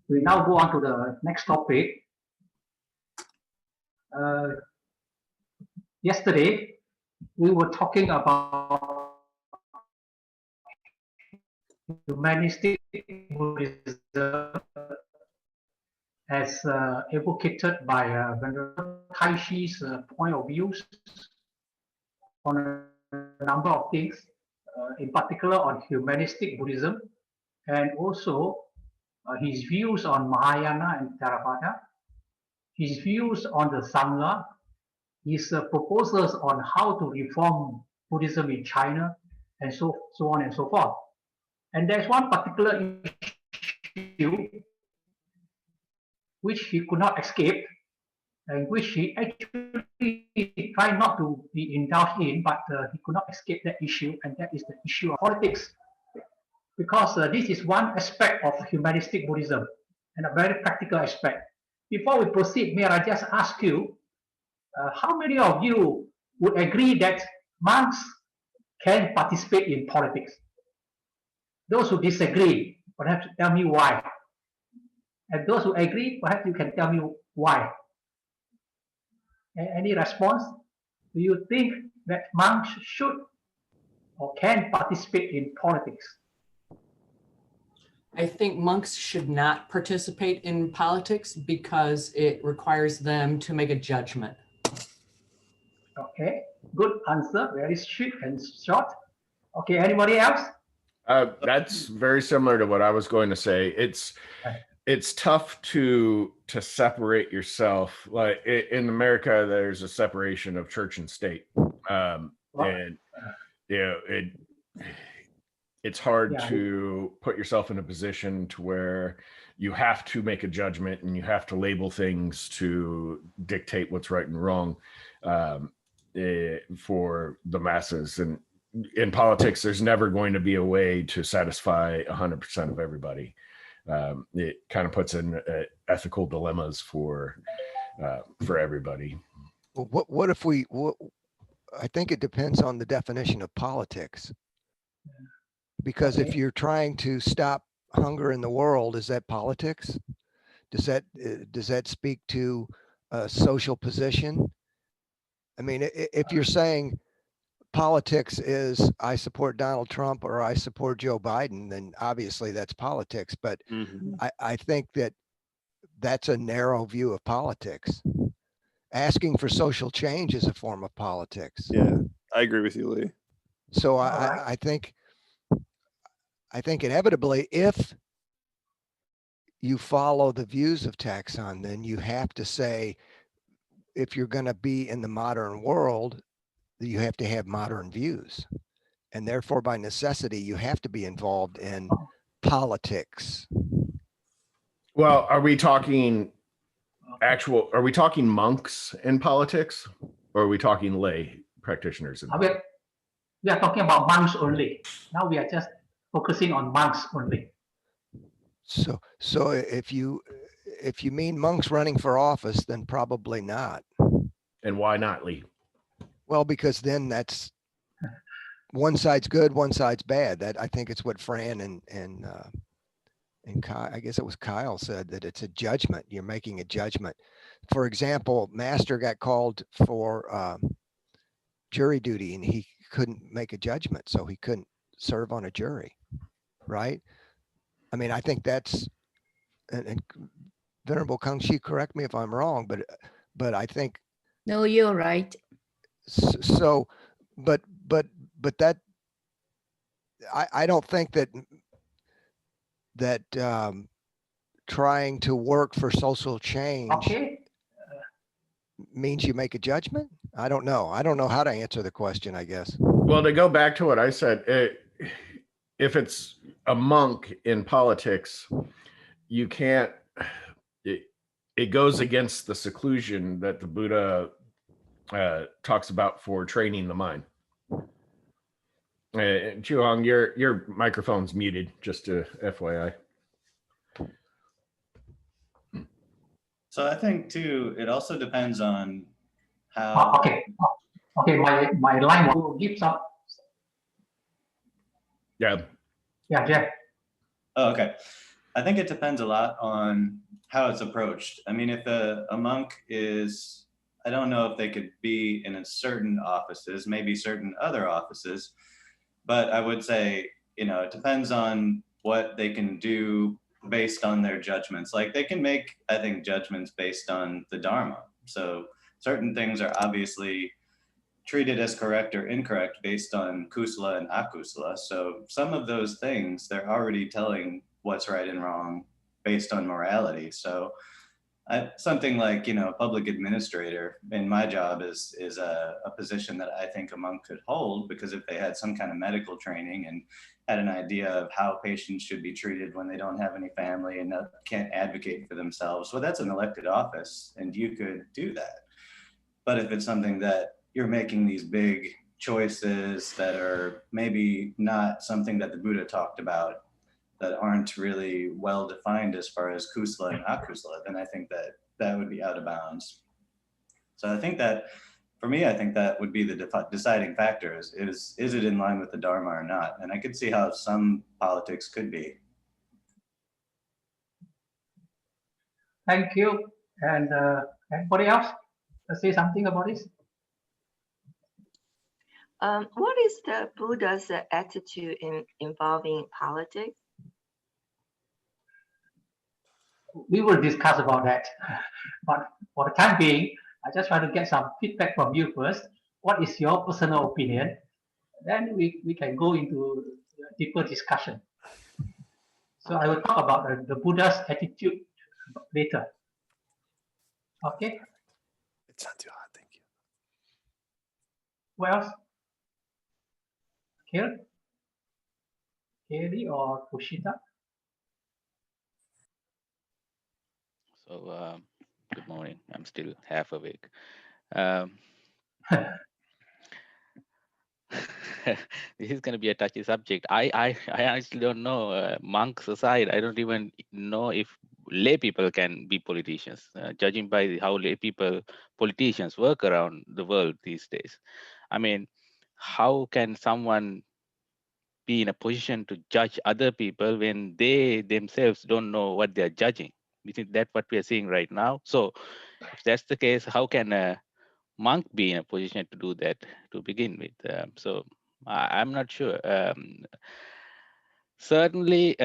We now go on to the next topic. Yesterday, we were talking about humanistic Buddhism as advocated by Venerable Taishi's point of views on a number of things, in particular on humanistic Buddhism, and also his views on Mahayana and Theravada, his views on the Sangha, his proposals on how to reform Buddhism in China, and so on and so forth. And there's one particular issue which he could not escape, and which he actually tried not to be indulged in, but he could not escape that issue, and that is the issue of politics. Because this is one aspect of humanistic Buddhism, and a very practical aspect. Before we proceed, may I just ask you, how many of you would agree that monks can participate in politics? Those who disagree, perhaps tell me why. And those who agree, perhaps you can tell me why. Any response? Do you think that monks should or can participate in politics? I think monks should not participate in politics because it requires them to make a judgment. Okay, good answer, very strict and short. Okay, anybody else? That's very similar to what I was going to say. It's tough to separate yourself. Like in America, there's a separation of church and state, and you know it's hard to put yourself in a position to where you have to make a judgment and you have to label things to dictate what's right and wrong for the masses. And in politics, there's never going to be a way to satisfy 100% of everybody. It kind of puts in ethical dilemmas for everybody. Well, what if I think it depends on the definition of politics. Because if you're trying to stop hunger in the world, is that politics? Does that speak to a social position? I mean, if you're saying politics is I support Donald Trump or I support Joe Biden, then obviously that's politics. But I think that's a narrow view of politics. Asking for social change is a form of politics. Yeah, I agree with you, Lee. So I think inevitably, if you follow the views of Taxon, then you have to say, if you're going to be in the modern world, you have to have modern views. And therefore, by necessity, you have to be involved in politics. Well, are we talking monks in politics, or are we talking lay practitioners in politics? We are talking about monks only. Now we are just focusing on monks only. So if you mean monks running for office, then probably not. And why not, Lee? Well, because then that's one side's good, one side's bad. That I think it's what Fran and Kyle, I guess it was Kyle, said, that it's a judgment. You're making a judgment. For example, Master got called for jury duty, and he couldn't make a judgment, so he couldn't serve on a jury, right? I mean, I think that's, and Venerable Kangxi, correct me if I'm wrong, but I think. No, you're right. So, but that, I don't think that trying to work for social change means you make a judgment. I don't know how to answer the question, I guess. Well, to go back to what I said, if it's a monk in politics, you can't, it goes against the seclusion that the Buddha talks about for training the mind. Chuhong, your microphone's muted, just to FYI. So I think too, it also depends on how. Okay, my line will give some. Yeah. Yeah, Jeff. Oh, okay. I think it depends a lot on how it's approached. I mean, if a monk is, I don't know if they could be in a certain offices, maybe certain other offices, but I would say, it depends on what they can do based on their judgments. Like they can make, I think, judgments based on the Dharma. So certain things are obviously treated as correct or incorrect based on kusala and akusala. So some of those things, they're already telling what's right and wrong based on morality. So something like, public administrator in my job is a position that I think a monk could hold, because if they had some kind of medical training and had an idea of how patients should be treated when they don't have any family and can't advocate for themselves, well, that's an elected office and you could do that. But if it's something that you're making these big choices that are maybe not something that the Buddha talked about, that aren't really well defined as far as kusala and akusala, then I think that would be out of bounds. So I think that, for me, I think that would be the deciding factor is it in line with the Dharma or not? And I could see how some politics could be. Thank you. And anybody else say something about this? What is the Buddha's attitude in involving politics? We will discuss about that. But for the time being, I just try to get some feedback from you first. What is your personal opinion? Then we can go into a deeper discussion. So I will talk about the Buddha's attitude later. Okay? It's not too hot, thank you. Who else? Kelly or Kushita? So, good morning. I'm still half awake. This is going to be a touchy subject. I honestly don't know. Monks aside, I don't even know if lay people can be politicians, judging by how politicians work around the world these days. I mean, how can someone be in a position to judge other people when they themselves don't know what they're judging? Isn't that what we are seeing right now? So if that's the case, how can a monk be in a position to do that to begin with? So I'm not sure. Certainly,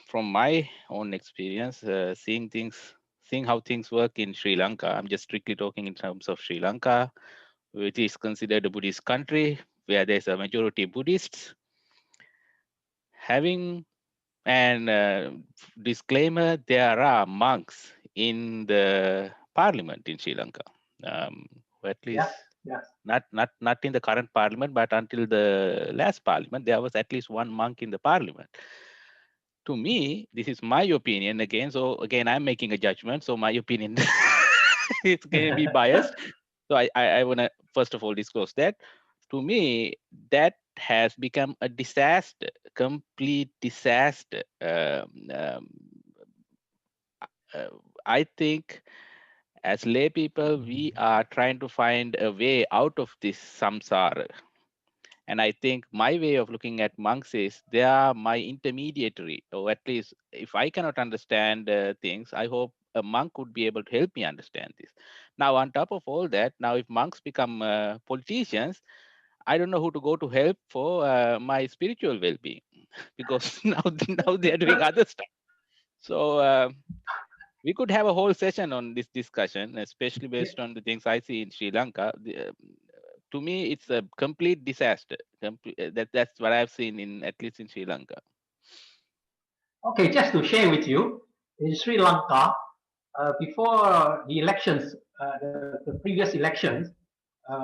from my own experience, seeing how things work in Sri Lanka, I'm just strictly talking in terms of Sri Lanka, which is considered a Buddhist country where there's a majority Buddhists. Having an disclaimer, there are monks in the parliament in Sri Lanka, or at least not in the current parliament, but until the last parliament, there was at least one monk in the parliament. To me, this is my opinion again. So again, I'm making a judgment. So my opinion is going to be biased. So I want to first of all disclose that. To me, that has become a disaster, complete disaster. I think as lay people, we are trying to find a way out of this samsara. And I think my way of looking at monks is they are my intermediary, or at least if I cannot understand things, I hope a monk would be able to help me understand this. Now, on top of all that, now if monks become politicians, I don't know who to go to help for my spiritual well-being, because now they are doing other stuff. So we could have a whole session on this discussion, especially based on the things I see in Sri Lanka. To me, it's a complete disaster. That's what I've seen at least in Sri Lanka. Okay, just to share with you, in Sri Lanka, before the elections, the previous elections,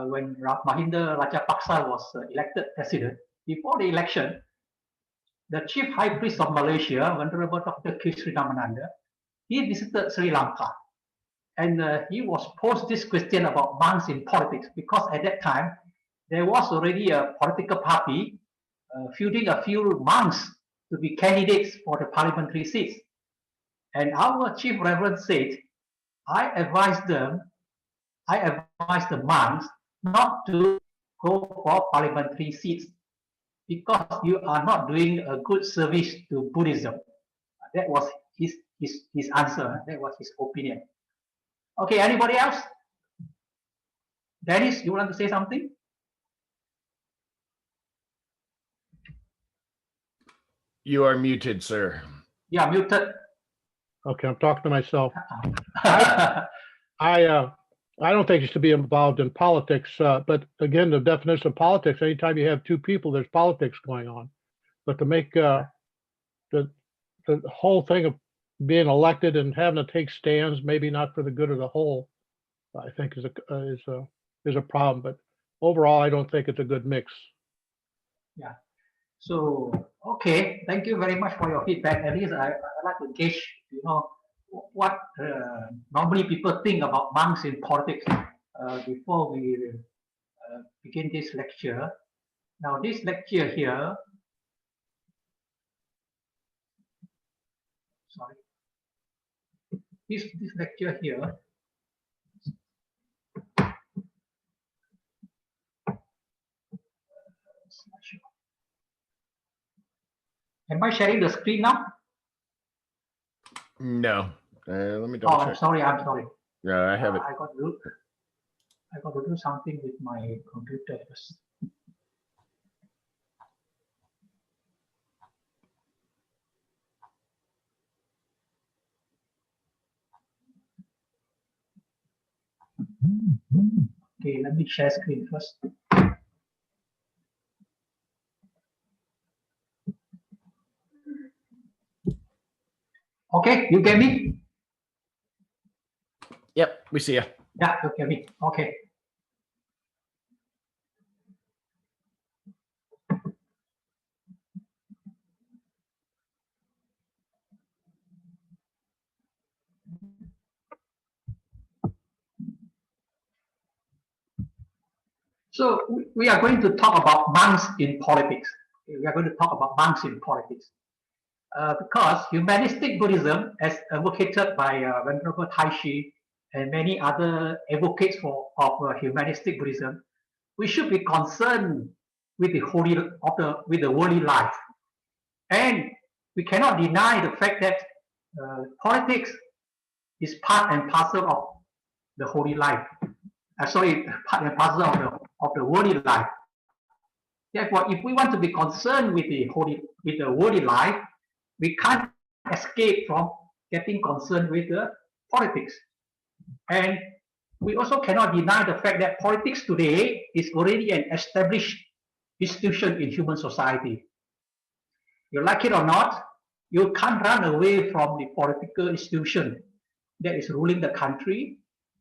when Mahinda Rajapaksa was elected president, before the election, the chief high priest of Malaysia, Venerable Dr. K. Sri Ramananda, he visited Sri Lanka. And he was posed this question about monks in politics, because at that time, there was already a political party fielding a few monks to be candidates for the parliamentary seats. And our chief reverend said, I advise the monks not to go for parliamentary seats because you are not doing a good service to Buddhism. That was his answer. That was his opinion. Okay, anybody else? Dennis, you want to say something? You are muted, sir. Yeah, muted. Okay, I'm talking to myself. I don't think you should be involved in politics, but again, the definition of politics, anytime you have two people, there's politics going on. But to make the whole thing of being elected and having to take stands, maybe not for the good of the whole, I think is a problem. But overall, I don't think it's a good mix. Yeah. So, okay, thank you very much for your feedback. At least I like to gauge, what normally people think about monks in politics before we begin this lecture. Now, this lecture here, sorry, this lecture here, am I sharing the screen now? No. Let me double check. I'm sorry. Yeah, I have it. I got to do something with my computer first. Okay, let me share screen first. Okay, you get me? Yep, we see you. Yeah, you get me. Okay. So we are going to talk about monks in politics. We are going to talk about monks in politics. Because humanistic Buddhism, as advocated by Venerable Taishi and many other advocates of humanistic Buddhism, we should be concerned with the worldly life, and we cannot deny the fact that politics is part and parcel of the holy life. Part and parcel of the worldly life. Therefore, if we want to be concerned with the worldly life, we can't escape from getting concerned with the politics. And we also cannot deny the fact that politics today is already an established institution in human society. You like it or not, you can't run away from the political institution that is ruling the country,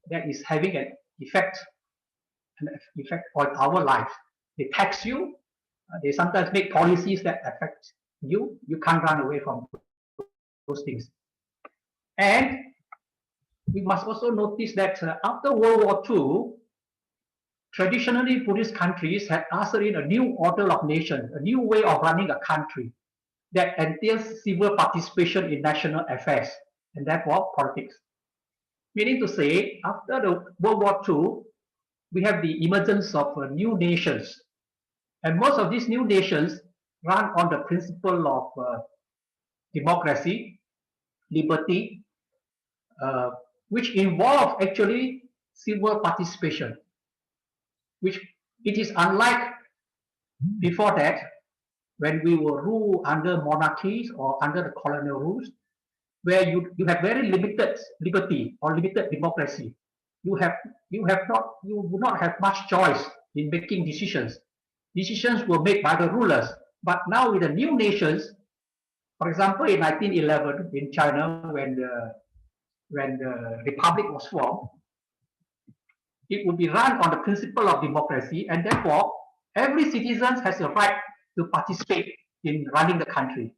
that is having an effect on our life. They tax you, they sometimes make policies that affect you. You can't run away from those things. And we must also notice that after World War II, traditionally Buddhist countries had ushered in a new order of nations, a new way of running a country that entails civil participation in national affairs, and therefore politics. Meaning to say, after the World War II, we have the emergence of new nations. And most of these new nations run on the principle of democracy, liberty, which involve actually civil participation, which it is unlike before that, when we were ruled under monarchies or under the colonial rules, where you have very limited liberty or limited democracy. You would not have much choice in making decisions. Decisions were made by the rulers. But now with the new nations, for example, in 1911 in China, when the republic was formed, it would be run on the principle of democracy, and therefore every citizen has a right to participate in running the country,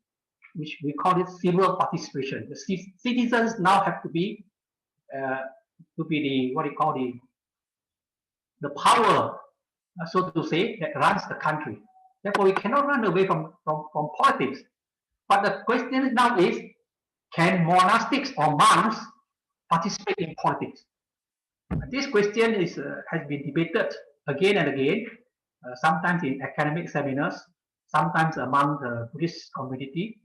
which we call it civil participation. The citizens now have to be the power, so to say, that runs the country. Therefore, we cannot run away from politics. But the question now is, can monastics or monks participate in politics? This question has been debated again and again, sometimes in academic seminars, sometimes among the Buddhist community.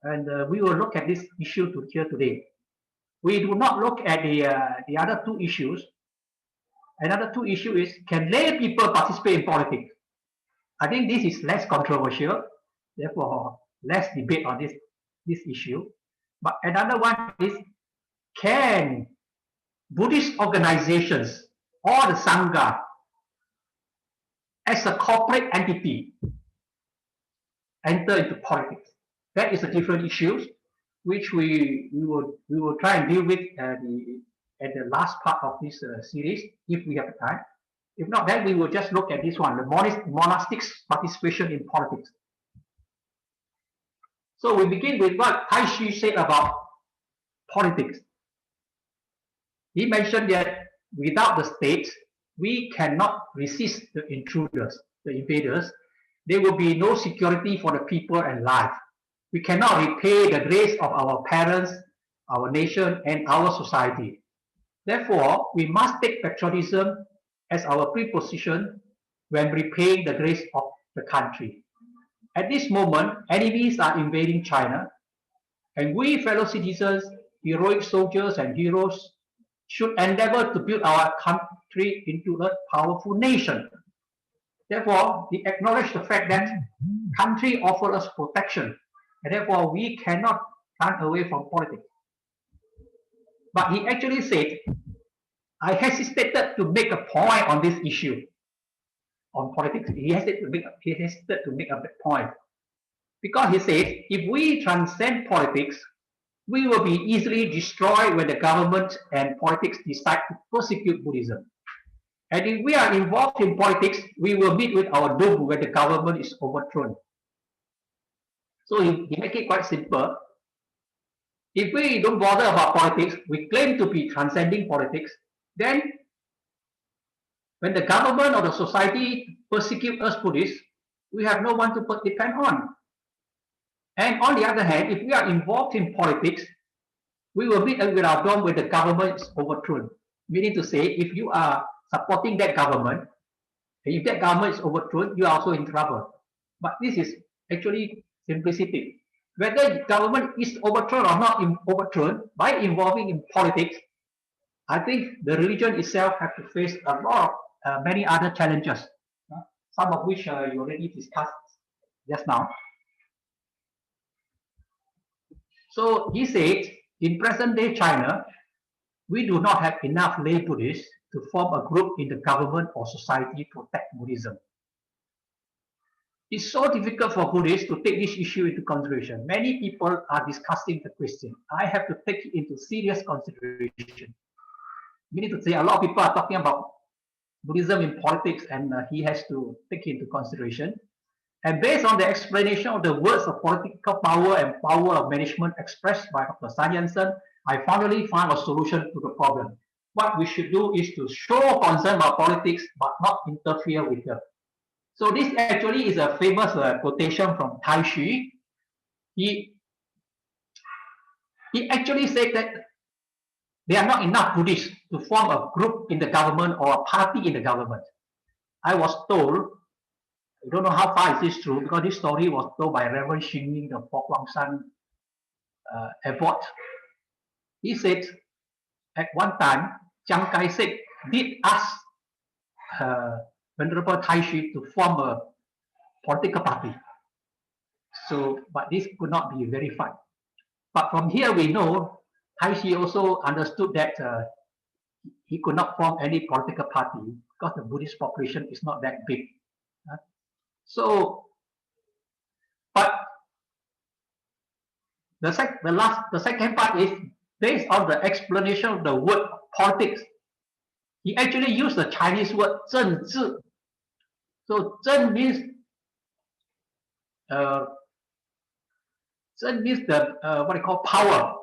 And we will look at this issue here today. We do not look at the other two issues. Another two issue is, can lay people participate in politics? I think this is less controversial, therefore less debate on this issue. But another one is, can Buddhist organizations or the Sangha as a corporate entity enter into politics? That is a different issue, which we will try and deal with at the last part of this series, if we have time. If not, then we will just look at this one, the monastics participation in politics. So we begin with what Tai Shi said about politics. He mentioned that without the state, we cannot resist the intruders, the invaders. There will be no security for the people and life. We cannot repay the grace of our parents, our nation, and our society. Therefore, we must take patriotism as our preposition when repaying the grace of the country. At this moment, enemies are invading China, and we fellow citizens, heroic soldiers and heroes, should endeavor to build our country into a powerful nation. Therefore, we acknowledge the fact that country offers us protection, and therefore we cannot run away from politics. But he actually said, I hesitated to make a point on this issue, on politics. He hesitated to make a point, because he said, if we transcend politics, we will be easily destroyed when the government and politics decide to persecute Buddhism. And if we are involved in politics, we will meet with our doom when the government is overthrown. So he make it quite simple. If we don't bother about politics, we claim to be transcending politics, then when the government or the society persecute us Buddhists, we have no one to depend on. And on the other hand, if we are involved in politics, we will meet with our doom when the government is overthrown. Meaning to say, if you are supporting that government, and if that government is overthrown, you are also in trouble. But this is actually simplicity. Whether government is overthrown or not overthrown, by involving in politics, I think the religion itself has to face a lot of many other challenges, some of which you already discussed just now. So he said, in present day China, we do not have enough lay Buddhists to form a group in the government or society to protect Buddhism. It's so difficult for Buddhists to take this issue into consideration. Many people are discussing the question. I have to take it into serious consideration. Meaning to say, a lot of people are talking about Buddhism in politics, and he has to take it into consideration. And based on the explanation of the words of political power and power of management expressed by Dr. Sun Yat-sen, I finally found a solution to the problem. What we should do is to show concern about politics, but not interfere with them. So this actually is a famous quotation from Tai Shi. He actually said that there are not enough Buddhists to form a group in the government or a party in the government. I was told, I don't know how far is this true, because this story was told by Reverend Xing Ying, the Fo Guang Shan abbot. He said, at one time, Chiang Kai-shek did ask Venerable Tai Shi to form a political party. So, but this could not be verified. But from here we know Tai Shi also understood that he could not form any political party because the Buddhist population is not that big. So, but the second part is based on the explanation of the word politics. He actually used the Chinese word 政治. So 政 means the what they call power,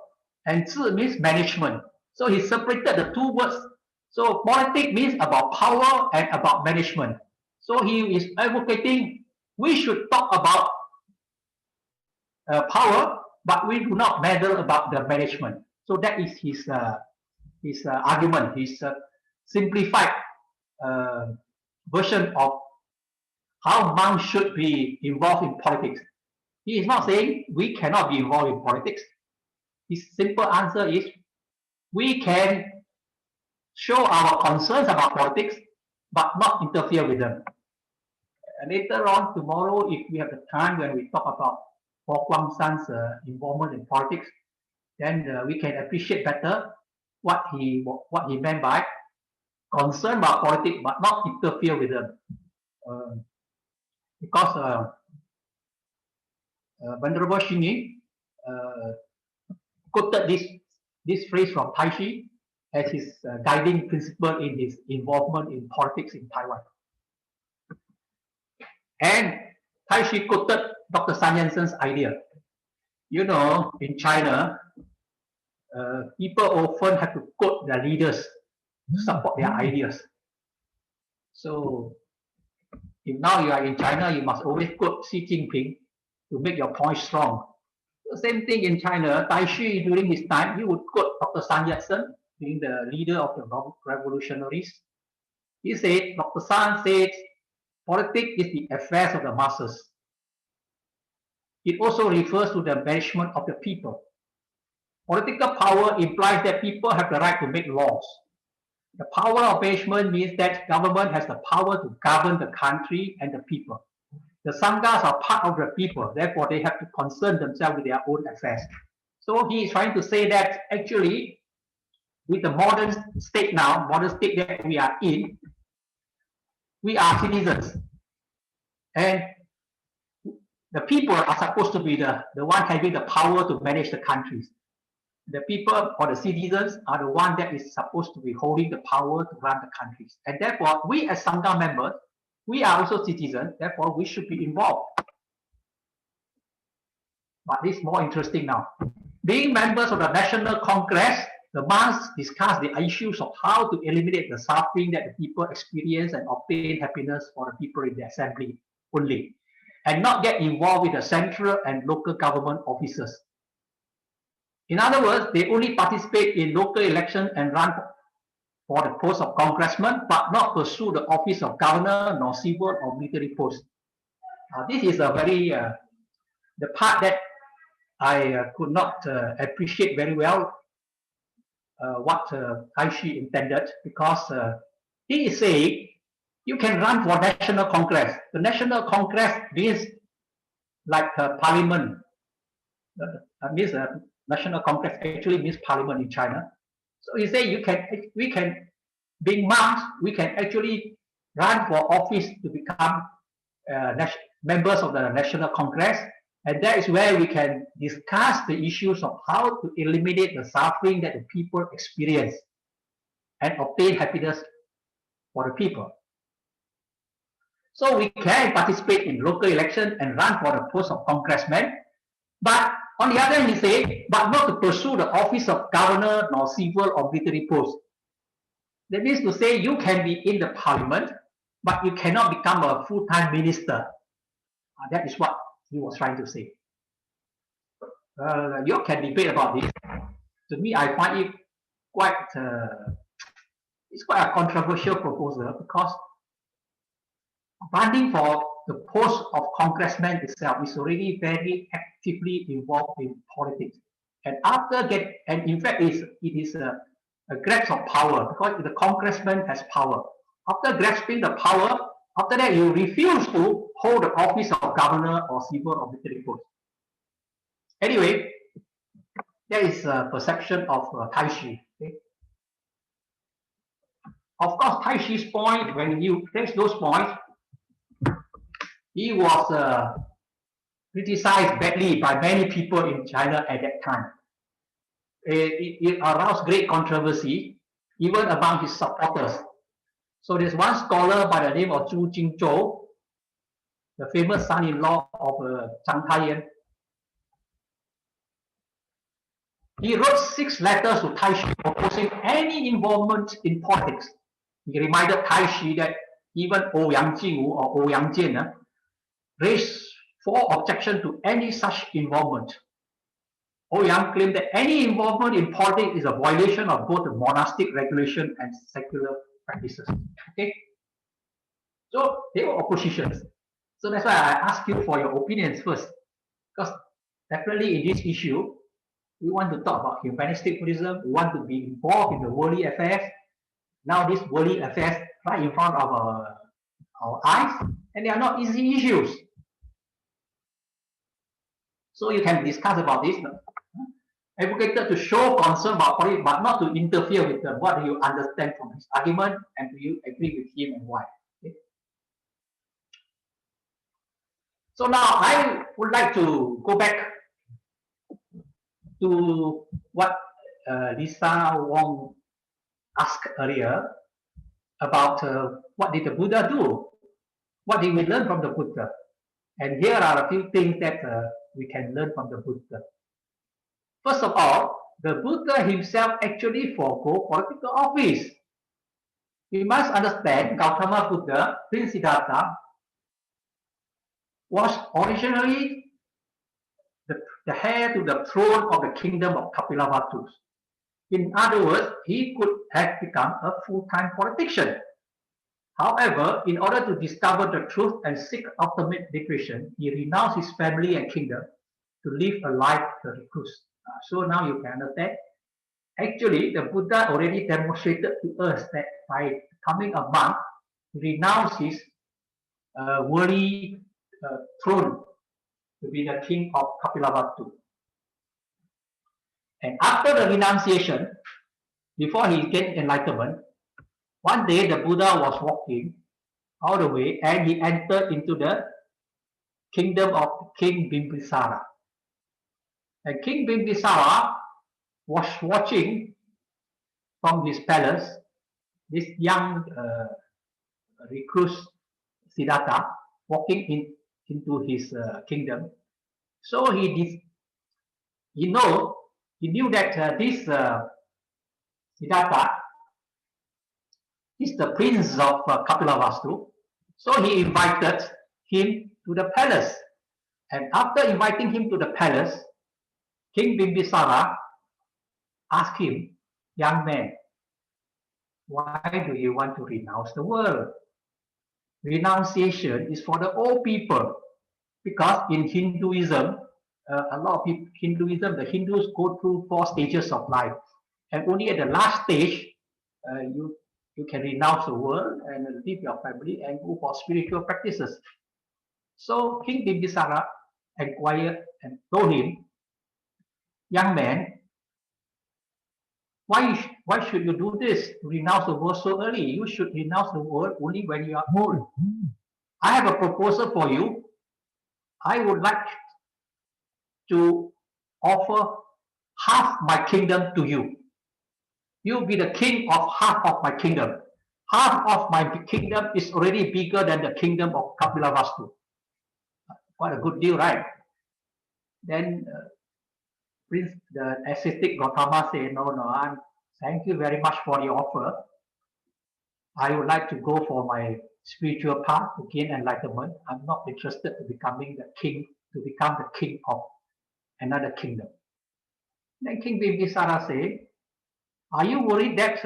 and 治 means management. So he separated the two words. So politics means about power and about management. So he is advocating we should talk about power, but we do not meddle about the management. So that is his argument, his simplified version of how monks should be involved in politics. He is not saying we cannot be involved in politics. His simple answer is we can show our concerns about politics, but not interfere with them. And later on, tomorrow, if we have the time when we talk about Ho Kwang San's involvement in politics, then we can appreciate better what he meant by concern about politics, but not interfere with them. Because Venerable Xingyi quoted this phrase from Tai Shi as his guiding principle in his involvement in politics in Taiwan. And Tai Shi quoted Dr. Sun Yat-sen's idea. You know, in China, people often have to quote their leaders to support their ideas. So, if now you are in China, you must always quote Xi Jinping to make your point strong. The same thing in China, Tai Shi during his time, he would quote Dr. Sun Yat-sen, being the leader of the revolutionaries. He said, Dr. Sun said, politics is the affairs of the masses. It also refers to the management of the people. Political power implies that people have the right to make laws. The power of management means that government has the power to govern the country and the people. The Sanghas are part of the people, therefore they have to concern themselves with their own affairs. So he is trying to say that actually, with the modern state now, modern state that we are in, we are citizens. And the people are supposed to be the one having the power to manage the countries. The people or the citizens are the one that is supposed to be holding the power to run the countries. And therefore, we as Sangha members, we are also citizens, therefore we should be involved. But this is more interesting now. Being members of the National Congress, the monks discuss the issues of how to eliminate the suffering that the people experience and obtain happiness for the people in the assembly only, and not get involved with the central and local government officers. In other words, they only participate in local elections and run for the post of congressman, but not pursue the office of governor, nor civil or military post. This is a very, the part that I could not appreciate very well what Tai Shi intended, because he is saying you can run for National Congress. The National Congress means like parliament. Means National Congress actually means parliament in China. So he say we can, being monks, we can actually run for office to become members of the National Congress, and that is where we can discuss the issues of how to eliminate the suffering that the people experience and obtain happiness for the people. So we can participate in local elections and run for the post of congressman, but on the other hand, he said, but not to pursue the office of governor, nor civil or military post. That means to say you can be in the parliament, but you cannot become a full-time minister. That is what he was trying to say. You can debate about this. To me, I find it quite, it's quite a controversial proposal, because running for the post of congressman itself is already very actively involved in politics. And and in fact, it is a grasp of power, because the congressman has power. After grasping the power, after that you refuse to hold the office of governor or civil or military post. Anyway, that is a perception of Tai Shi. Okay? Of course, Tai Shi's point, when you take those points, he was criticized badly by many people in China at that time. It aroused great controversy, even among his supporters. So there's one scholar by the name of Zhu Jingzhou, the famous son-in-law of Zhang Taiyan. He wrote 6 letters to Tai Shi opposing any involvement in politics. He reminded Tai Shi that even Ouyang Jingwu or Ouyang Jian raised 4 objections to any such involvement. Ouyang claimed that any involvement in politics is a violation of both the monastic regulation and secular practices. Okay, so they were oppositions. So that's why I ask you for your opinions first. Because definitely in this issue, we want to talk about humanistic Buddhism. We want to be involved in the worldly affairs. Now these worldly affairs right in front of our eyes, and they are not easy issues. So you can discuss about this. Advocated to show concern about it, but not to interfere with what you understand from his argument, and do you agree with him and why. Okay. So now I would like to go back to what Lisa Wong asked earlier about what did the Buddha do? What did we learn from the Buddha? And here are a few things that we can learn from the Buddha. First of all, the Buddha himself actually forego political office. We must understand Gautama Buddha, Prince Siddhartha, was originally the heir to the throne of the kingdom of Kapilavastu. In other words, he could have become a full-time politician. However, in order to discover the truth and seek ultimate liberation, he renounced his family and kingdom to live a life of recluse. So now you can understand. Actually, the Buddha already demonstrated to us that by becoming a monk, he renounced his worldly throne to be the king of Kapilavastu. And after the renunciation, before he gained enlightenment, one day the Buddha was walking all the way and he entered into the kingdom of King Bimbisara. And King Bimbisara was watching from his palace this young recluse Siddhartha walking into his kingdom. So he knew that this Siddhartha is the prince of Kapilavastu. So he invited him to the palace. And after inviting him to the palace, King Bimbisara asked him, young man, why do you want to renounce the world? Renunciation is for the old people. Because in Hinduism, a lot of people, the Hindus go through 4 stages of life. And only at the last stage, you can renounce the world and leave your family and go for spiritual practices. So King Bimbisara inquired and told him, young man, why should you do this? Renounce the world so early. You should renounce the world only when you are old. I have a proposal for you. I would like to offer half my kingdom to you. You'll be the king of half of my kingdom. Half of my kingdom is already bigger than the kingdom of Kapilavastu. What a good deal, right? Then the ascetic Gautama said, no, thank you very much for your offer. I would like to go for my spiritual path to gain enlightenment. I'm not interested in becoming the king, to become the king of another kingdom. Then King Bimbisara said, are you worried that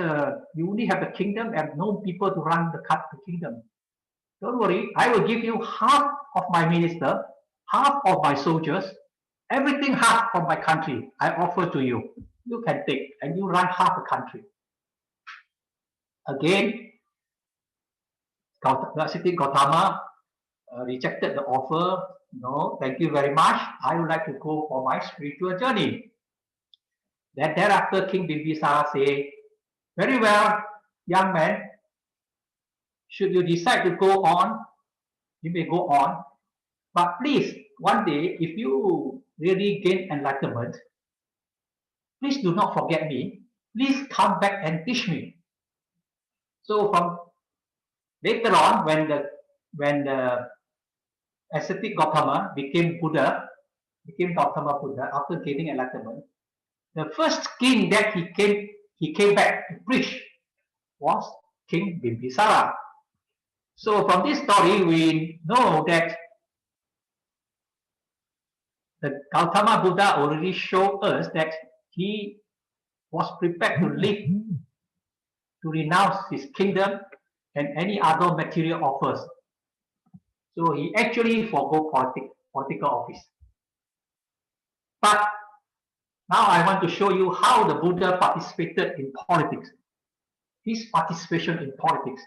you only have the kingdom and no people to run the kingdom? Don't worry, I will give you half of my minister, half of my soldiers, everything half of my country I offer to you. You can take and you run half the country. Again, the ascetic Gautama rejected the offer. No, thank you very much. I would like to go for my spiritual journey. Then thereafter, King Bimbisara said, very well, young man, should you decide to go on, you may go on. But please, one day, if you really gain enlightenment, please do not forget me. Please come back and teach me. So from later on, when the ascetic Gautama became Gautama Buddha after gaining enlightenment, the first king that he came back to preach was King Bimbisara. So from this story, we know that the Gautama Buddha already showed us that he was prepared to live, to renounce his kingdom and any other material offers. So he actually forgo political office. But now I want to show you how the Buddha participated in politics. His participation in politics.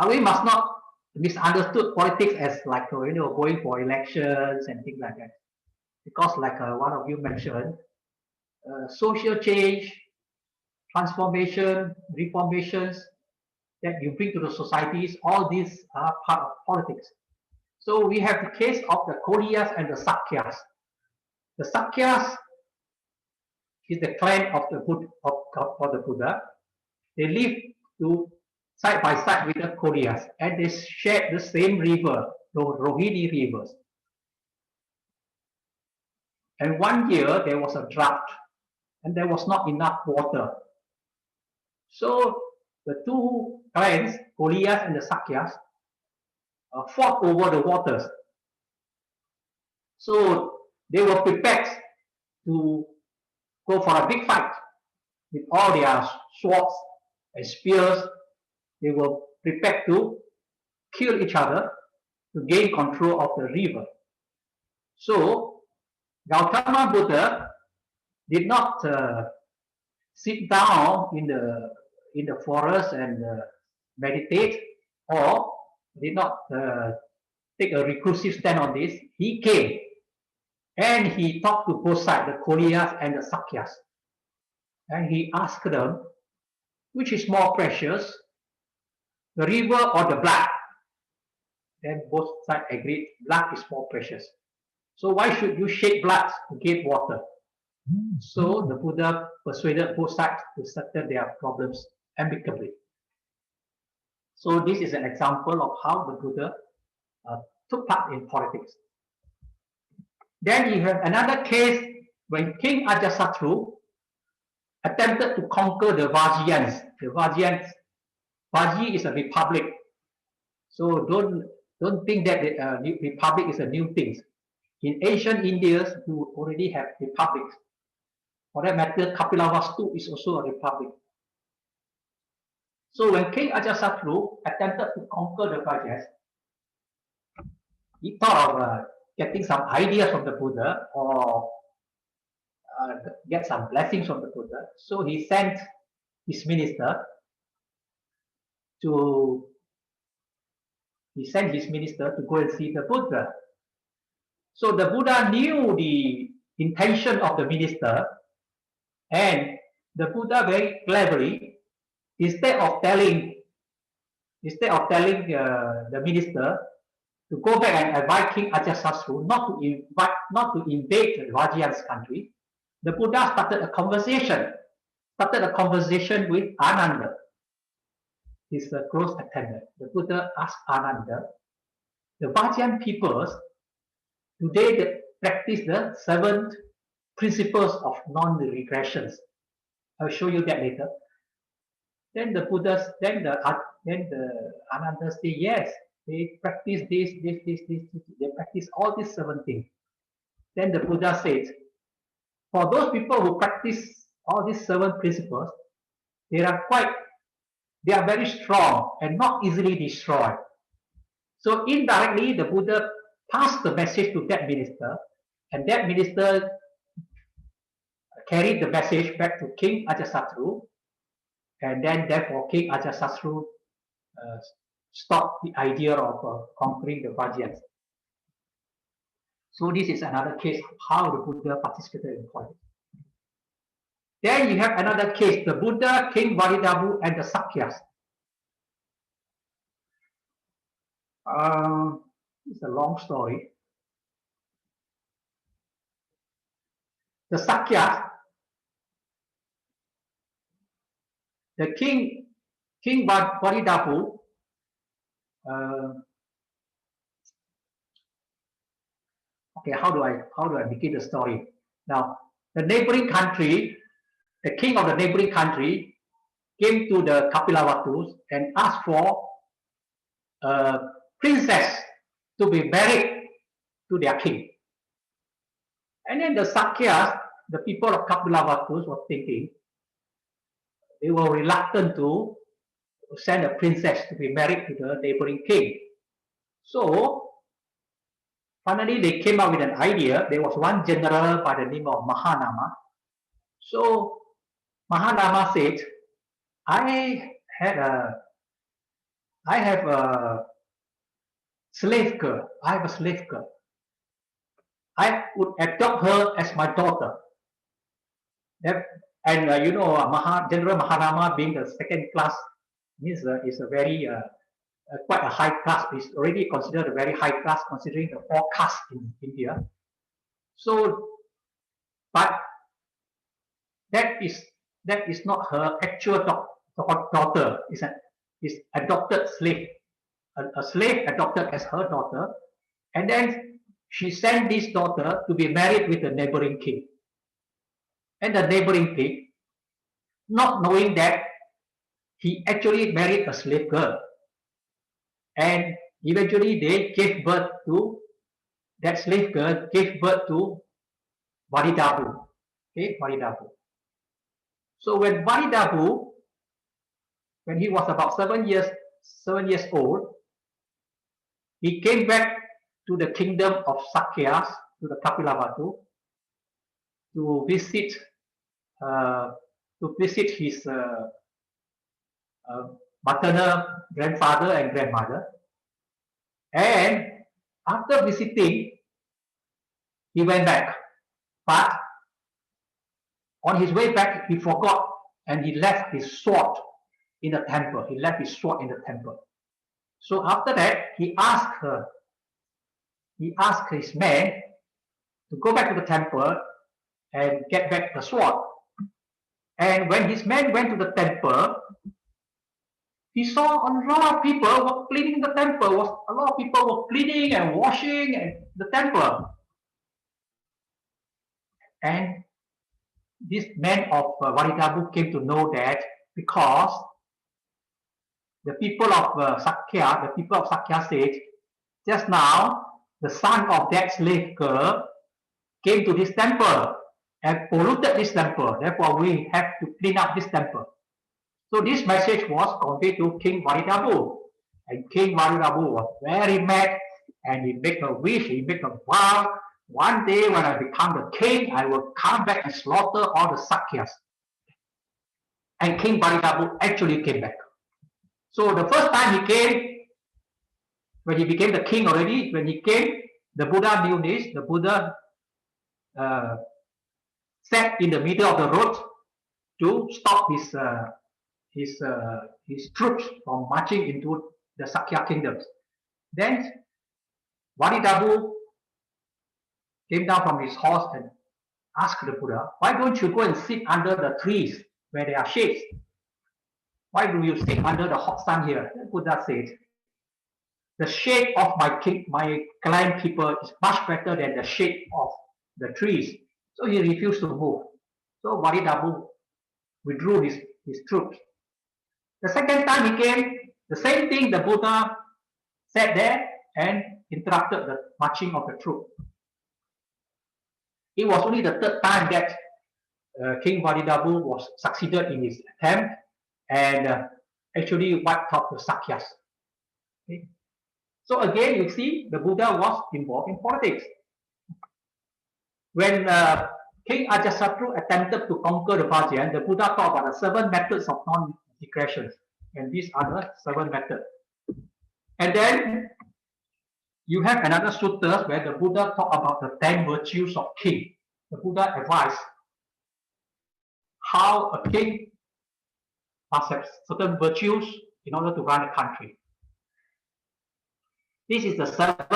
We must not misunderstood politics as like going for elections and things like that. Because like one of you mentioned, social change, transformation, reformations that you bring to the societies, all these are part of politics. So we have the case of the Koliyas and the Sakyas. The Sakyas is the clan of the Buddha. They live side by side with the Koliyas, and they share the same river, the Rohini rivers. And one year there was a drought, and there was not enough water. So the two clans, Koliyas and the Sakyas, fought over the waters. So they were prepared to go for a big fight with all their swords and spears. They were prepared to kill each other to gain control of the river. So Gautama Buddha did not sit down in the forest and meditate, or did not take a reclusive stand on this. He came and he talked to both sides, the Koliyas and the Sakyas. And he asked them, which is more precious, the river or the blood? Then both sides agreed, blood is more precious. So why should you shed blood to get water? So the Buddha persuaded both sides to settle their problems amicably. So this is an example of how the Buddha took part in politics. Then you have another case when King Ajatasattu attempted to conquer the Vajjayans. The Vajjayans, Vajji is a republic. So don't think that the republic is a new thing. In ancient India, you already have republics. For that matter, Kapilavastu is also a republic. So when King Ajatasattu attempted to conquer the Vajjayas, he thought of getting some ideas from the Buddha or get some blessings from the Buddha. So he sent his minister to go and see the Buddha. So the Buddha knew the intention of the minister, and the Buddha very cleverly, instead of telling the minister to go back and invite King Ajatasattu not to invade the Vajjayan's country, the Buddha started a conversation with Ananda, his close attendant. The Buddha asked Ananda, the Vajjayan peoples, today they practice the 7 principles of non-regressions. I'll show you that later. Then the Ananda say, yes, they practice this, they practice all these 7 things. Then the Buddha said, for those people who practice all these 7 principles, they are very strong and not easily destroyed. So indirectly, the Buddha passed the message to that minister, and that minister carried the message back to King Ajatasattu, and then therefore King Ajatasattu stopped the idea of conquering the Vajjayans. So this is another case of how the Buddha participated in politics. Then you have another case, the Buddha, King Validabu, and the Sakyas. It's a long story. The Sakyas, the King Validabu, okay, how do I begin the story? Now, the neighboring country, the king of the neighboring country came to the Kapilavatus and asked for a princess to be married to their king. And then the Sakyas, the people of Kapilavatus, were thinking, they were reluctant to send a princess to be married to the neighboring king. So finally they came up with an idea. There was one general by the name of Mahanama. So Mahanama said, I have a slave girl. I have a slave girl. I would adopt her as my daughter. And you know, General Mahanama being the second class is a very quite a high class. It's already considered a very high class considering the four castes in India. So, but that is not her actual daughter. It's adopted slave. A slave adopted as her daughter, and then she sent this daughter to be married with a neighboring king. And the neighboring king, not knowing that he actually married a slave girl, and eventually they gave birth to that slave girl gave birth to Vadidabu. Okay, Vadidabu. So when Vadidabu, when he was about 7 years old, he came back to the kingdom of Sakyas, to the Kapilavatthu, to visit his maternal grandfather and grandmother. And after visiting, he went back. But on his way back, he forgot and he left his sword in the temple. He left his sword in the temple. So after that, he asked his men to go back to the temple and get back the sword. And when his men went to the temple, he saw a lot of people were cleaning the temple. A lot of people were cleaning and washing the temple. And this man of Vadidabu came to know that because the people of Sakya said, just now, the son of that slave girl came to this temple and polluted this temple. Therefore, we have to clean up this temple. So this message was conveyed to King Vadidabu. And King Vadidabu was very mad and he made a wish, he made a vow. One day when I become the king, I will come back and slaughter all the Sakyas. And King Vadidabu actually came back. So the first time he came, when he became the king already, when he came, the Buddha knew this. The Buddha sat in the middle of the road to stop his troops from marching into the Sakya kingdoms. Then Vadidabu came down from his horse and asked the Buddha, why don't you go and sit under the trees where there are shades? Why do you sit under the hot sun here? The Buddha said, the shade of my clan people is much better than the shade of the trees. So he refused to move. So Vadidabu withdrew his troops. The second time he came, the same thing, the Buddha sat there and interrupted the marching of the troops. It was only the third time that King Vadidabu was succeeded in his attempt and actually wiped out the Sakyas. Okay. So again, you see, the Buddha was involved in politics. When King Ajatasattu attempted to conquer the Vajrayan, the Buddha talked about the 7 methods of non-aggression, and these are the 7 methods. And then you have another sutta where the Buddha talked about the 10 virtues of king. The Buddha advised how a king must have certain virtues in order to run a country. This is the seven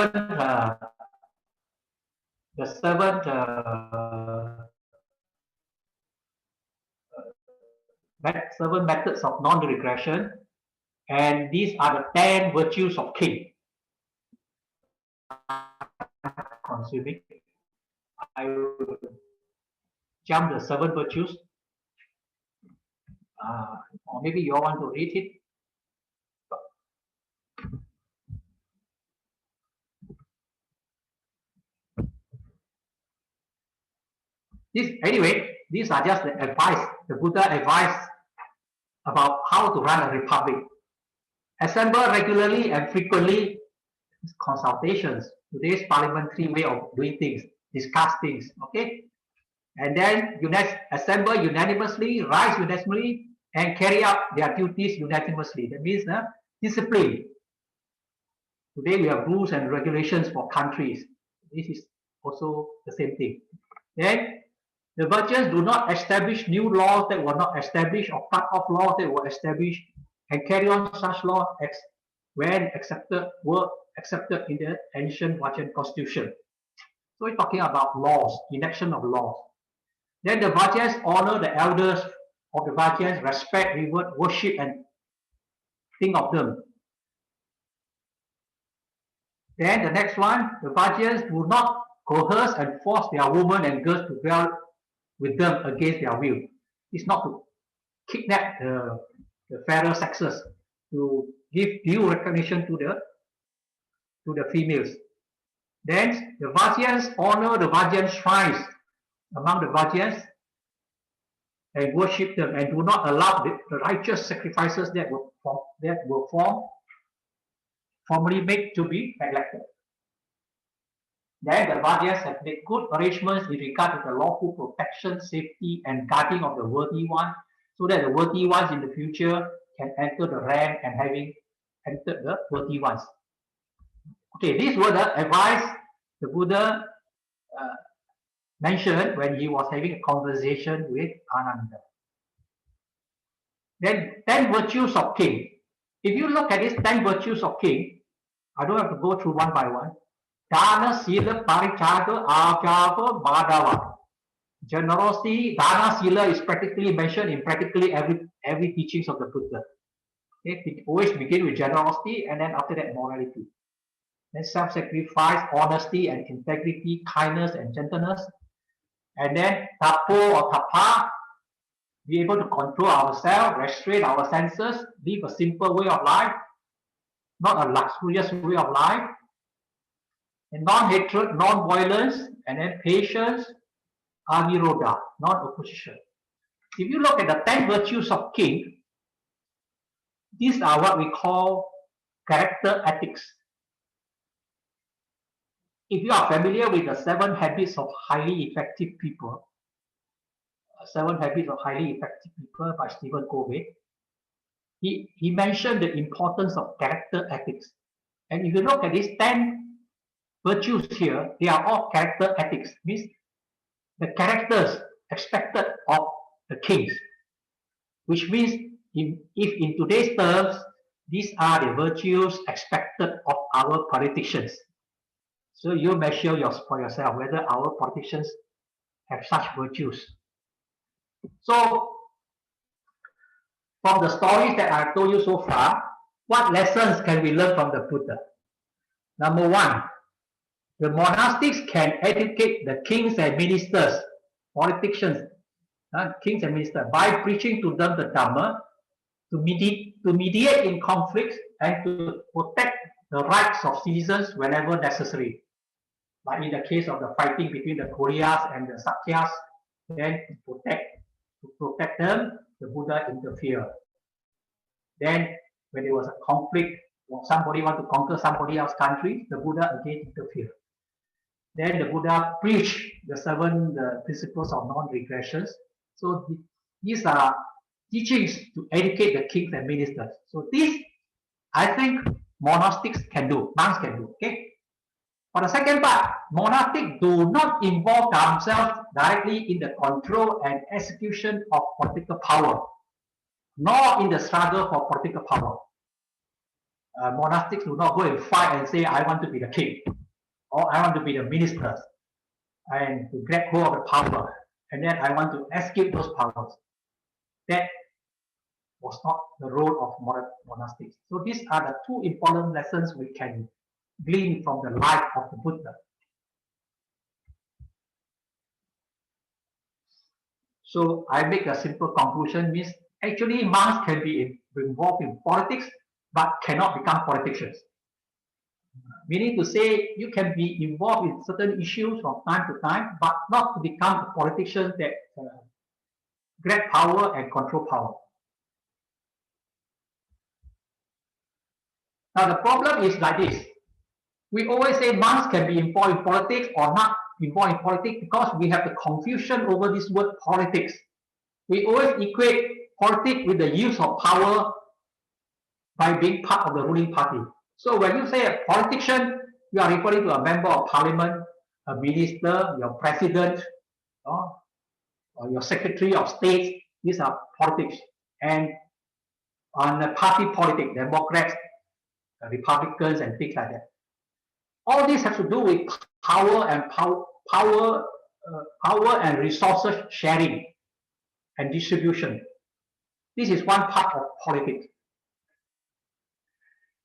methods of non-regression, and these are the 10 virtues of king. Consuming, I will jump the 7 virtues, or maybe you all want to read it. Anyway, these are just the advice. The Buddha advised about how to run a republic. Assemble regularly and frequently consultations today's parliamentary way of doing things, discuss things, okay? And then assemble unanimously, rise unanimously, and carry out their duties unanimously. That means discipline. Today we have rules and regulations for countries. This is also the same thing. Then the virtues do not establish new laws that were not established or cut off laws that were established, and carry on such laws when were accepted in the ancient Vajan constitution. So we're talking about laws, enaction of laws. Then the Vajas honor the elders of the Vajas, respect, revere, worship, and think of them. Then the next one, the Vajas do not coerce and force their women and girls to dwell with them against their will. It's not to kidnap the fairer sexes, to give due recognition to the females. Then the Vajas honor the Vajan shrines among the Vajas and worship them, and do not allow the righteous sacrifices that were formerly made to be neglected. Then the Vajas have made good arrangements with regard to the lawful protection, safety, and guarding of the worthy one, so that the worthy ones in the future can enter the rank and having entered the worthy ones. Okay, these were the advice the Buddha mentioned when he was having a conversation with Ananda. Then 10 virtues of king. If you look at these 10 virtues of king, I don't have to go through one by one. Dana, Sila, Parichaga, Ajava, Madhava. Generosity, Dana, Sila is practically mentioned in practically every teachings of the Buddha. Okay? It always begin with generosity, and then after that morality. Then self-sacrifice, honesty and integrity, kindness and gentleness. And then tapo or tapa, be able to control ourselves, restrain our senses, live a simple way of life, not a luxurious way of life. And non-hatred, non-violence, and then patience, aviroda, non-opposition. If you look at the 10 virtues of king, these are what we call character ethics. If you are familiar with the 7 habits of highly effective people, 7 habits of highly effective people by Stephen Covey, he mentioned the importance of character ethics. And if you look at these 10 virtues here, they are all character ethics, means the characters expected of the kings, which means if in today's terms, these are the virtues expected of our politicians. So you measure for yourself whether our politicians have such virtues. So from the stories that I've told you so far, what lessons can we learn from the Buddha? Number one, the monastics can educate the kings and ministers, politicians, kings and ministers, by preaching to them the Dhamma, to mediate in conflicts, and to protect the rights of citizens whenever necessary. Like in the case of the fighting between the Koryas and the Sakyas, then to protect them, the Buddha interfered. Then when there was a conflict, or somebody want to conquer somebody else's country, the Buddha again interfered. Then the Buddha preached the 7 principles of non-regressions. So these are teachings to educate the kings and ministers. So this, I think, monastics can do, monks can do. Okay. For the second part, monastics do not involve themselves directly in the control and execution of political power, nor in the struggle for political power. Monastics do not go and fight and say, I want to be the king, or I want to be the minister, and to grab hold of the power, and then I want to execute those powers. That was not the role of monastics. So these are the 2 important lessons we can glean from the life of the Buddha. So I make a simple conclusion, means actually monks can be involved in politics, but cannot become politicians. Meaning to say, you can be involved in certain issues from time to time, but not to become a politician that grab power and control power. Now the problem is like this. We always say monks can be involved in politics or not involved in politics because we have the confusion over this word politics. We always equate politics with the use of power by being part of the ruling party. So when you say a politician, you are referring to a member of parliament, a minister, your president, or your secretary of state. These are politics. And on the party politics, Democrats, Republicans, and things like that. All this has to do with power and resources sharing and distribution. This is one part of politics.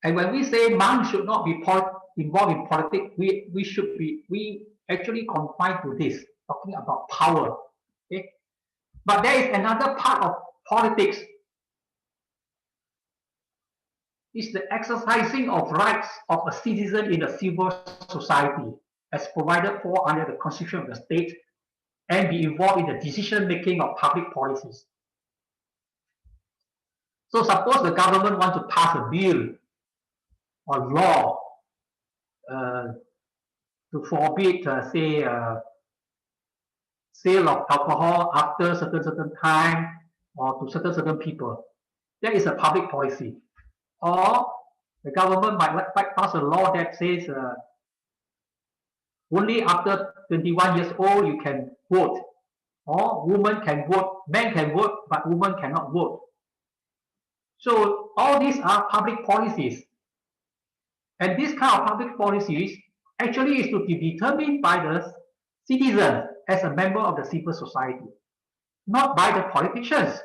And when we say monks should not be involved in politics, we actually confine to this, talking about power. Okay? But there is another part of politics. It's the exercising of rights of a citizen in a civil society as provided for under the constitution of the state and be involved in the decision making of public policies. So suppose the government wants to pass a bill or law to forbid, say, sale of alcohol after certain time or to certain people. That is a public policy. Or the government might pass a law that says only after 21 years old you can vote. Or women can vote, men can vote, but women cannot vote. So all these are public policies. And this kind of public policies actually is to be determined by the citizen as a member of the civil society, not by the politicians.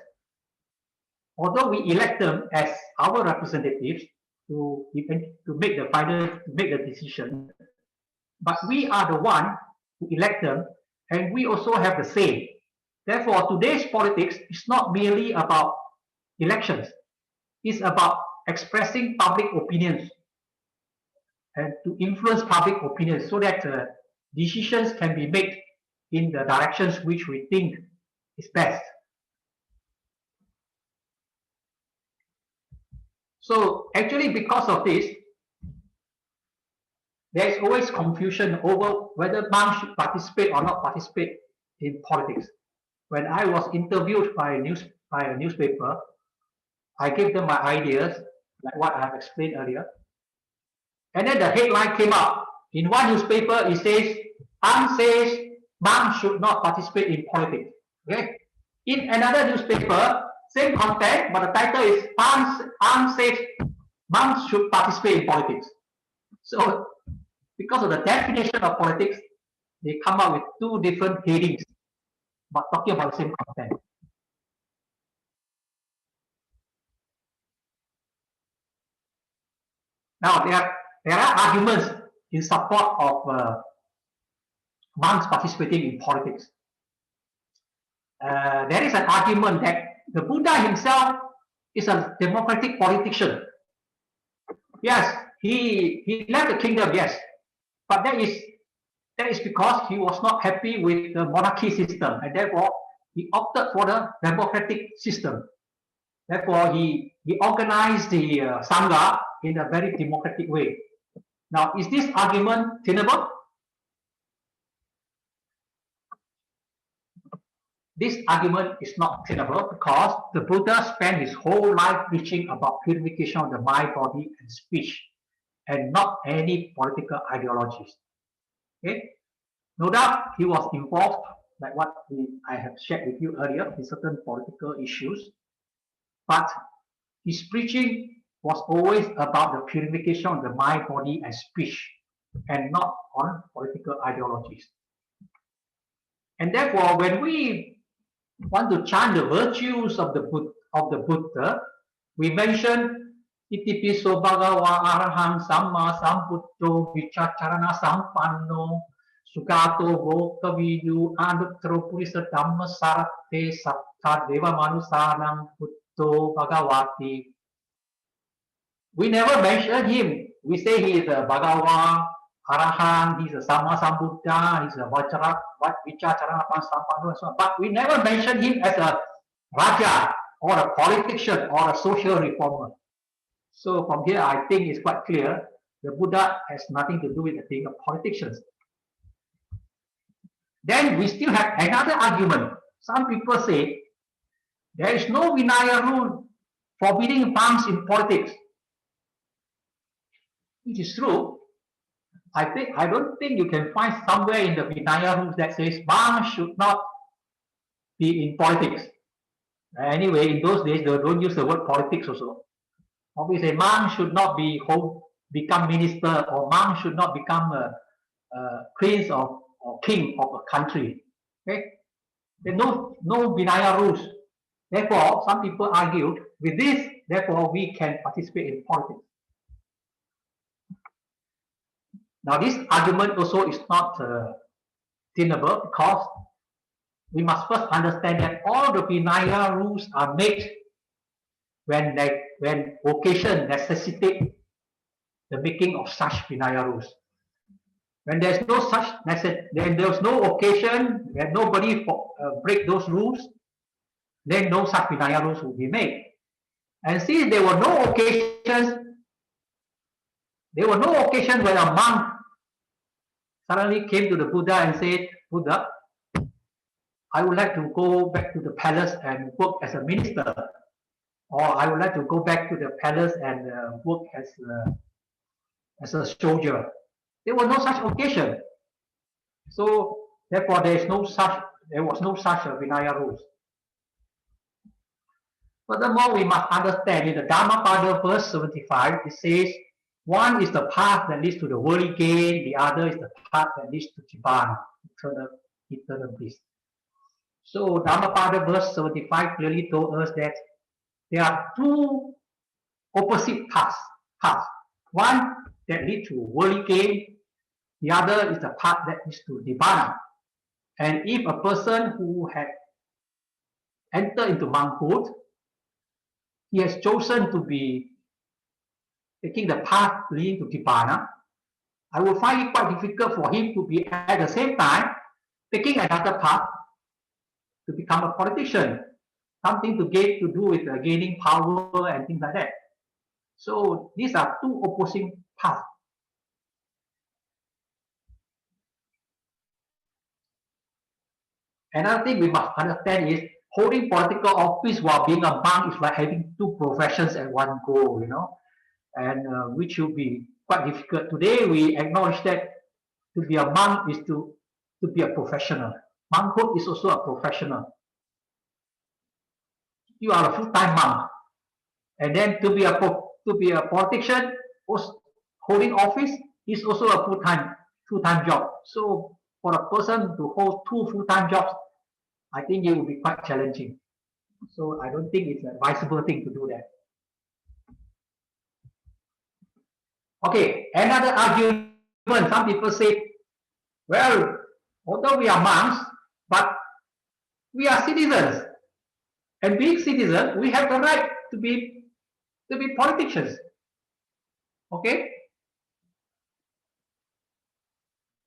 Although we elect them as our representatives to make the decision, but we are the one who elect them, and we also have the say. Therefore, today's politics is not merely about elections. It's about expressing public opinions and to influence public opinions so that decisions can be made in the directions which we think is best. So actually, because of this, there is always confusion over whether monks should participate or not participate in politics. When I was interviewed by a newspaper, I gave them my ideas, like what I have explained earlier. And then the headline came up. In one newspaper, it says, says monks should not participate in politics. Okay? In another newspaper, same content, but the title is says monks should participate in politics. So, because of the definition of politics, they come up with two different headings, but talking about the same content. Now, there are arguments in support of monks participating in politics. There is an argument that the Buddha himself is a democratic politician. Yes, he left the kingdom, yes, but that is because he was not happy with the monarchy system, and therefore he opted for the democratic system. Therefore, he organized the Sangha in a very democratic way. Now, is this argument tenable? This argument is not tenable because the Buddha spent his whole life preaching about purification of the mind, body, and speech, and not any political ideologies. Okay? No doubt he was involved, like what I have shared with you earlier, in certain political issues, but his preaching was always about the purification of the mind, body, and speech, and not on political ideologies. And therefore, when we want to chant the virtues of the Buddha, we mention Itipiso Bhagava Arahang Samma Sambuddho Vichacharana Sampanno Sugato Vokavidu Anuttaro Purisa Dhamma Sarate Sattva Deva Manusanam Buddho Bhagavati. We never mention him. We say he is a Bhagavan, Arahant, he's a Samma Sambuddha, he's a Vichacharana Sampanno, and so on. But we never mention him as a Raja or a politician or a social reformer. So from here, I think it's quite clear the Buddha has nothing to do with the thing of politicians. Then we still have another argument. Some people say there is no Vinaya rule forbidding monks in politics. It is true. I don't think you can find somewhere in the Vinaya rules that says monks should not be in politics. Anyway, in those days, they don't use the word politics also. Obviously, monks should not become minister, or monks should not become a prince or king of a country. Okay, there are no Vinaya rules. Therefore, some people argued with this. Therefore, we can participate in politics. Now, this argument also is not tenable, because we must first understand that all the Vinaya rules are made when occasion necessitate the making of such Vinaya rules. When there's no such then there's no occasion, when nobody break those rules, then no such Vinaya rules will be made. And since there were no occasions when a monk suddenly came to the Buddha and said, Buddha, I would like to go back to the palace and work as a minister, or I would like to go back to the palace and work as a soldier. There was no such occasion. So therefore there was no such Vinaya rules. Furthermore, we must understand in the Dhammapada verse 75, it says, one is the path that leads to the worldly gain, the other is the path that leads to Nibbana, eternal bliss. So Dhammapada verse 75 clearly told us that there are two opposite paths. One that leads to worldly gain, the other is the path that leads to Nibbana. And if a person who had entered into monkhood, he has chosen to be taking the path leading to Nibbana, I will find it quite difficult for him to be at the same time taking another path to become a politician, something to do with gaining power and things like that. So these are two opposing paths. Another thing we must understand is holding political office while being a monk is like having two professions at one go, you know, and which will be quite difficult. Today we acknowledge that to be a monk is to be a professional. Monkhood is also a professional. You are a full-time monk, and then to be a politician, holding office is also a full-time job. So for a person to hold two full-time jobs, I think it will be quite challenging. So I don't think it's an advisable thing to do that. Okay, another argument. Some people say, well, although we are monks, but we are citizens. And being citizens, we have the right to be politicians. Okay?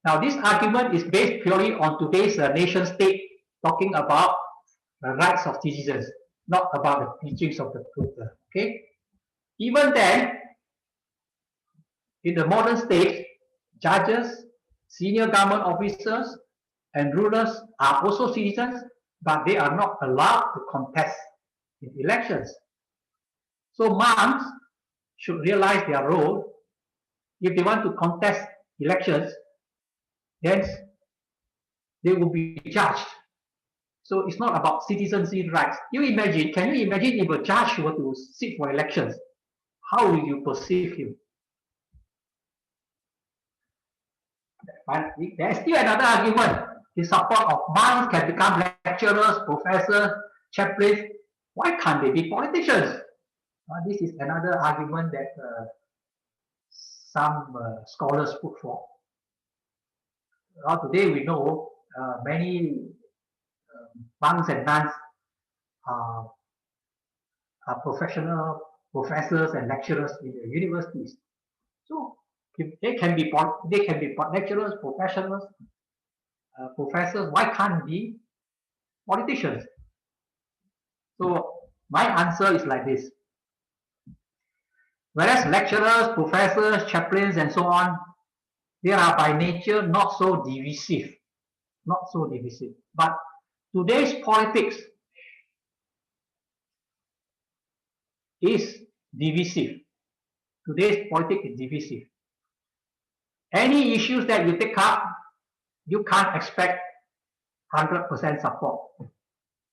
Now, this argument is based purely on today's nation state talking about the rights of citizens, not about the teachings of the Buddha. Okay? Even then, in the modern state, judges, senior government officers, and rulers are also citizens, but they are not allowed to contest in elections. So monks should realize their role. If they want to contest elections, then they will be judged. So it's not about citizenship rights. Can you imagine if a judge were to sit for elections? How will you perceive him? But there's still another argument in support of monks can become lecturers, professors, chaplains. Why can't they be politicians? This is another argument that some scholars put forth. Today we know many monks and nuns are professional professors and lecturers in the universities. So if they can be lecturers, professionals, professors, why can't be politicians? So my answer is like this. Whereas lecturers, professors, chaplains, and so on, they are by nature not so divisive. Not so divisive. But today's politics is divisive. Today's politics is divisive. Any issues that you take up, you can't expect 100% support.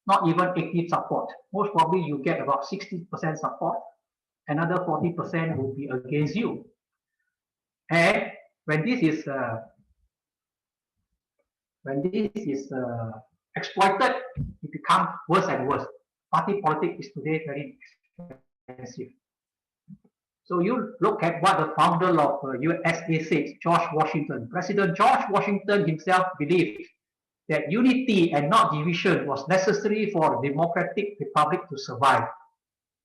Not even 80% support. Most probably you get about 60% support. Another 40% will be against you. And when this is exploited, it becomes worse and worse. Party politics is today very expensive. So you look at what the founder of USA said, George Washington. President George Washington himself believed that unity and not division was necessary for a democratic republic to survive.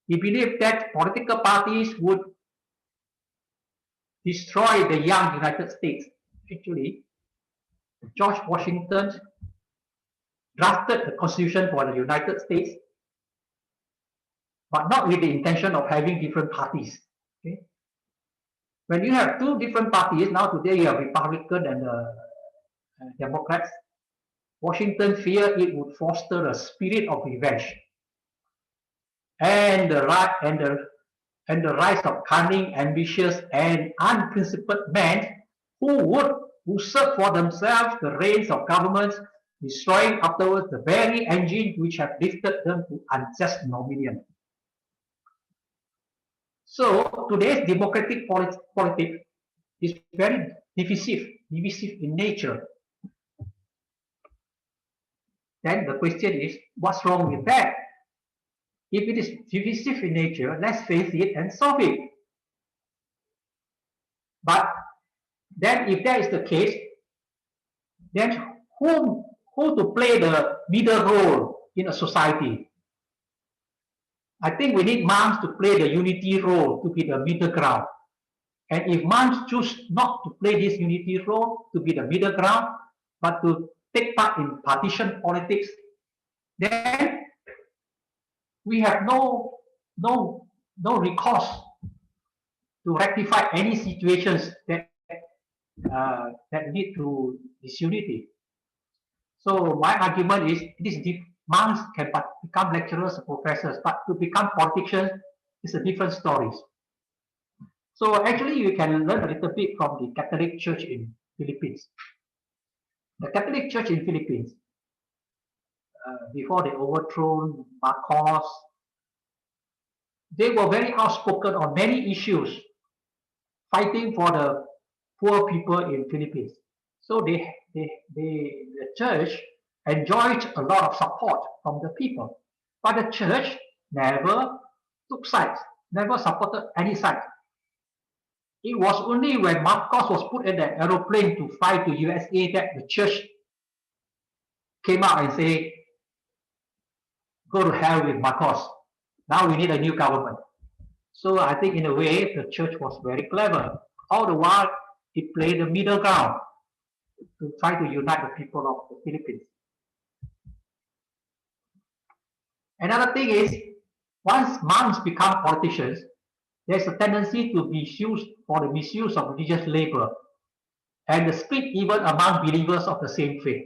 He believed that political parties would destroy the young United States. Actually, George Washington drafted the Constitution for the United States, but not with the intention of having different parties. Okay? When you have two different parties, now today you have Republican and Democrats, Washington feared it would foster a spirit of revenge and the rise of cunning, ambitious, and unprincipled men who serve for themselves the reins of governments, destroying afterwards the very engine which have lifted them to unjust dominion. So today's democratic politics is very divisive in nature. Then the question is, what's wrong with that? If it is divisive in nature, let's face it and solve it. But then if that is the case, then who to play the middle role in a society? I think we need monks to play the unity role, to be the middle ground. And if monks choose not to play this unity role, to be the middle ground, but to take part in partisan politics, then we have no recourse to rectify any situations that lead to disunity. So my argument is monks can become lecturers or professors, but to become politicians is a different story. So actually you can learn a little bit from the Catholic Church in Philippines. The Catholic Church in Philippines, before they overthrown Marcos, they were very outspoken on many issues, fighting for the poor people in Philippines. So the church enjoyed a lot of support from the people. But the church never took sides, never supported any side. It was only when Marcos was put in the aeroplane to fly to USA that the church came out and said, go to hell with Marcos. Now we need a new government. So I think in a way, the church was very clever. All the while, it played the middle ground to try to unite the people of the Philippines. Another thing is, once monks become politicians, there's a tendency to misuse for the misuse of religious labor and the split even among believers of the same faith.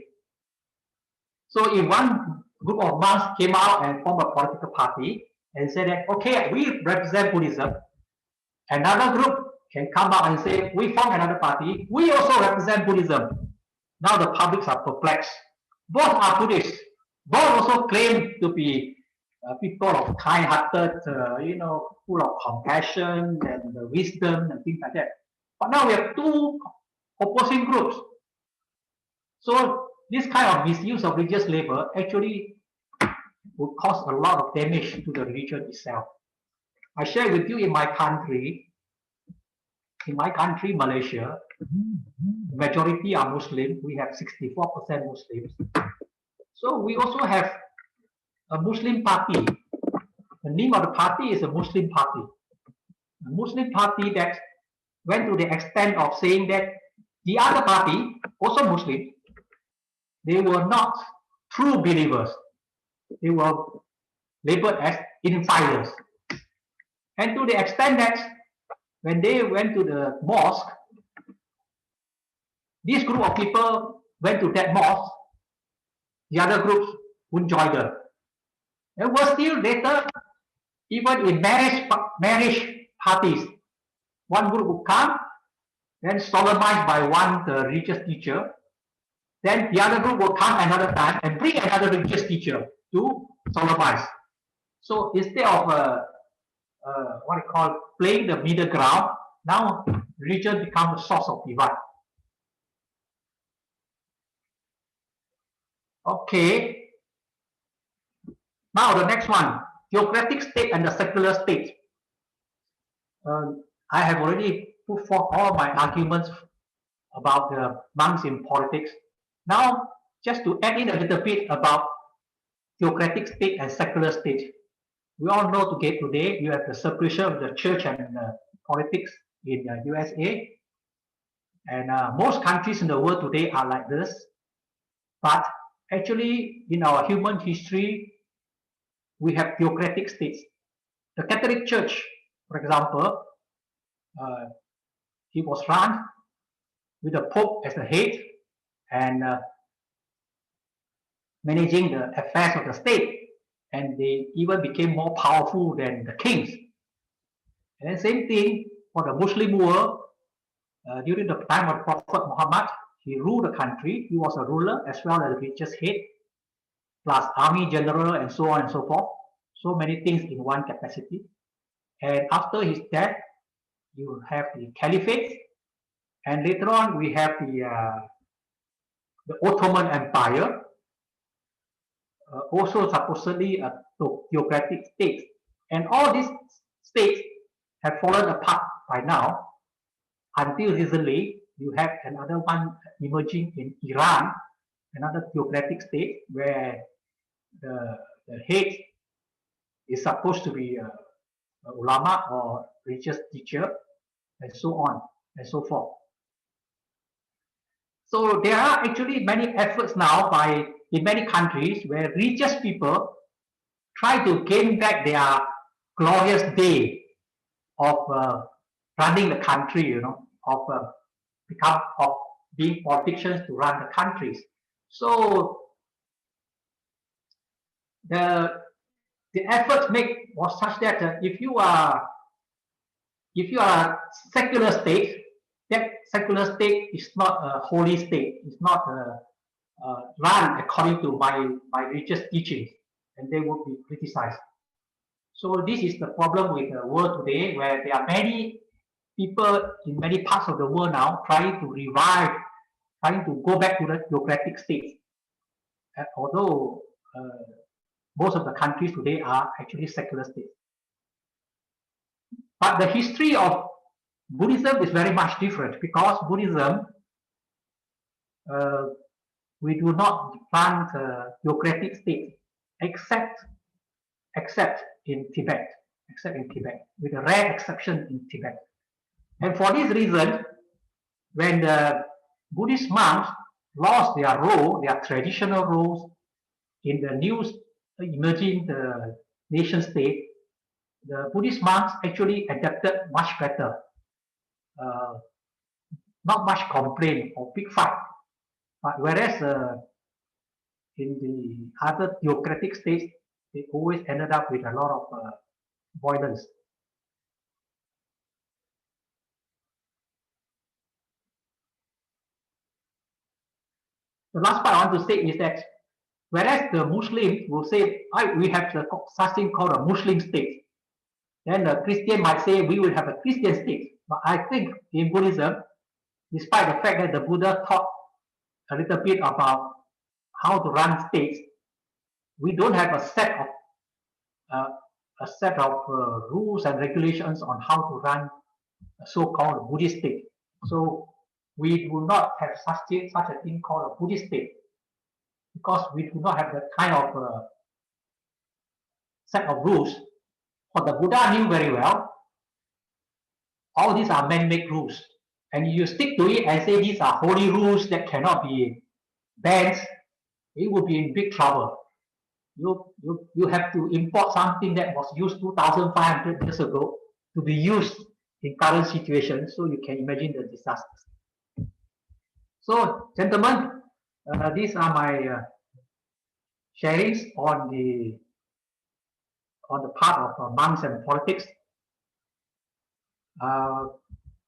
So if one group of monks came out and formed a political party and said that, okay, we represent Buddhism, another group can come out and say, we form another party, we also represent Buddhism. Now the publics are perplexed. Both are Buddhists. Both also claim to be people of kind-hearted, full of compassion and wisdom and things like that. But now we have two opposing groups. So this kind of misuse of religious labor actually would cause a lot of damage to the religion itself. I share with you in my country, Malaysia, the majority are Muslim. We have 64% Muslims. So we also have a Muslim party. The name of the party is a Muslim party. A Muslim party that went to the extent of saying that the other party, also Muslim, they were not true believers. They were labeled as insiders. And to the extent that when they went to the mosque, this group of people went to that mosque, the other groups wouldn't join them. And was still later, even in marriage parties, one group would come, then solemnized by one religious teacher. Then the other group will come another time and bring another religious teacher to solemnize. So instead of what I call playing the middle ground, now religion becomes a source of divide. Okay. Now the next one, theocratic state and the secular state. I have already put forth all my arguments about the monks in politics. Now, just to add in a little bit about theocratic state and secular state. We all know today you have the separation of the church and politics in the USA. And most countries in the world today are like this. But actually, in our human history, we have theocratic states. The Catholic Church, for example, it was run with the Pope as the head and managing the affairs of the state. And they even became more powerful than the kings. And the same thing for the Muslim world. During the time of Prophet Muhammad, he ruled the country. He was a ruler as well as a religious head, plus army general and so on and so forth. So many things in one capacity. And after his death, you have the caliphate, and later on we have the Ottoman Empire, also supposedly a theocratic state. And all these states have fallen apart by now. Until recently, you have another one emerging in Iran, another theocratic state where the head is supposed to be a ulama or religious teacher, and so on and so forth. So there are actually many efforts now in many countries where religious people try to gain back their glorious day of running the country, of being politicians to run the countries. So the efforts made was such that if you are a secular state, that secular state is not a holy state. It's not run according to my religious teachings, and they would be criticized. So this is the problem with the world today, where there are many people in many parts of the world now trying to go back to the theocratic state. Although most of the countries today are actually secular states. But the history of Buddhism is very much different, because Buddhism, we do not run theocratic state except in Tibet, with a rare exception in Tibet. And for this reason, when the Buddhist monks lost their role, their traditional roles in the new emerging nation state, the Buddhist monks actually adapted much better. Not much complaint or big fight. But whereas in the other theocratic states, they always ended up with a lot of violence. The last part I want to say is that whereas the Muslims will say, we have such thing called a Muslim state, then the Christian might say we will have a Christian state. But I think in Buddhism, despite the fact that the Buddha taught a little bit about how to run states, we don't have a set of rules and regulations on how to run a so-called Buddhist state. So we do not have such a thing called a Buddhist state, because we do not have that kind of set of rules. What the Buddha knew very well, all these are man-made rules. And you stick to it and say these are holy rules that cannot be banned, it will be in big trouble. You have to import something that was used 2,500 years ago to be used in current situation, so you can imagine the disasters. So, gentlemen, these are my sharings on the part of monks and politics.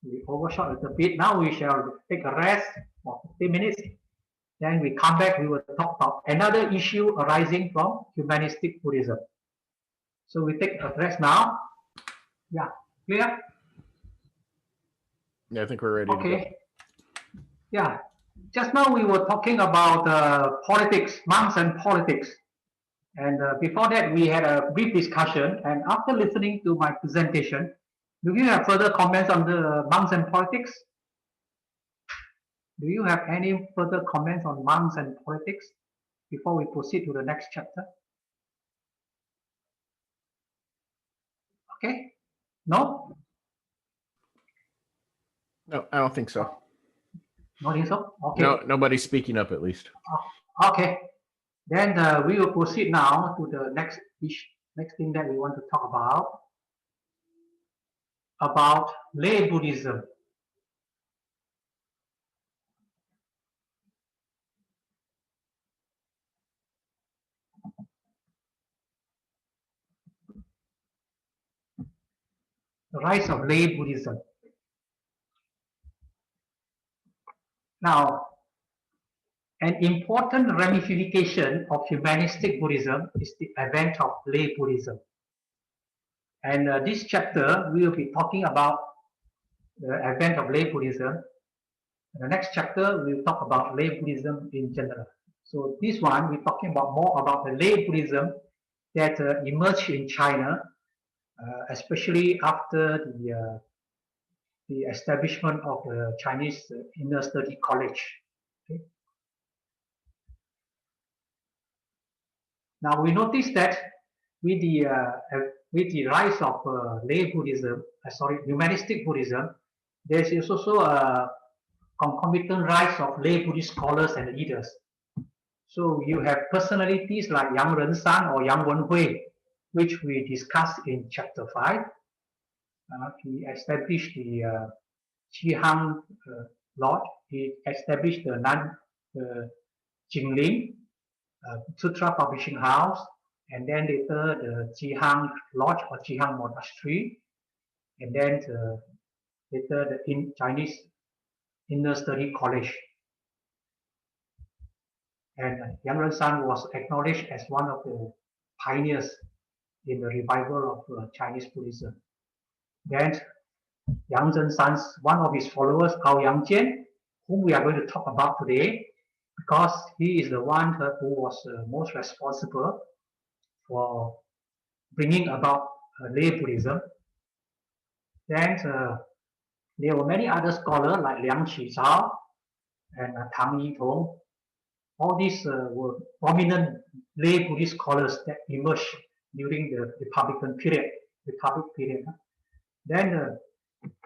We overshot a little bit. Now we shall take a rest for 15 minutes. Then we come back, we will talk about another issue arising from humanistic Buddhism. So we take a rest now. Yeah, clear? Yeah, I think we're ready to go. Okay. Yeah, just now we were talking about politics, monks and politics. And before that, we had a brief discussion. And after listening to my presentation, do you have further comments on the monks and politics? Do you have any further comments on monks and politics before we proceed to the next chapter? Okay, no? No, I don't think so. Not think so? Okay. No, nobody's speaking up at least. Okay, then we will proceed now to the next thing that we want to talk about lay Buddhism. The rise of lay Buddhism. Now, an important ramification of humanistic Buddhism is the advent of lay Buddhism. And this chapter, we will be talking about the advent of lay Buddhism. In the next chapter, we will talk about lay Buddhism in general. So this one, we're talking about more about the lay Buddhism that emerged in China, especially after the establishment of the Chinese Inner Study College. Okay. Now we notice that with the rise of lay Buddhism, humanistic Buddhism, there is also a concomitant rise of lay Buddhist scholars and leaders. So you have personalities like Yang Renshan or Yang Wenhui, which we discussed in chapter 5. He established the Qihang Lodge. He established the Jingling Sutra Publishing House, and then later the Qihang Lodge or Qihang Monastery, and then later the Chinese Inner Study College. And Yang Renshan was acknowledged as one of the pioneers in the revival of Chinese Buddhism. Then Yang Renshan's one of his followers, Ao Yangjian, whom we are going to talk about today, because he is the one who was most responsible for bringing about lay Buddhism. Then there were many other scholars like Liang Qizhao and Tang Yitong. All these were prominent lay Buddhist scholars that emerged during the Republic period. Then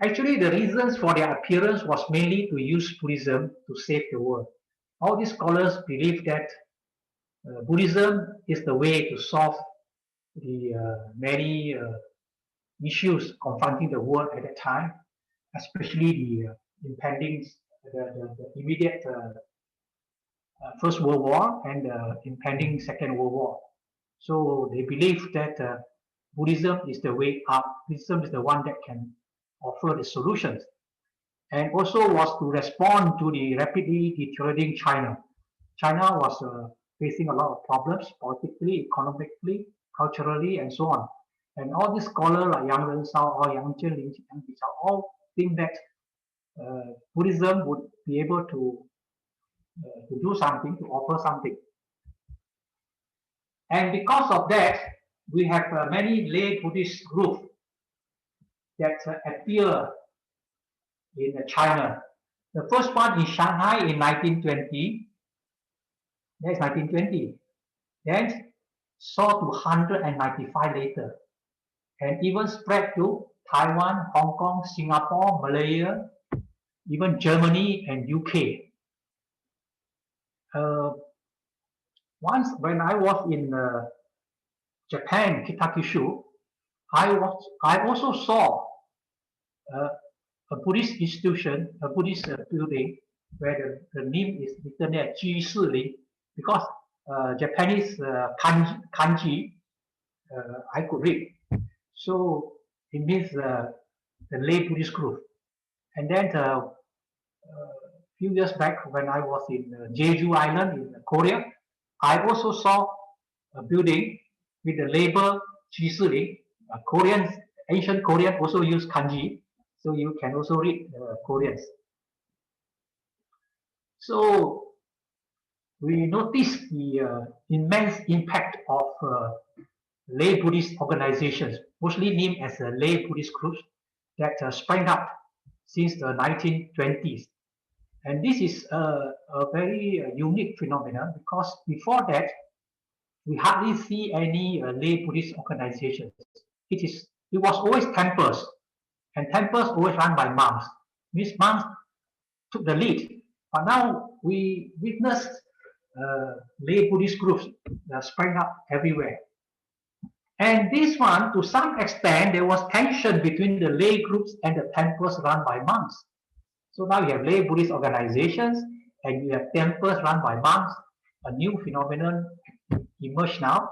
actually the reasons for their appearance was mainly to use Buddhism to save the world. All these scholars believe that Buddhism is the way to solve the many issues confronting the world at that time, especially the impending, the immediate First World War and the impending Second World War. So they believe that Buddhism is the way up. Buddhism is the one that can offer the solutions, and also was to respond to the rapidly deteriorating China. China was facing a lot of problems politically, economically, culturally, and so on. And all these scholars like Yang Renshan or Yang Jian, Lin Qizhao, all think that Buddhism would be able to do something, to offer something. And because of that, we have many lay Buddhist groups that appear in China. The first one in Shanghai in 1920. That's 1920. Then saw to 195 later, and even spread to Taiwan, Hong Kong, Singapore, Malaysia, even Germany and UK. Once when I was in Japan, Kitakyushu, I also saw a Buddhist institution, a Buddhist building, where the name is written there, Ji Si Ling, because Japanese kanji, I could read. So it means the lay Buddhist group. And then a few years back, when I was in Jeju Island in Korea, I also saw a building with the label Ji Si Ling. Ancient Korean also use kanji, so you can also read Koreans. So we notice the immense impact of lay Buddhist organizations, mostly named as lay Buddhist groups, that sprang up since the 1920s. And this is a very unique phenomenon, because before that, we hardly see any lay Buddhist organizations. It was always temples, and temples always run by monks. These monks took the lead. But now we witnessed lay Buddhist groups that sprang up everywhere. And this one, to some extent, there was tension between the lay groups and the temples run by monks. So now you have lay Buddhist organizations and you have temples run by monks. A new phenomenon emerged now.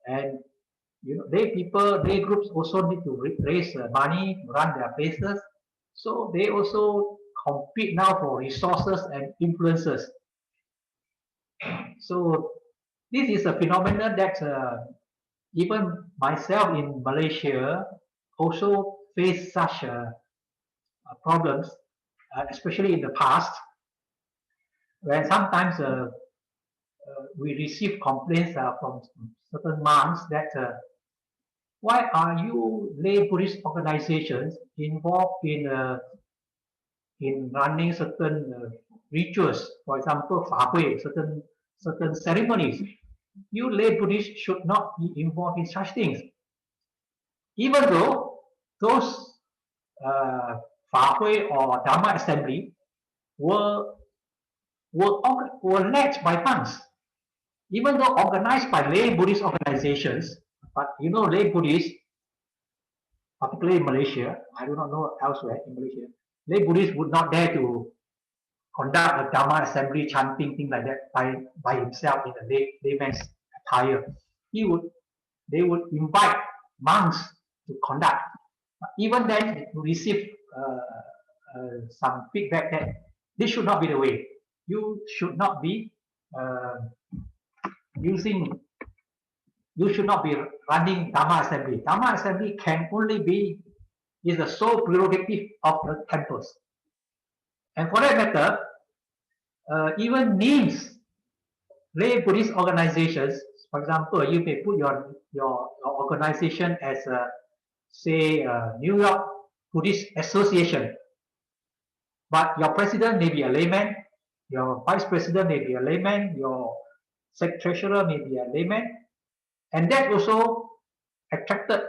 And lay groups also need to raise money to run their places. So they also compete now for resources and influences. So this is a phenomenon that even myself in Malaysia also face such problems, especially in the past, when sometimes we receive complaints from certain monks that why are you lay Buddhist organizations involved in running certain rituals, for example, Fahui, certain ceremonies. You lay Buddhists should not be involved in such things. Even though those Fahui or Dharma assembly were led by monks, even though organized by lay Buddhist organizations. But lay Buddhists, particularly in Malaysia, I do not know elsewhere in Malaysia, lay Buddhists would not dare to conduct a Dharma assembly chanting, things like that by himself in a layman's attire. They would invite monks to conduct. But even then, we receive some feedback that this should not be the way. You should not be you should not be running Dharma assembly. Dharma assembly can only is the sole prerogative of the temples. And for that matter, even names, lay Buddhist organizations, for example, you may put your organization as say New York Buddhist Association, but your president may be a layman, your vice president may be a layman, your treasurer may be a layman, and that also attracted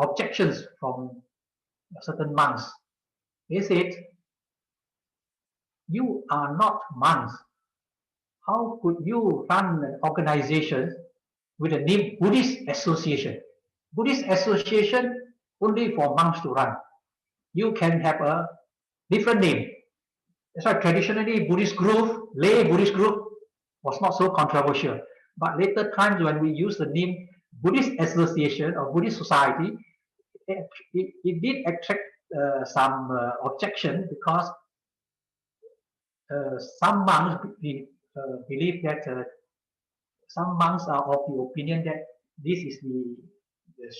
objections from certain monks. They said, you are not monks. How could you run an organization with the name Buddhist Association? Buddhist Association only for monks to run. You can have a different name. That's why traditionally Buddhist group, lay Buddhist group was not so controversial. But later times when we use the name Buddhist Association or Buddhist Society, it did attract some objection, because some monks believe that some monks are of the opinion that this is the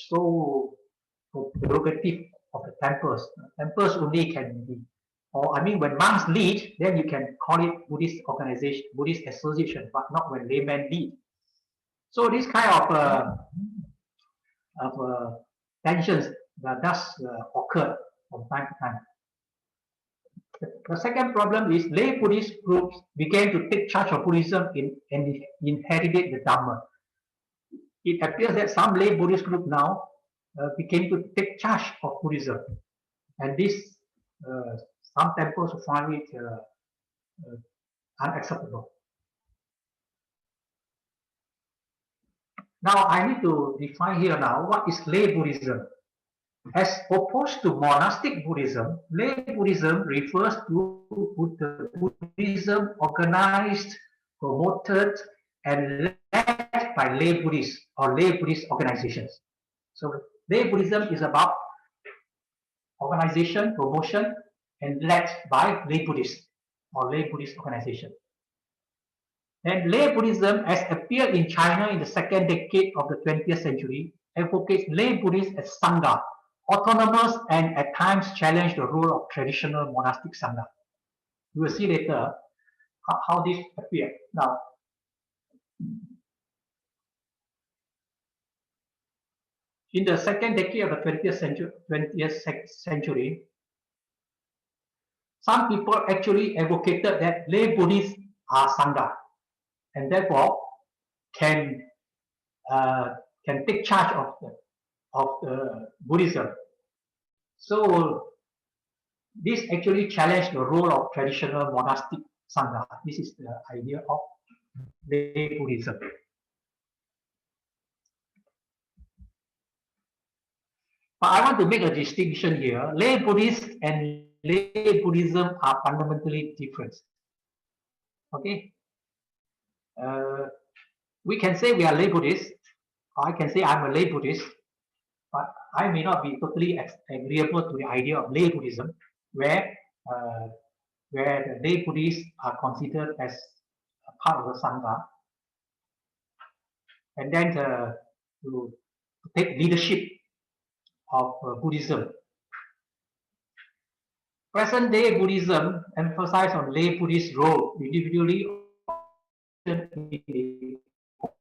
sole prerogative of the temples. Temples only can be, or I mean, when monks lead, then you can call it Buddhist organization, Buddhist association, but not when laymen lead. So this kind of tensions that does occur from time to time. The second problem is lay Buddhist groups began to take charge of Buddhism and inherited the Dhamma. It appears that some lay Buddhist group now began to take charge of Buddhism, and this some temples find it unacceptable. Now I need to define here now what is lay Buddhism. As opposed to monastic Buddhism, lay Buddhism refers to the Buddhism organized, promoted, and led by lay Buddhists or lay Buddhist organizations. So lay Buddhism is about organization, promotion, and led by lay Buddhists or lay Buddhist organization. And lay Buddhism, as appeared in China in the second decade of the 20th century, advocates lay Buddhists as Sangha, autonomous and at times challenge the role of traditional monastic Sangha. We will see later how this appeared. Now, in the second decade of the 20th century, some people actually advocated that lay Buddhists are Sangha and therefore can take charge of the Buddhism. So this actually challenged the role of traditional monastic Sangha. This is the idea of lay Buddhism. But I want to make a distinction here. Lay Buddhists and lay Buddhism are fundamentally different. Okay? We can say we are lay Buddhists. I can say I'm a lay Buddhist, but I may not be totally agreeable to the idea of lay Buddhism, where the lay Buddhists are considered as a part of the Sangha, and then to take leadership of Buddhism. Present day Buddhism emphasizes on lay Buddhist role individually in the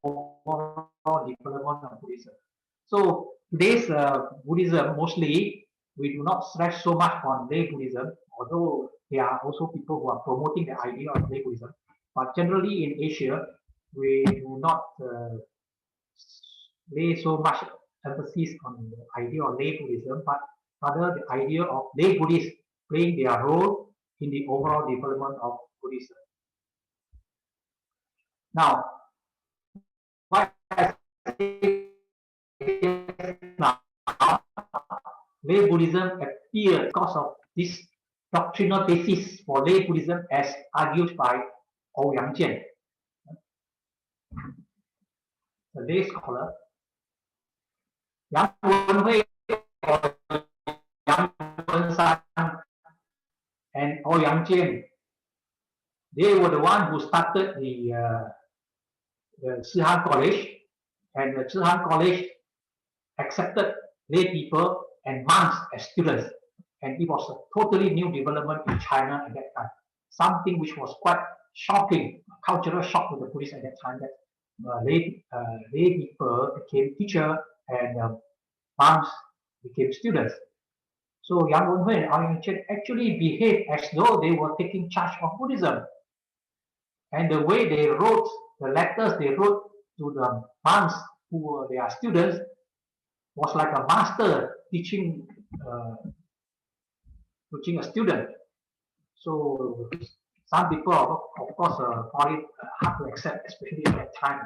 overall development of Buddhism. So today's Buddhism, mostly we do not stress so much on lay Buddhism, although there are also people who are promoting the idea of lay Buddhism. But generally in Asia, we do not lay so much emphasis on the idea of lay Buddhism, but rather the idea of lay Buddhists playing their role in the overall development of Buddhism. Now, why now lay Buddhism appeared because of this doctrinal basis for lay Buddhism as argued by Ouyang Jian, the lay scholar. Yang Wenhui or Yang Wenshan and Ouyang Jian, they were the one who started the Sihan College, and the Sihan College accepted lay people and monks as students, and it was a totally new development in China at that time. Something which was quite shocking, a cultural shock to the Buddhists at that time, that lay people became teachers and monks became students. So Yang Wenhui and Ouyang Jian actually behaved as though they were taking charge of Buddhism. And the way they wrote, the letters they wrote to the monks who were their students was like a master teaching a student. So some people, of course, find it hard to accept, especially at that time.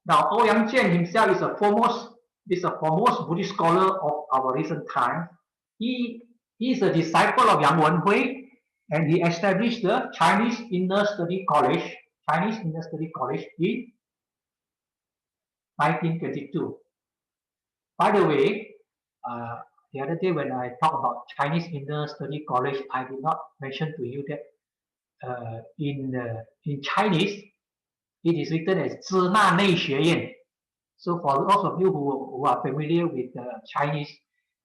Now, Ouyang Jian himself is a foremost Buddhist scholar of our recent time. He is a disciple of Yang Wenhui, and he established the Chinese Inner Study College in 1922. By the way, the other day when I talked about Chinese Inner Study College, I did not mention to you that in Chinese, it is written as 支那内学院. So for those of you who are familiar with Chinese,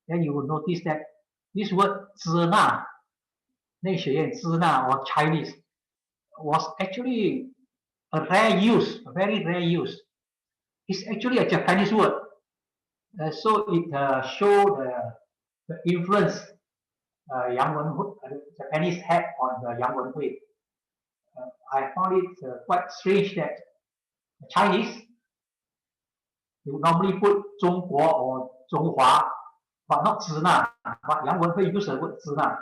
then you will notice that this word 支那内学院, 支那 or Chinese, was actually a rare use, a very rare use. It's actually a Japanese word. So it shows the influence Yang Wenhui, Japanese had on Yang Wenhui. I found it quite strange that Chinese, you normally put 中国 or 中华, but not 支那. But Yang Wenhui used the word 支那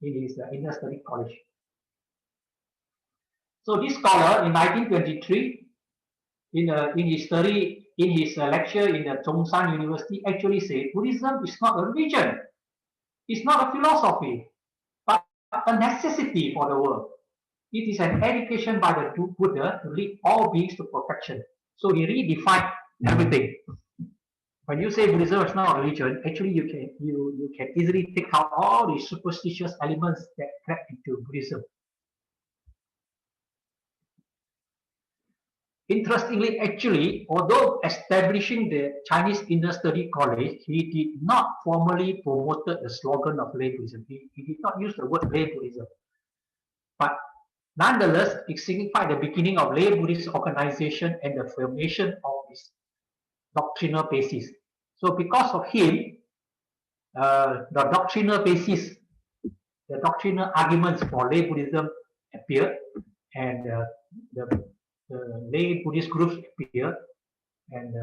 in his Inner Study College. So this scholar in 1923 in his study, in his lecture in the Zhongshan University, actually said Buddhism is not a religion, it's not a philosophy, but a necessity for the world. It is an education by the Buddha to lead all beings to perfection. So he redefined everything. When you say Buddhism is not a religion, actually you can easily take out all the superstitious elements that crept into Buddhism. Interestingly, actually, although establishing the Chinese Inner Study College, he did not formally promote the slogan of lay Buddhism. He did not use the word lay Buddhism. But nonetheless, it signified the beginning of lay Buddhist organization and the formation of its doctrinal basis. So because of him, the doctrinal basis, the doctrinal arguments for lay Buddhism appeared, and the lay Buddhist groups appeared, and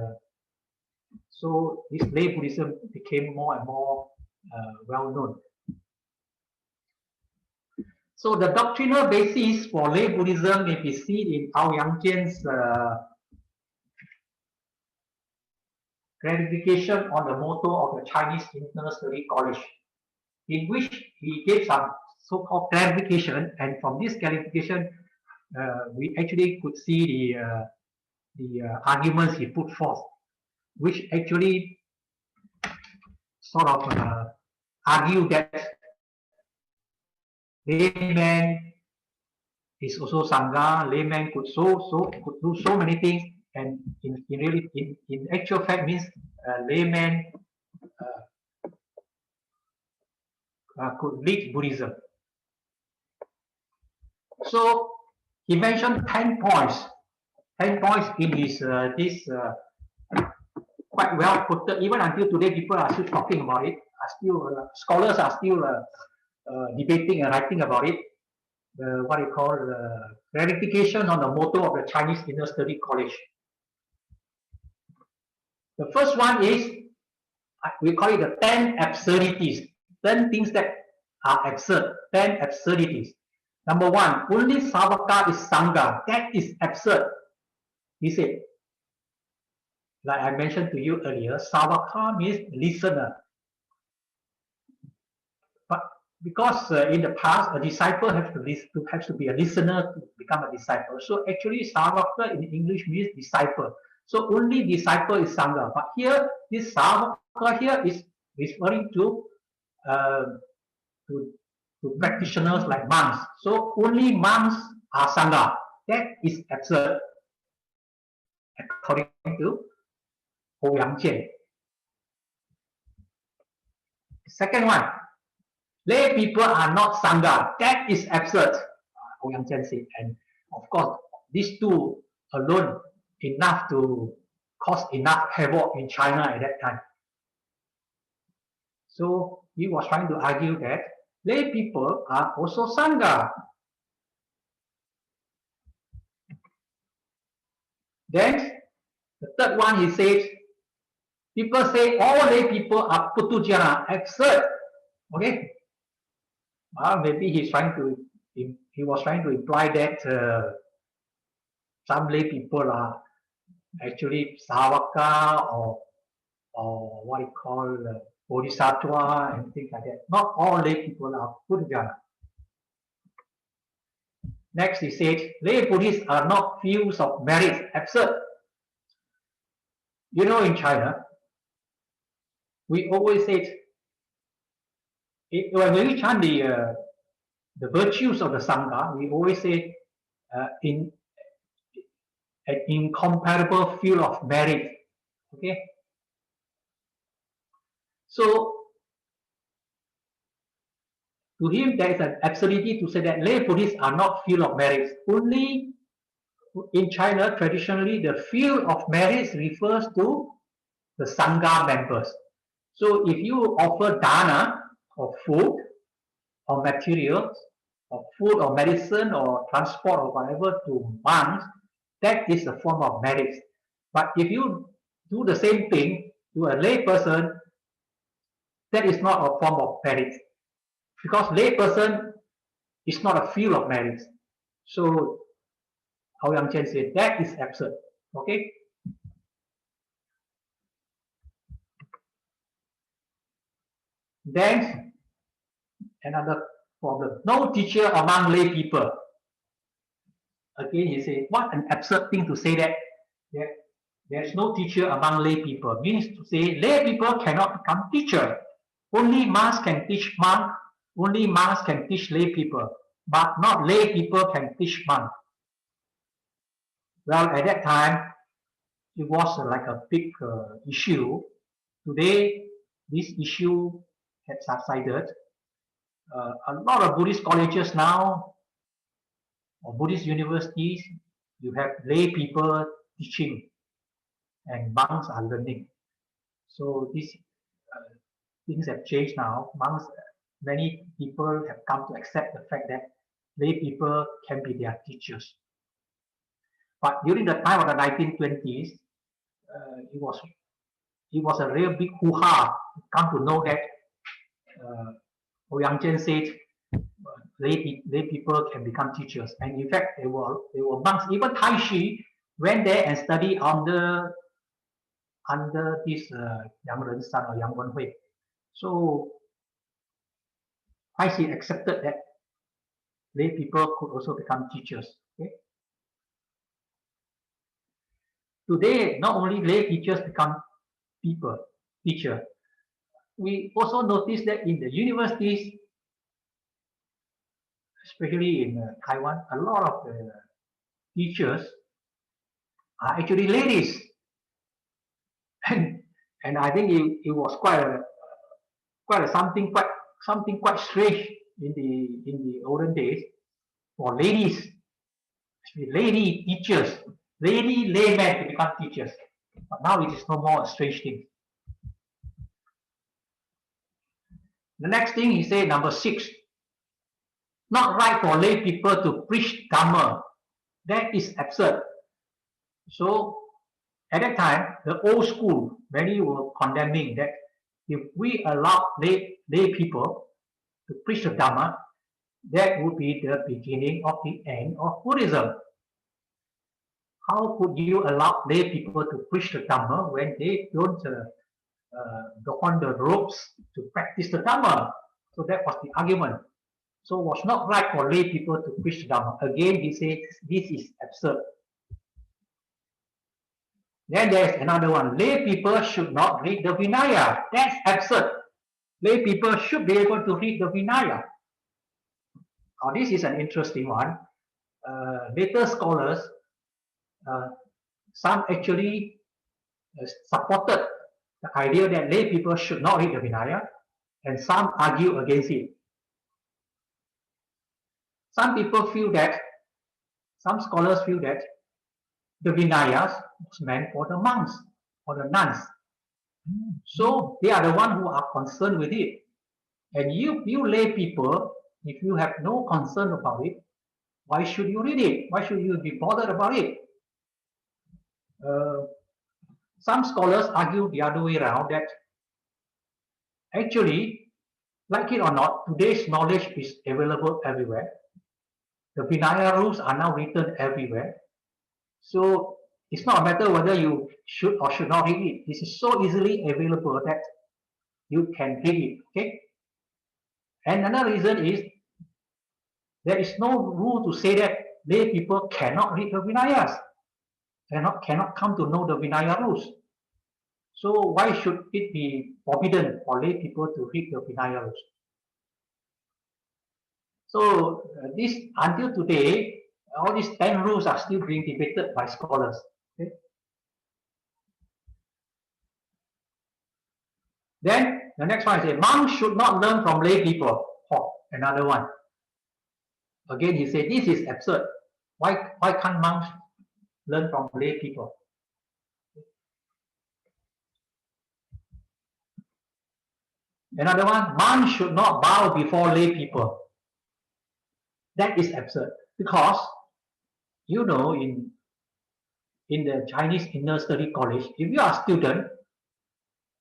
so this lay Buddhism became more and more well known. So the doctrinal basis for lay Buddhism may be seen in Ouyang Jian's clarification on the motto of the Chinese Inner Study College, in which he gave some so-called clarification, and from this clarification, we actually could see the arguments he put forth, which actually sort of argue that layman is also sangha. Layman could do so many things, and in actual fact means layman could lead Buddhism. So he mentioned 10 points. 10 points in his this quite well quoted. Even until today, people are still talking about it. Scholars are still debating and writing about it. What you call clarification on the motto of the Chinese Inner Study College. The first one is we call it the 10 absurdities. 10 things that are absurd. 10 absurdities. Number one, only Savaka is Sangha. That is absurd. He said, like I mentioned to you earlier, Savaka means listener. But because in the past, a disciple has to be a listener to become a disciple. So actually, Savaka in English means disciple. So only disciple is Sangha. But here, this Savaka here is referring to practitioners like monks. So only monks are Sangha. That is absurd, according to Ouyang Jian. Second one, lay people are not Sangha. That is absurd, Ouyang Jian said. And of course, these two alone enough to cause enough havoc in China at that time. So he was trying to argue that lay people are also Sangha. Then the third one, he says, people say all lay people are Putujana, absurd. Okay, maybe he was trying to imply that some lay people are actually Savaka or what you call Bodhisattva and things like that. Not all lay people are Putujana. Next, he says, lay Buddhists are not fields of merit. Absurd. You know, in China, we always say, when we chant the virtues of the Sangha, we always say in an incomparable field of merit. Okay? So, to him, there is an absurdity to say that lay Buddhists are not field of merits. Only in China, traditionally, the field of merits refers to the Sangha members. So if you offer dana or food or materials or food or medicine or transport or whatever to monks, that is a form of merits. But if you do the same thing to a lay person, that is not a form of merit. Because lay person is not a field of merit. So Ouyang Jian said that is absurd. Okay. Then another problem. No teacher among lay people. Again, he said, what an absurd thing to say that there's no teacher among lay people. Means to say lay people cannot become teacher. Only monks can teach monk. Only monks can teach lay people, but not lay people can teach monk. Well, at that time, it was like a big issue. Today, this issue had subsided. A lot of Buddhist colleges now, or Buddhist universities, you have lay people teaching and monks are learning. So these things have changed now. Monks, many people have come to accept the fact that lay people can be their teachers. But during the time of the 1920s, it was a real big hoo-ha to come to know that Yang Chen said lay people can become teachers. And in fact, they were monks. Even Tai Shi went there and studied under this Yang Rensan or Yang Wenhui. So Tai Shi accepted that lay people could also become teachers. Okay? Today, not only lay teachers become teacher. We also notice that in the universities, especially in Taiwan, a lot of the teachers are actually ladies, and I think it was something quite strange in the olden days for ladies, especially lady teachers, lady laymen to become teachers. But now it is no more a strange thing. The next thing he said, number 6, not right for lay people to preach Dhamma. That is absurd. So at that time, the old school, many were condemning that if we allow lay people to preach the Dhamma, that would be the beginning of the end of Buddhism. How could you allow lay people to preach the Dhamma when they don't go on the ropes to practice the Dhamma? So that was the argument. So it was not right for lay people to preach the Dhamma. Again, he says this is absurd. Then there's another one. Lay people should not read the Vinaya. That's absurd. Lay people should be able to read the Vinaya. Now, this is an interesting one. Later scholars, some actually supported the idea that lay people should not read the Vinaya, and some argue against it. Some scholars feel that the Vinayas was meant for the monks, for the nuns. So they are the ones who are concerned with it. And you lay people, if you have no concern about it, why should you read it? Why should you be bothered about it? Some scholars argue the other way around, that actually, like it or not, today's knowledge is available everywhere. The Vinaya rules are now written everywhere. So it's not a matter whether you should or should not read it. This is so easily available that you can read it. Okay. And another reason is there is no rule to say that lay people cannot read the Vinayas, cannot come to know the Vinaya rules. So why should it be forbidden for lay people to read the Vinaya rules? So this, until today, all these 10 rules are still being debated by scholars. Okay? Then the next one is, monks should not learn from lay people. Oh, another one. Again, he said this is absurd. Why can't monks learn from lay people? Another one, monks should not bow before lay people. That is absurd, because you know, in the Chinese Inner Study College, if you are a student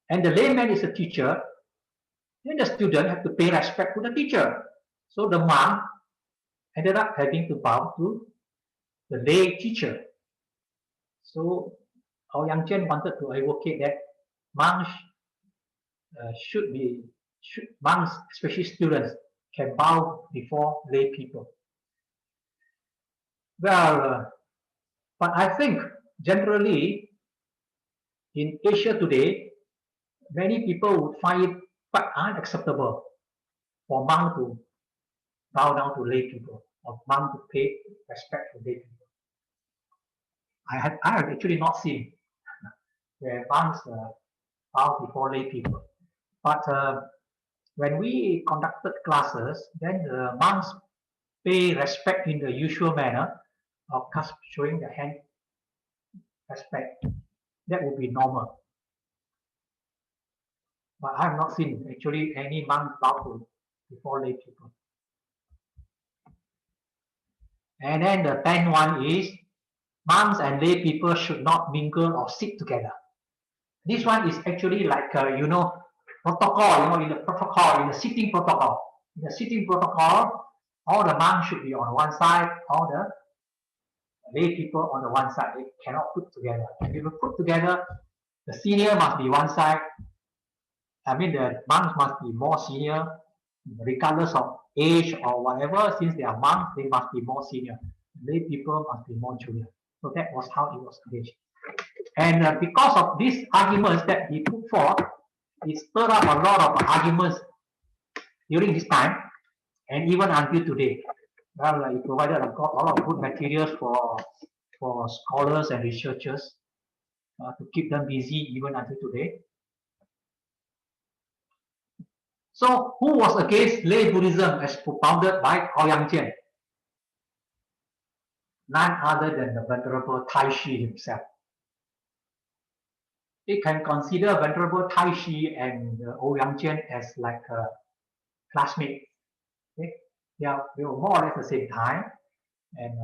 and the layman is a teacher, then the student have to pay respect to the teacher. So the monk ended up having to bow to the lay teacher. So Ouyang Chen wanted to advocate that monks monks, especially students, can bow before lay people. Well, but I think generally in Asia today, many people would find it quite unacceptable for monk to bow down to lay people, or monk to pay respect to lay people. I have actually not seen where monks bow before lay people. But when we conducted classes, then the monks pay respect in the usual manner of showing the hand respect. That would be normal. But I have not seen actually any monk bow to before lay people. And then the 10th one is monks and lay people should not mingle or sit together. This one is actually like protocol. In the protocol, in the sitting protocol. In the sitting protocol, all the monks should be on one side, all the lay people on the one side. They cannot put together. If you put together, the senior must be one side. I mean, the monks must be more senior, regardless of age or whatever. Since they are monks, they must be more senior. Lay people must be more junior. So that was how it was arranged. And because of these arguments that he put forth, it stirred up a lot of arguments during this time and even until today. Well, he provided a lot of good materials for scholars and researchers to keep them busy even until today. So, who was against lay Buddhism as propounded by Ouyang Chen? None other than the Venerable Taishi himself. We can consider Venerable Taishi and Ouyang Chen as like a classmate. Okay? They were more or less the same time. And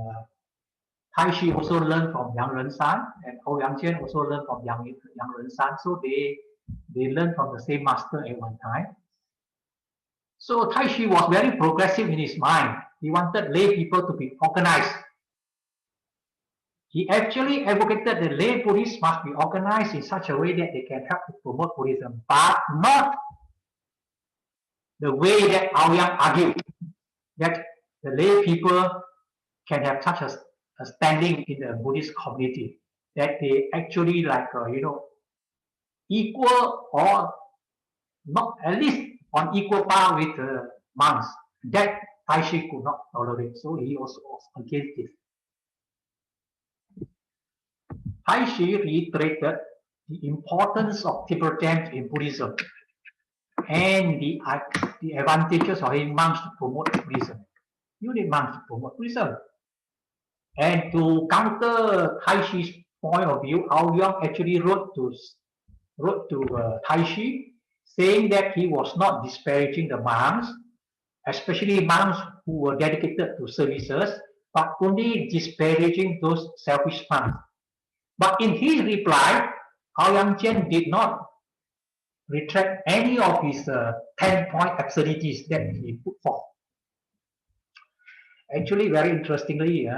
Taishi also learned from Yang Renshan, and Ouyang Chen also learned from Yang Renshan. So they learned from the same master at one time. So Taishi was very progressive in his mind. He wanted lay people to be organized. He actually advocated that lay Buddhists must be organized in such a way that they can help to promote Buddhism, but not the way that Ouyang argued, that the lay people can have such a standing in the Buddhist community, that they actually like, equal or not, at least on equal par with monks. That Taishi could not tolerate, so he also was against it. Taishi reiterated the importance of Tibetan in Buddhism and the advantages of having monks to promote Buddhism. You need monks to promote Buddhism. And to counter Taishi's point of view, Ouyang actually wrote to Taishi saying that he was not disparaging the monks, especially monks who were dedicated to services, but only disparaging those selfish monks. But in his reply, Ouyang Chen did not retract any of his 10-point absurdities that he put forth. Actually, very interestingly,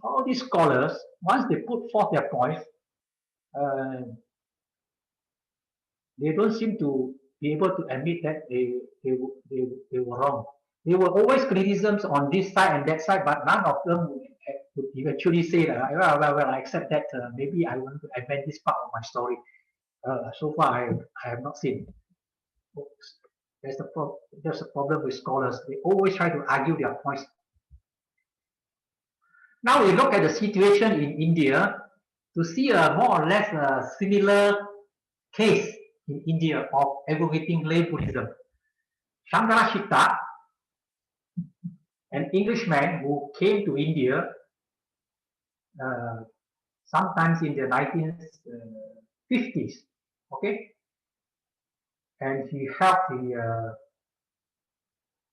all these scholars, once they put forth their points, they don't seem to be able to admit that they were wrong. There were always criticisms on this side and that side, but none of them would eventually say that, well, I accept that, maybe I want to amend this part of my story. So far, I have not seen. There's a problem with scholars. They always try to argue their points. Now we look at the situation in India to see a more or less similar case in India of advocating lay Buddhism. Shankarashita, an Englishman who came to India sometimes in the 1950s, okay, and he helped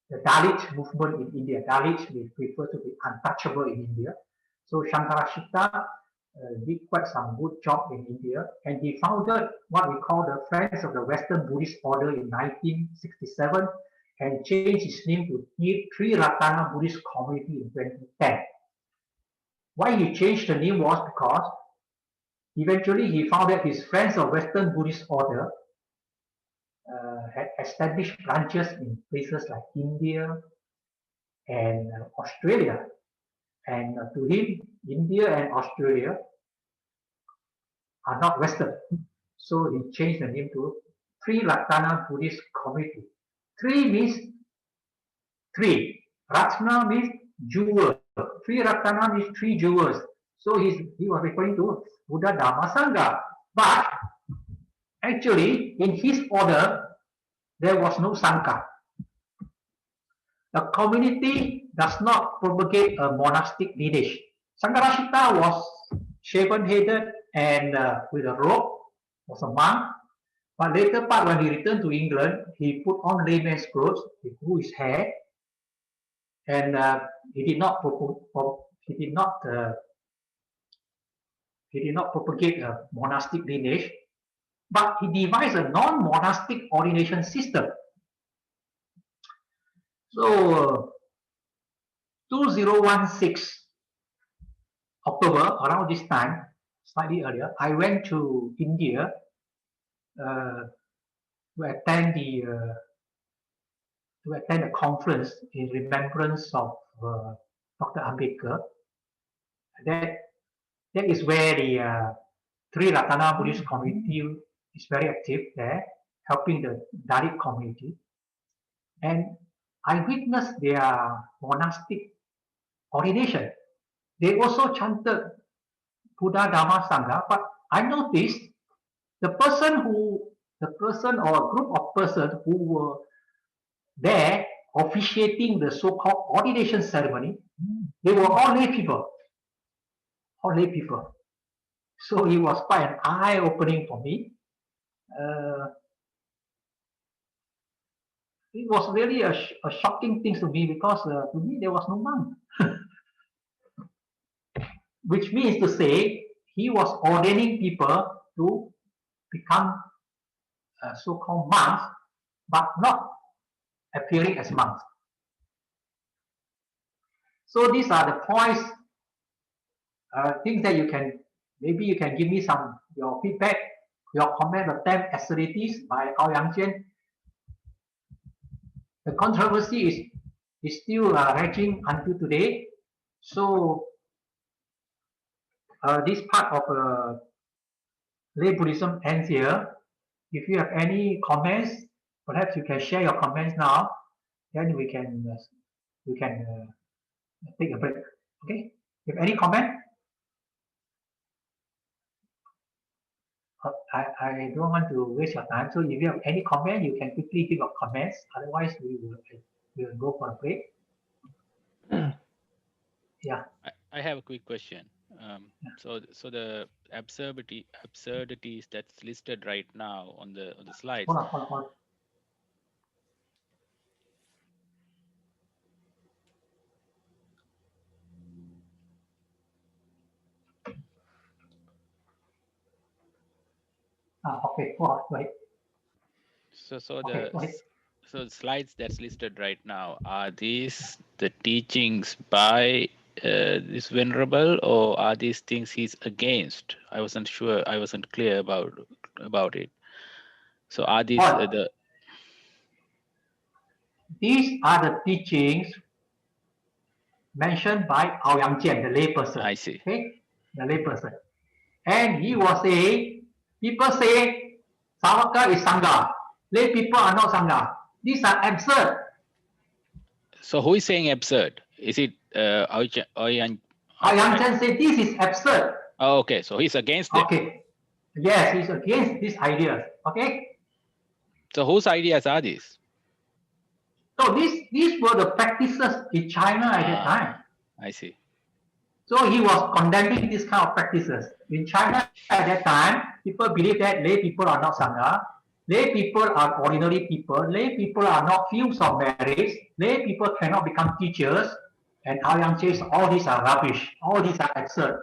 the Dalit movement in India. Dalit we refer to the untouchable in India. So Shankarashita did quite some good job in India, and he founded what we call the Friends of the Western Buddhist Order in 1967, and changed his name to Tri Ratana Buddhist Community in 2010. Why he changed the name was because Eventually, he found that his friends of Western Buddhist order had established branches in places like India and Australia. And to him, India and Australia are not Western. So he changed the name to Tri Ratana Buddhist Community. Tri means three. Ratna means jewel. Tri Ratana means three jewels. So he was referring to Buddha Dhamma Sangha. But actually, in his order, there was no Sangha. The community does not propagate a monastic lineage. Sangharashita was shaven-headed and with a robe, was a monk. But later part, when he returned to England, he put on layman's clothes, he grew his hair, and he did not propagate a monastic lineage, but he devised a non-monastic ordination system. So 2016 October, around this time, slightly earlier, I went to India to attend a conference in remembrance of Dr. Ambedkar. That is where the Tri Ratana Buddhist community is very active there, helping the Dalit community. And I witnessed their monastic ordination. They also chanted Buddha Dhamma Sangha, but I noticed the person or a group of persons who were there officiating the so-called ordination ceremony, they were all lay people. All lay people. So it was quite an eye-opening for me. It was really a shocking thing to me because to me there was no monk. Which means to say he was ordaining people to become so-called monks, but not appearing as monks. So these are the points, things that maybe you can give me your feedback, your comment on 10 absurdities by Ao Yang Jian. The controversy is still raging until today. So this part of lay Buddhism ends here. If you have any comments, perhaps you can share your comments now. Then we can take a break. Okay? If any comment, I don't want to waste your time. So if you have any comment, you can quickly give your comments. Otherwise, we will go for a break. Yeah. I have a quick question. So the absurdities that's listed right now on the slides. Hold on. Okay, go on, wait. So the slides that's listed right now, are these the teachings by this venerable, or are these things he's against? I wasn't sure. I wasn't clear about it. So are these These are the teachings mentioned by Ao Yang Jian, the layperson. I see. Okay, the layperson, and he was saying, people say Savaka is Sangha. Lay people are not Sangha. These are absurd. So who is saying absurd? Is it Ao Yang Jian said this is absurd. Oh, okay. So he's against them. Okay. Yes, he's against these ideas. Okay. So whose ideas are these? So these were the practices in China at that time. I see. So he was condemning this kind of practices. In China at that time, people believe that lay people are not Sangha. Lay people are ordinary people. Lay people are not fields of merit. Lay people cannot become teachers. And Ao Yang says all these are rubbish. All these are absurd.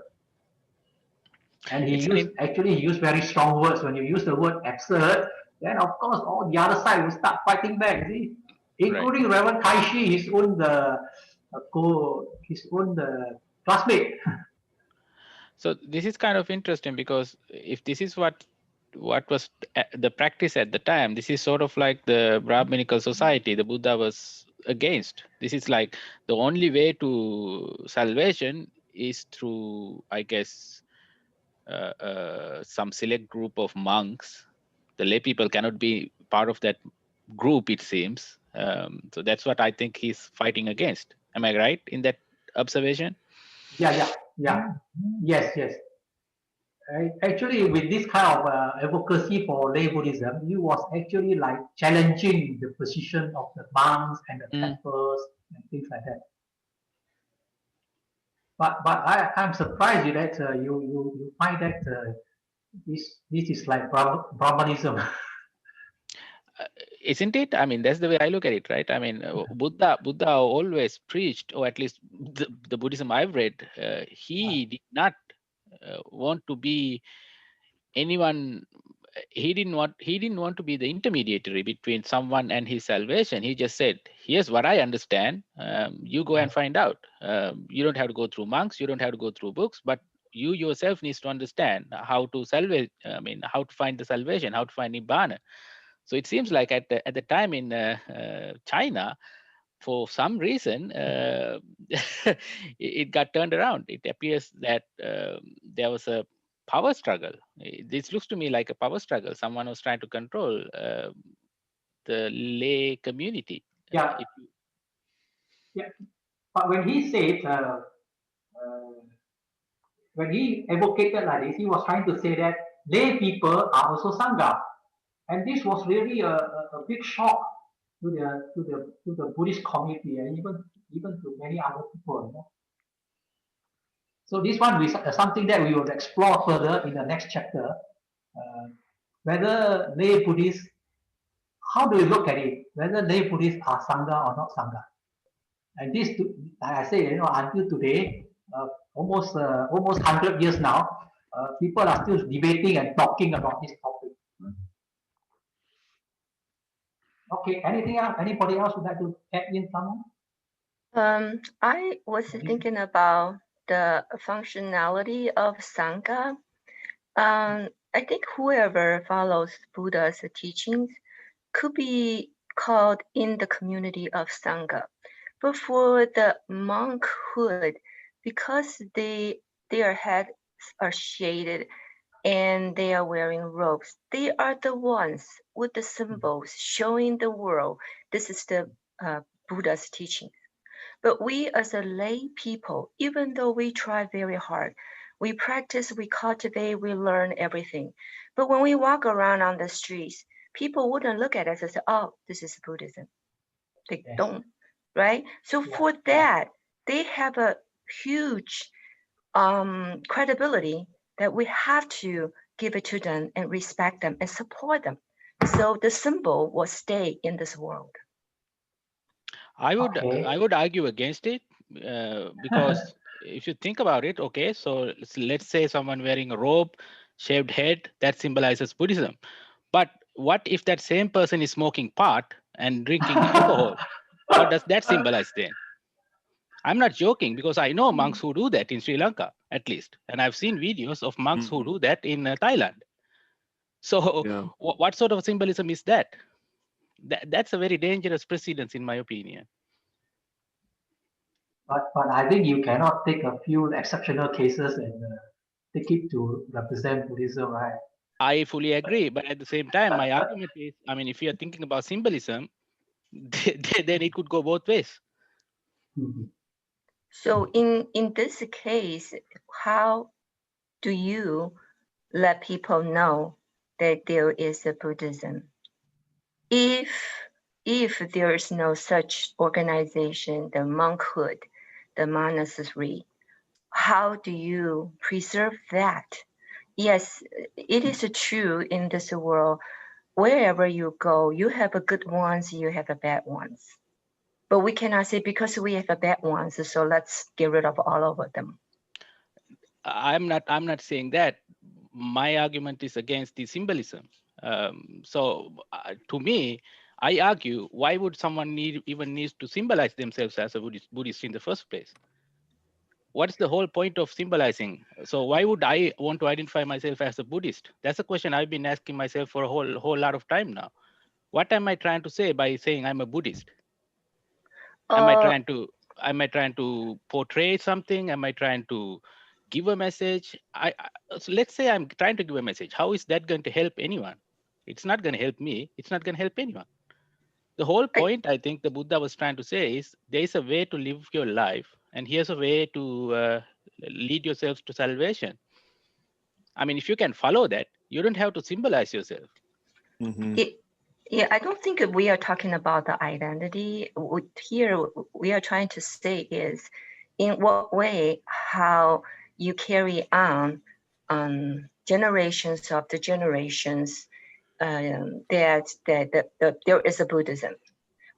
And he used very strong words. When you use the word absurd, then of course all the other side will start fighting back. See? Including right. Reverend Kaishi, his own classmate. So this is kind of interesting, because if this is what was the practice at the time, this is sort of like the Brahminical society the Buddha was against. This is like the only way to salvation is through, I guess, some select group of monks. The lay people cannot be part of that group, it seems. So that's what I think he's fighting against. Am I right in that observation? Yeah. Yes. Actually, with this kind of advocacy for lay Buddhism, he was actually like challenging the position of the monks and the temples and things like that. But I'm surprised that you find that this is like Brahmanism. Isn't it? I mean, that's the way I look at it, right? I mean, Buddha always preached, or at least the Buddhism I've read, he did not want to be anyone. He didn't want to be the intermediary between someone and his salvation. He just said, here's what I understand, you go and find out. You don't have to go through monks, you don't have to go through books, but you yourself needs to understand how to salvage, how to find the salvation, how to find nibbana. So it seems like at the time in China, for some reason, it got turned around. It appears that there was a power struggle. This looks to me like a power struggle. Someone was trying to control the lay community. Yeah. But when he said, when he advocated like this, he was trying to say that lay people are also Sangha. And this was really a big shock to the Buddhist community, and even to many other people. So this one is something that we will explore further in the next chapter. Whether lay Buddhists, how do we look at it? Whether lay Buddhists are Sangha or not Sangha. And this, like I say, until today, almost 100 years now, people are still debating and talking about this topic. Okay, anything else? Anybody else would like to add in something? I was thinking about the functionality of Sangha. I think whoever follows Buddha's teachings could be called in the community of Sangha. But for the monkhood, because their heads are shaded and they are wearing robes, they are the ones with the symbols showing the world this is the Buddha's teaching. But we as a lay people, even though we try very hard, we practice, we cultivate, we learn everything. But when we walk around on the streets, people wouldn't look at us and say, oh, this is Buddhism. They don't, right? So for that, they have a huge credibility that we have to give it to them and respect them and support them. So the symbol will stay in this world. I would argue against it, because if you think about it, okay, so let's say someone wearing a robe, shaved head, that symbolizes Buddhism. But what if that same person is smoking pot and drinking alcohol? What does that symbolize then? I'm not joking, because I know monks who do that in Sri Lanka, at least. And I've seen videos of monks who do that in Thailand. So what sort of symbolism is that? That's a very dangerous precedence, in my opinion. But I think you cannot take a few exceptional cases and take it to represent Buddhism, right? I fully agree. But at the same time, my argument is, if you're thinking about symbolism, then it could go both ways. So in this case, how do you let people know that there is a Buddhism? If there is no such organization, the monkhood, the monastery, how do you preserve that? Yes, it is true in this world. Wherever you go, you have a good ones, you have a bad ones. But we cannot say because we have a bad ones, so let's get rid of all of them. I'm not saying that. My argument is against the symbolism. So to me, I argue, why would someone even need to symbolize themselves as a Buddhist in the first place? what's the whole point of symbolizing? So why would I want to identify myself as a Buddhist? That's a question I've been asking myself for a whole lot of time now. What am I trying to say by saying I'm a Buddhist? Am I trying to portray something? Am I trying to give a message? So let's say I'm trying to give a message. How is that going to help anyone? It's not going to help me. It's not going to help anyone. The whole point, I think, the Buddha was trying to say is there is a way to live your life, and here's a way to lead yourself to salvation. I mean, if you can follow that, you don't have to symbolize yourself. Mm-hmm. Yeah, I don't think we are talking about the identity. Here, we are trying to say is in what way, how you carry on generations of the generations that there is a Buddhism.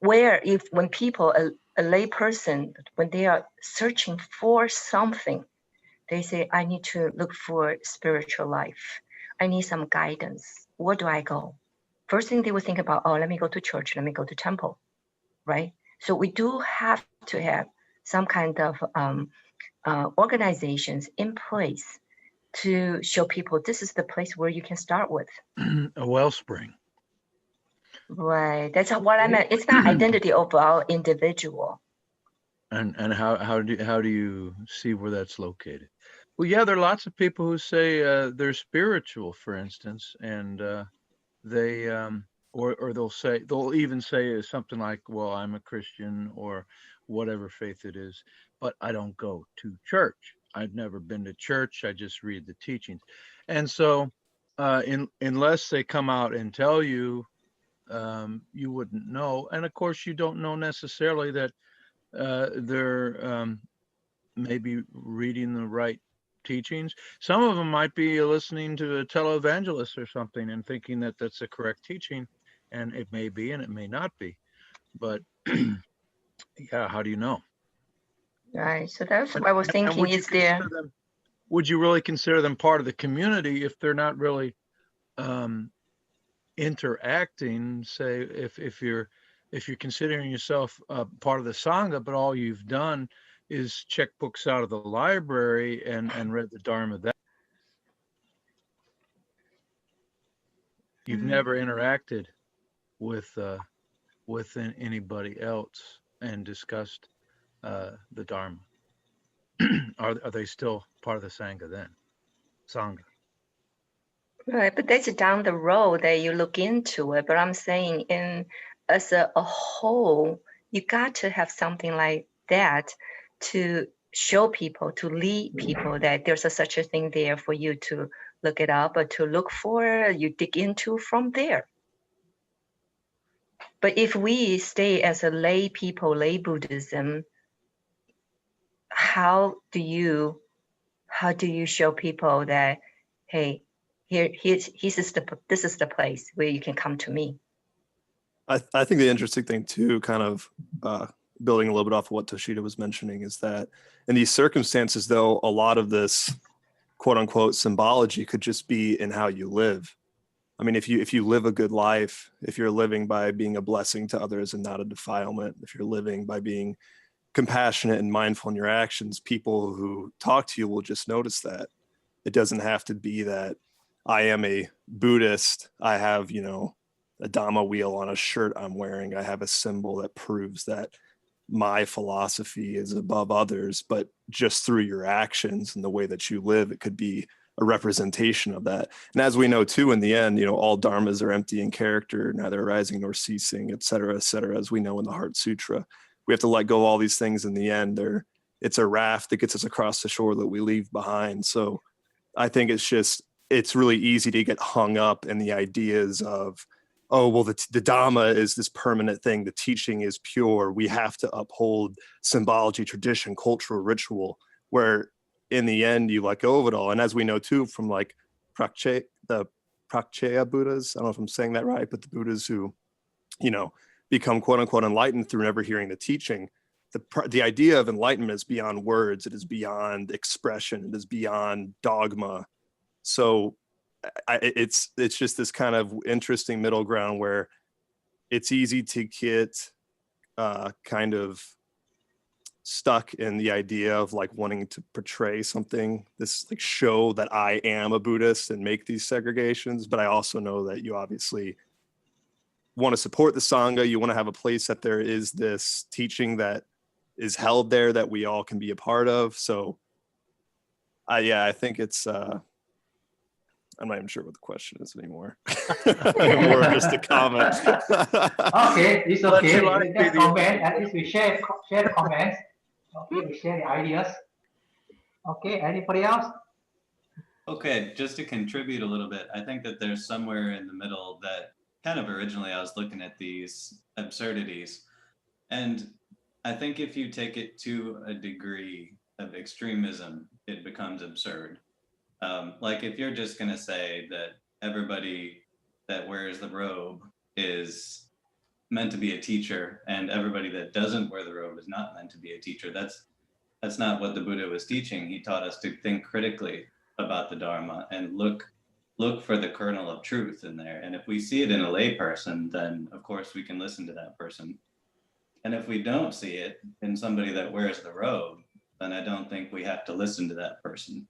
Where when people, a lay person, when they are searching for something, they say, I need to look for spiritual life. I need some guidance. Where do I go? First thing they would think about, oh, let me go to church, let me go to temple, right? So we do have to have some kind of organizations in place to show people this is the place where you can start with. A wellspring. Right, that's what I meant. It's not identity of our individual. And how do you see where that's located? Well, yeah, there are lots of people who say they're spiritual, for instance, and they or they'll even say something like, well, I'm a Christian or whatever faith it is, but I don't go to church. I've never been to church. I just read the teachings. And so unless they come out and tell you, you wouldn't know. And of course, you don't know necessarily that they're maybe reading the right teachings. Some of them might be listening to a televangelist or something and thinking that that's the correct teaching, and it may be and it may not be. But yeah, how do you know? Right, so that's what I was thinking. Would you really consider them part of the community if they're not really interacting? Say if you're considering yourself part of the Sangha, but all you've done is check books out of the library and read the Dharma. That you've never interacted with anybody else and discussed the Dharma. Are they still part of the Sangha then? Sangha. Right, but that's down the road that you look into it. But I'm saying as a whole, you got to have something like that to show people, to lead people that there's such a thing there for you to look it up or to look for, you dig into from there. But if we stay as a lay people, lay Buddhism, how do you show people that, hey, this is the place where you can come to me? I think the interesting thing too, kind of building a little bit off of what Toshida was mentioning, is that in these circumstances, though, a lot of this quote unquote symbology could just be in how you live. I mean, if you live a good life, if you're living by being a blessing to others and not a defilement, if you're living by being compassionate and mindful in your actions, people who talk to you will just notice that. It doesn't have to be that I am a Buddhist, I have, a Dhamma wheel on a shirt I'm wearing, I have a symbol that proves that my philosophy is above others, but just through your actions and the way that you live, it could be a representation of that. And as we know too, in the end, all dharmas are empty in character, neither arising nor ceasing, et cetera, as we know in the Heart Sutra. We have to let go of all these things in the end. It's a raft that gets us across the shore that we leave behind. So I think it's really easy to get hung up in the ideas of, oh, well, the Dhamma is this permanent thing. The teaching is pure. We have to uphold symbology, tradition, cultural ritual, where in the end, you let go of it all. And as we know too, from like the Prakshaya Buddhas, I don't know if I'm saying that right, but the Buddhas who, become quote unquote enlightened through never hearing the teaching. The idea of enlightenment is beyond words. It is beyond expression. It is beyond dogma. So it's just this kind of interesting middle ground where it's easy to get kind of stuck in the idea of like wanting to portray something, this like show that I am a Buddhist and make these segregations. But I also know that you obviously want to support the Sangha. You want to have a place that there is this teaching that is held there that we all can be a part of. So yeah, I think it's, I'm not even sure what the question is anymore. More of just a comment. Okay, it's okay. Well, We just comment. At least we share the comments. Okay, we share the ideas. Okay, anybody else? Okay, just to contribute a little bit, I think that there's somewhere in the middle that kind of originally I was looking at these absurdities. And I think if you take it to a degree of extremism, it becomes absurd. Like if you're just going to say that everybody that wears the robe is meant to be a teacher and everybody that doesn't wear the robe is not meant to be a teacher, that's not what the Buddha was teaching. He taught us to think critically about the Dharma and look for the kernel of truth in there. And if we see it in a lay person, then of course we can listen to that person. And if we don't see it in somebody that wears the robe, then I don't think we have to listen to that person.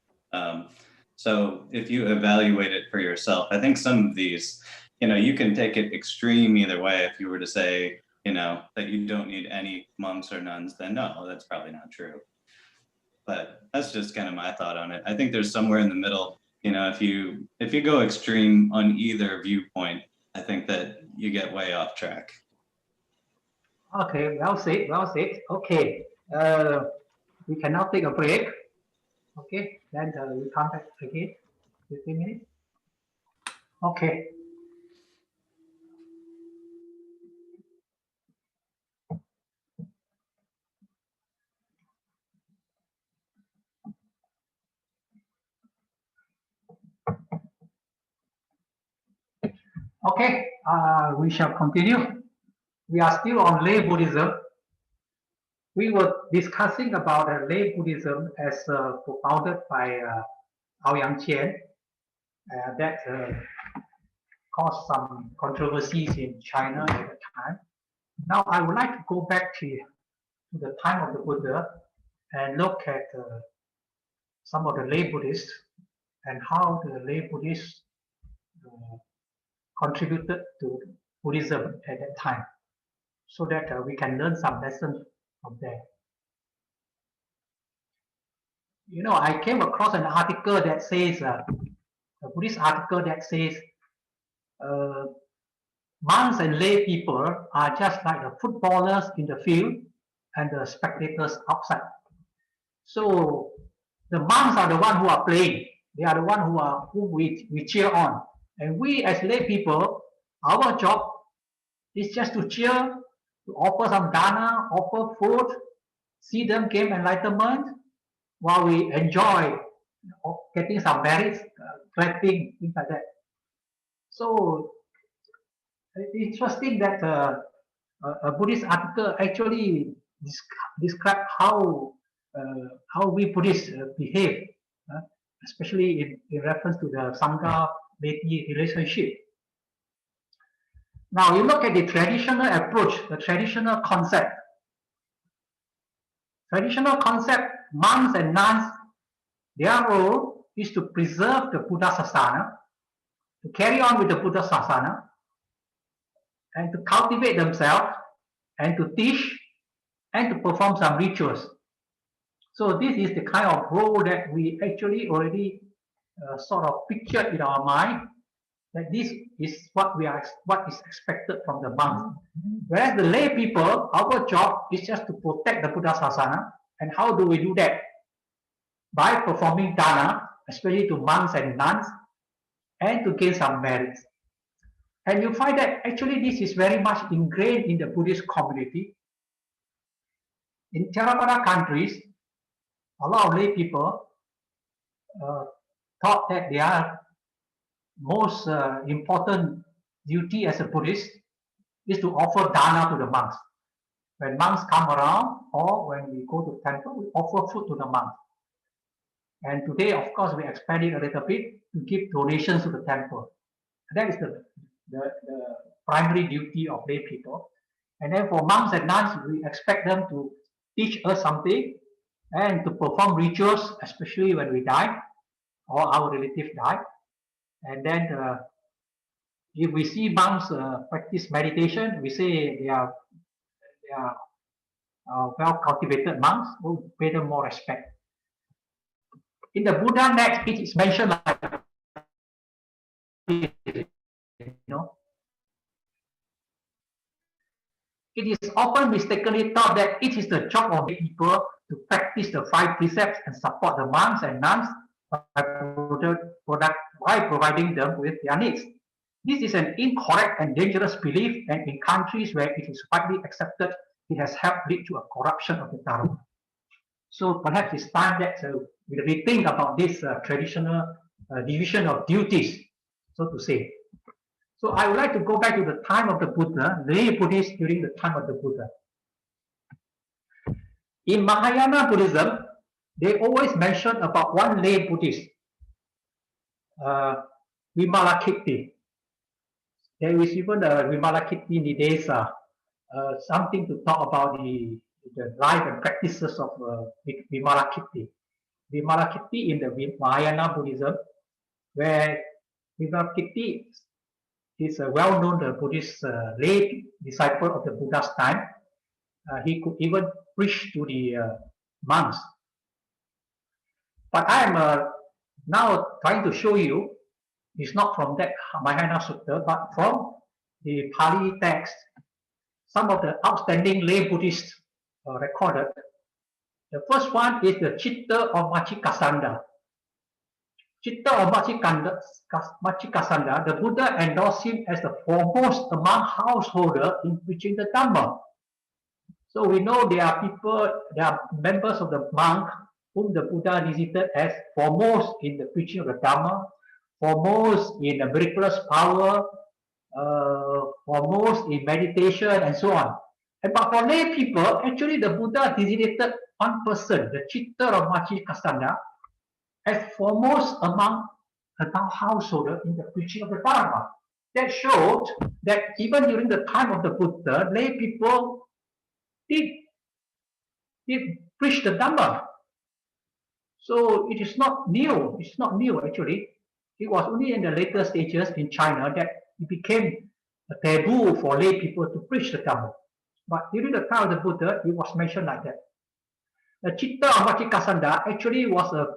So if you evaluate it for yourself, I think some of these, you can take it extreme either way. If you were to say, that you don't need any monks or nuns, then no, that's probably not true. But that's just kind of my thought on it. I think there's somewhere in the middle. If you go extreme on either viewpoint, I think that you get way off track. Okay, well said. Okay, we can now take a break. Okay, then we come back again. 15 minutes. Okay. Okay, we shall continue. We are still on lay Buddhism. We were discussing about lay Buddhism as propounded by Aoyang Qian that caused some controversies in China at the time. Now I would like to go back to the time of the Buddha and look at some of the lay Buddhists and how the lay Buddhists contributed to Buddhism at that time, so that we can learn some lessons from there. I came across an article that says, a Buddhist article that says, monks and lay people are just like the footballers in the field and the spectators outside. So the monks are the one who are playing. They are the one who we cheer on. And we as lay people, our job is just to cheer, to offer some dana, offer food, see them gain enlightenment while we enjoy getting some merits, clapping, things like that. So it's interesting that a Buddhist article actually describe how we Buddhists behave, especially in reference to the Sangha-laity relationship. Now you look at the traditional approach, the traditional concept. Traditional concept, monks and nuns, their role is to preserve the Buddha Sasana, to carry on with the Buddha Sasana, and to cultivate themselves, and to teach, and to perform some rituals. So this is the kind of role that we actually already sort of pictured in our mind, that this is what is expected from the monks. Whereas the lay people, our job is just to protect the Buddha Sasana. And how do we do that? By performing dana, especially to monks and nuns, and to gain some merits. And you find that actually this is very much ingrained in the Buddhist community. In Theravada countries, a lot of lay people thought that their most important duty as a Buddhist is to offer dana to the monks. When monks come around, or when we go to the temple, we offer food to the monks. And today, of course, we expand it a little bit to give donations to the temple. And that is the primary duty of lay people. And then for monks and nuns, we expect them to teach us something and to perform rituals, especially when we die or our relative die. And then if we see monks practice meditation, we say they are well cultivated monks, who pay them more respect. In the Buddha text, it is mentioned like, it is often mistakenly thought that it is the job of people to practice the 5 precepts and support the monks and nuns by providing them with their needs. This is an incorrect and dangerous belief, and in countries where it is widely accepted, it has helped lead to a corruption of the Dharma. So perhaps it's time that we rethink about this traditional division of duties, so to say. So I would like to go back to the time of the Buddha, lay Buddhists during the time of the Buddha. In Mahayana Buddhism, they always mention about one lay Buddhist, Vimalakirti. There is even a Vimalakirti Nidesa, something to talk about the life and practices of Vimalakirti. Vimalakirti in the Mahayana Buddhism, where Vimalakirti is a well-known Buddhist lay disciple of the Buddha's time. He could even preach to the monks. But I am now trying to show you, it's not from that Mahayana Sutta, but from the Pali text, some of the outstanding lay Buddhists recorded. The first one is the Chitta of Machikasanda. Chitta of Machikasanda, the Buddha endorsed him as the foremost among householders in preaching the Dhamma. So we know there are people, there are members of the monk whom the Buddha visited as foremost in the preaching of the Dhamma, foremost in the miraculous power, foremost in meditation, and so on. But for lay people, actually the Buddha designated one person, the Chitta of Machikasanda, as foremost among the householder in the preaching of the Dharma. That showed that even during the time of the Buddha, lay people did preach the Dhamma. So it is not new. It's not new actually. It was only in the later stages in China that it became a taboo for lay people to preach the Dhamma. But during the time of the Buddha, it was mentioned like that. The Chitta of Machikasanda actually was a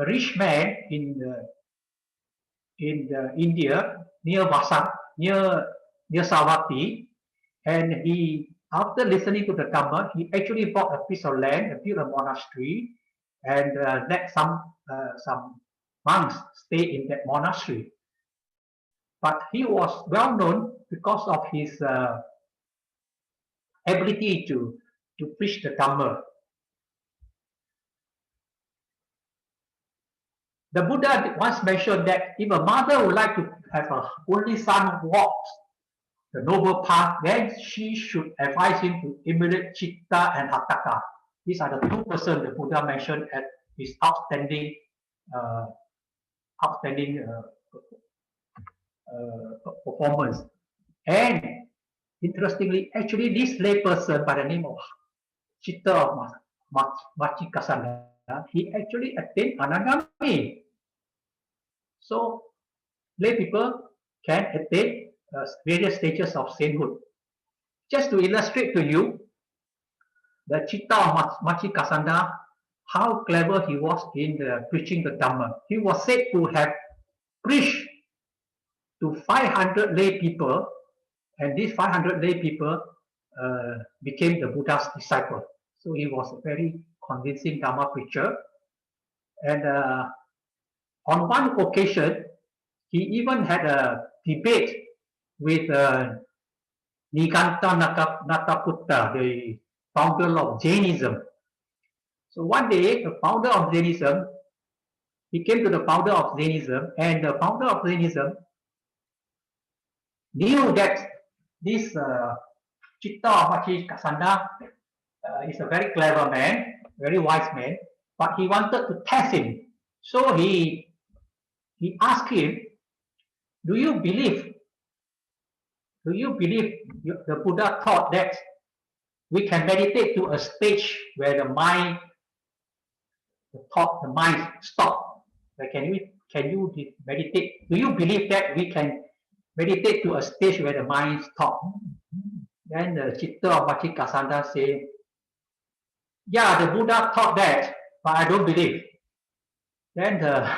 rich man in India, near Vasa, near Savatthi, and he, after listening to the Dhamma, he actually bought a piece of land and built a monastery, and let some monks stay in that monastery. But he was well known because of his ability to preach the Dhamma. The Buddha once mentioned that if a mother would like to have her only son walk the noble path, then she should advise him to emulate Chitta and Hataka. These are the two persons the Buddha mentioned as his outstanding performance. And interestingly, actually this lay person by the name of Chitta of Machikasanda, he actually attained Anagami. So lay people can attain various stages of sainthood. Just to illustrate to you the Chitta of Machikasanda, how clever he was in preaching the Dhamma. He was said to have preached to 500 lay people, and these 500 lay people became the Buddha's disciple. So he was a very convincing Dhamma preacher. And on one occasion, he even had a debate with Niganta Nataputta, the founder of Jainism. So one day, the founder of Jainism, he came to the founder of Jainism, and the founder of Jainism knew that this Chitta of Machikasanda is a very clever man, very wise man, but he wanted to test him. So he asked him, do you believe the Buddha taught that we can meditate to a stage where the mind, the mind stop. Like can you meditate? Do you believe that we can meditate to a stage where the mind stop? Then the Chitta of Vachikasanda say, yeah, the Buddha taught that, but I don't believe. Then the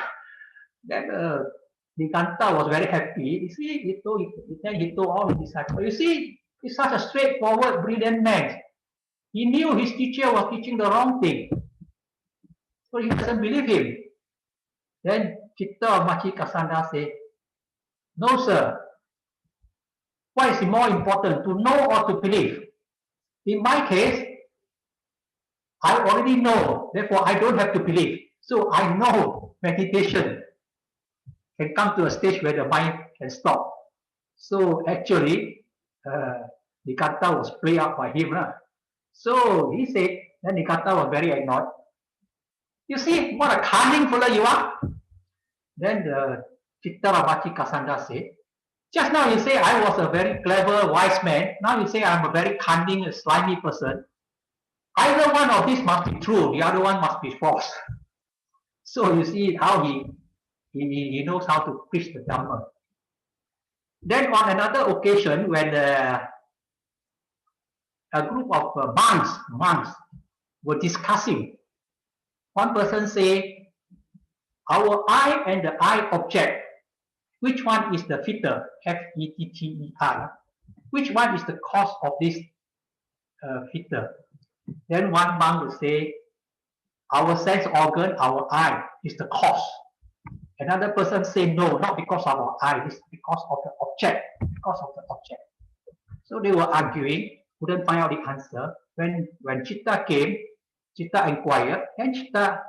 Nikanta was very happy. You see, he told all his disciples, you see, he's such a straightforward, brilliant man. He knew his teacher was teaching the wrong thing. So he doesn't believe him. Then Chitta of Vachikasanda said, no, sir. What is more important, to know or to believe? In my case, I already know, therefore I don't have to believe. So I know meditation can come to a stage where the mind can stop. So actually, Nikata was played up by him. So he said, then Nikata was very ignored. You see, what a cunning fellow you are. Then the Chittarabachi Kasanda said, just now you say I was a very clever, wise man. Now you say I'm a very cunning, slimy person. Either one of these must be true, the other one must be false. So you see how he knows how to preach the Dhamma. Then on another occasion, when a group of monks were discussing, one person say, our eye and the eye object, which one is the fitter? F-E-T-T-E-R. Which one is the cause of this fitter? Then one monk will say, our sense organ, our eye, is the cause. Another person say, no, not because of our eye, it's because of the object. Because of the object. So they were arguing, couldn't find out the answer. When Chitta came, Chitta inquired, and Chitta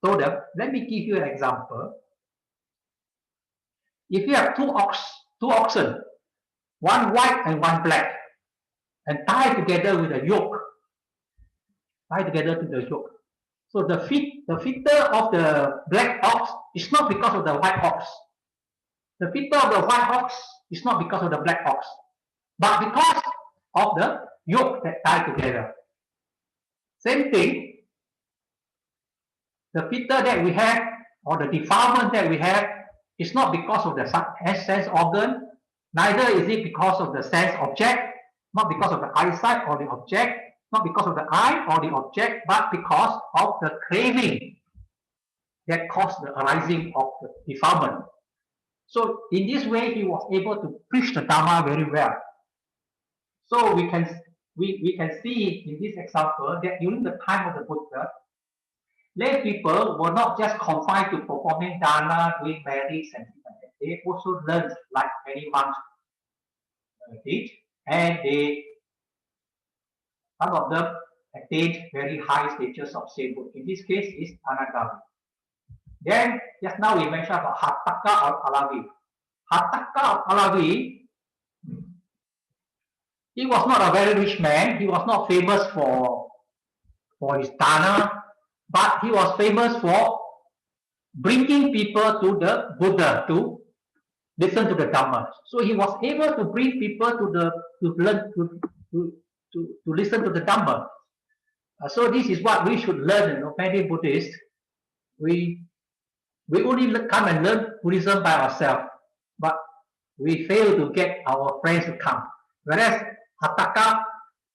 told them, let me give you an example. If you have two oxen, one white and one black, and tied together with a yoke, so the fitter of the black ox is not because of the white ox. The fitter of the white ox is not because of the black ox, but because of the yoke that tied together. Same thing, the fitter that we have, or the defilement that we have, is not because of the sense organ, neither is it because of the sense object, not because of the eyesight or the object, not because of the eye or the object, but because of the craving that caused the arising of the defilement. So in this way, he was able to preach the Dhamma very well. So we can see in this example that during the time of the Buddha, lay people were not just confined to performing dana, doing merits and things like that. They also learned like many monks did, and some of them attained very high stages of sainthood. In this case, is Anagami. Then just now we mentioned about Hataka of Alavi. Hataka of Alavi, he was not a very rich man. He was not famous for his dana, but he was famous for bringing people to the Buddha to listen to the Dhamma. So he was able to bring people to listen to the Dhamma. So this is what we should learn. Many Buddhists, we only come and learn Buddhism by ourselves, but we fail to get our friends to come. Whereas Hataka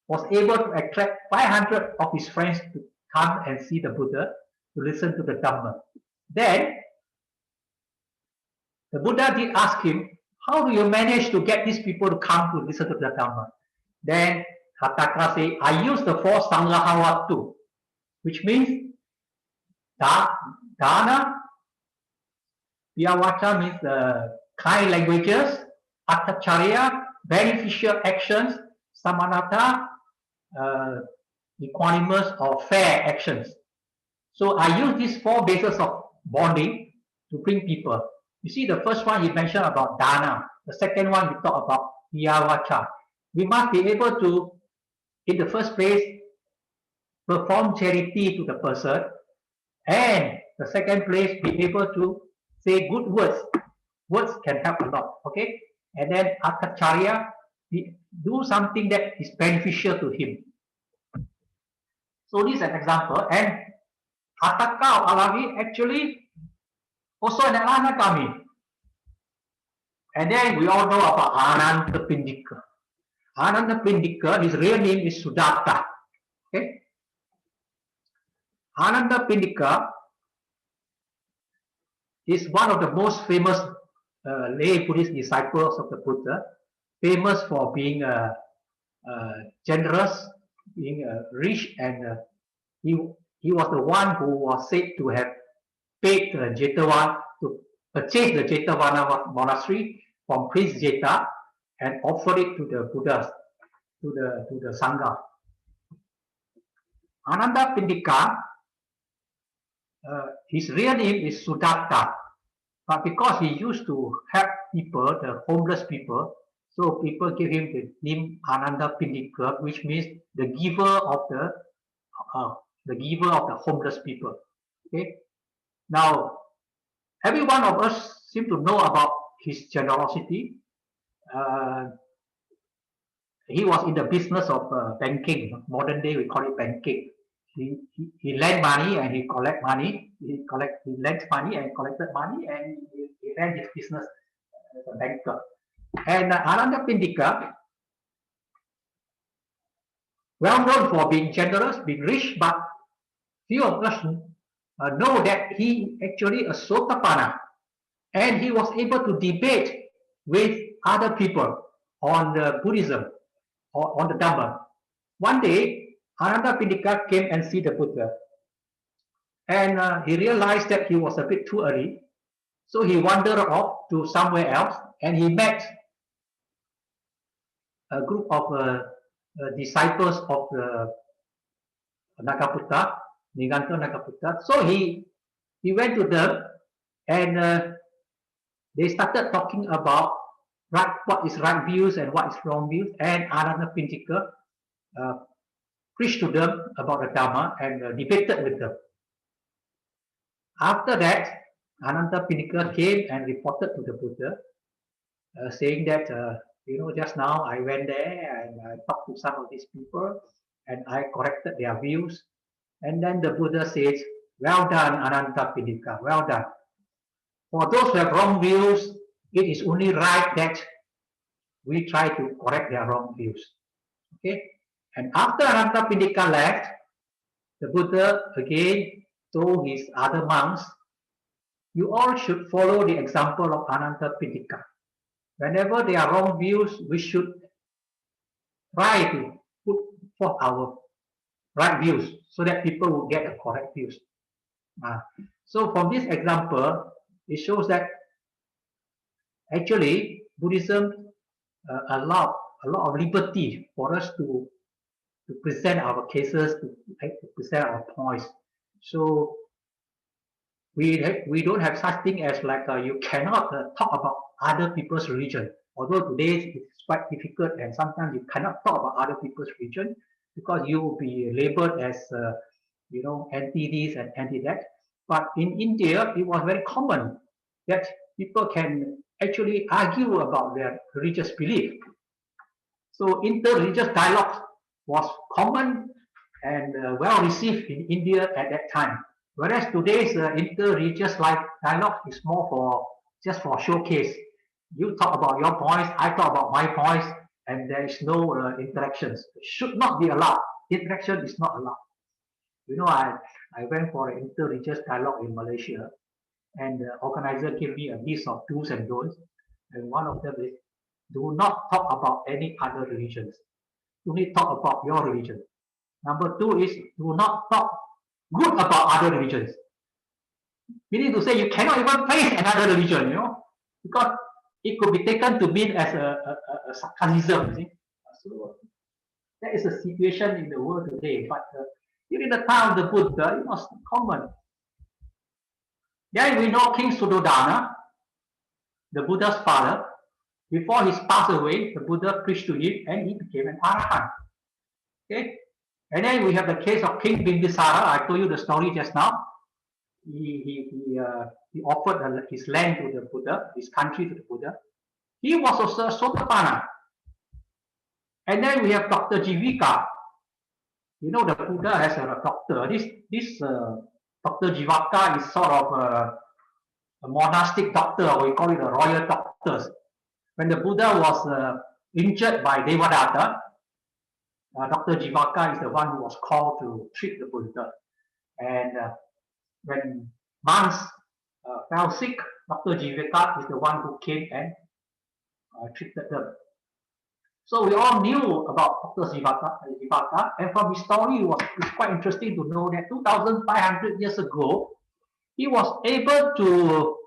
was able to attract 500 of his friends to come and see the Buddha, to listen to the Dhamma. Then the Buddha did ask him, how do you manage to get these people to come to listen to the Dhamma? Then Hataka said, I use the 4 Sanghahawatu, which means Dana, Piyavacha means the kind languages, Atacharya, beneficial actions, Samanata, equanimous or fair actions. So I use these 4 bases of bonding to bring people. You see, the first one he mentioned about dana. The second one he talked about piyavacha. We must be able to, in the first place, perform charity to the person, and the second place, be able to say good words. Words can help a lot, okay? And then atacharya, do something that is beneficial to him. So this is an example. And Hatakau Alawi actually also an anak kami. And then we all know about Ananda Pindika. Ananda Pindika, his real name is Sudatta. Okay? Ananda Pindika is one of the most famous lay Buddhist disciples of the Buddha, famous for being generous, being rich, and he was the one who was said to have paid Jetavana to purchase the Jetavana monastery from Prince Jeta and offered it to the Buddhas, to the Sangha. Ananda Pindika, his real name is Sudatta, but because he used to help people, the homeless people, so people give him the name Ananda Pindika, which means the giver of the homeless people. Okay. Now, every one of us seem to know about his generosity. He was in the business of banking. Modern day, we call it banking. He lent money and he collect money. He lent money and collected money, and he ran his business as a banker. And Ananda Pindika, well known for being generous, being rich, but few of us know that he actually a Sotapanna, and he was able to debate with other people on the Buddhism or on the Dhamma. One day, Ananda Pindika came and see the Buddha, and he realized that he was a bit too early, so he wandered off to somewhere else, and he met a group of disciples of the Nagaputta, Niganta Nagaputta. So he went to them, and they started talking about what is right views and what is wrong views, and Ananda Pindika preached to them about the Dhamma and debated with them. After that, Ananda Pindika came and reported to the Buddha, saying that, just now I went there and I talked to some of these people and I corrected their views. And then the Buddha says, well done, Ananda Pindika, well done. For those who have wrong views, it is only right that we try to correct their wrong views. Okay? And after Ananda Pindika left, the Buddha again told his other monks, you all should follow the example of Ananda Pindika. Whenever there are wrong views, we should try to put forth our right views so that people will get the correct views. So from this example, it shows that actually Buddhism allows a lot of liberty for us to present our cases, to present our points. So we don't have such thing as like you cannot talk about other people's religion. Although today it's quite difficult, and sometimes you cannot talk about other people's religion because you will be labeled as anti this and anti that. But in India, it was very common that people can actually argue about their religious belief. So inter-religious dialogue was common and well received in India at that time. Whereas today's inter-religious dialogue is more just for showcase. You talk about your points, I talk about my points, and there is no interactions. It should not be allowed. Interaction is not allowed. I went for an inter-religious dialogue in Malaysia, and the organizer gave me a list of do's and don'ts, and one of them is do not talk about any other religions. Only talk about your religion. Number 2 is do not talk good about other religions. Meaning to say you cannot even praise another religion, because it could be taken to mean as a sarcasm. So that is a situation in the world today. But during the time of the Buddha, it was common. Then we know King Suddhodana, the Buddha's father. Before he passed away, the Buddha preached to him and he became an Arahant. Okay? And then we have the case of King Bimbisara. I told you the story just now. He offered his land to the Buddha, his country to the Buddha. He was also a Sotapanna. And then we have Dr. Jivika. You know, the Buddha has a doctor. This Dr. Jivaka is sort of a monastic doctor, or we call it a royal doctors. When the Buddha was injured by Devadatta, Dr. Jivaka is the one who was called to treat the Buddha. And when monks fell sick, Dr. Jivaka is the one who came and treated them. So we all knew about Dr. Jivaka, and from his story, it's quite interesting to know that 2,500 years ago, he was able to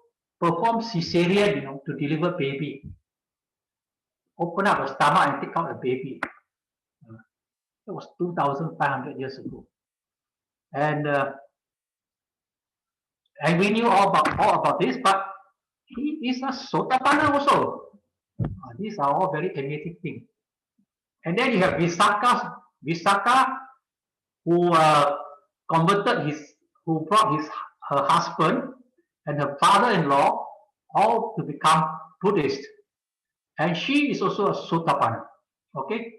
perform cesarean, to deliver baby. Open up the stomach and take out a baby. That was 2,500 years ago. And we knew all about this, but he is a Sotapanna also. These are all very amazing things. And then you have Visakha, who who brought her husband and her father-in-law all to become Buddhist. And she is also a Sotapanna. Okay.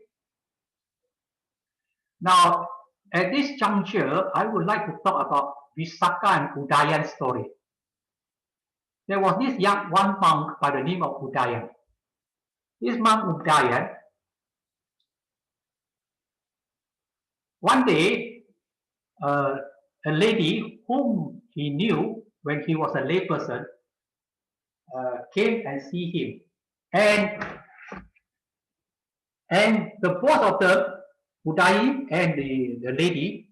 Now, at this juncture, I would like to talk about Visakha and Udayan's story. There was this one monk by the name of Udayan. This monk Udayan, one day, a lady whom he knew when he was a layperson came and see him. And the both of them, Udayi and the lady,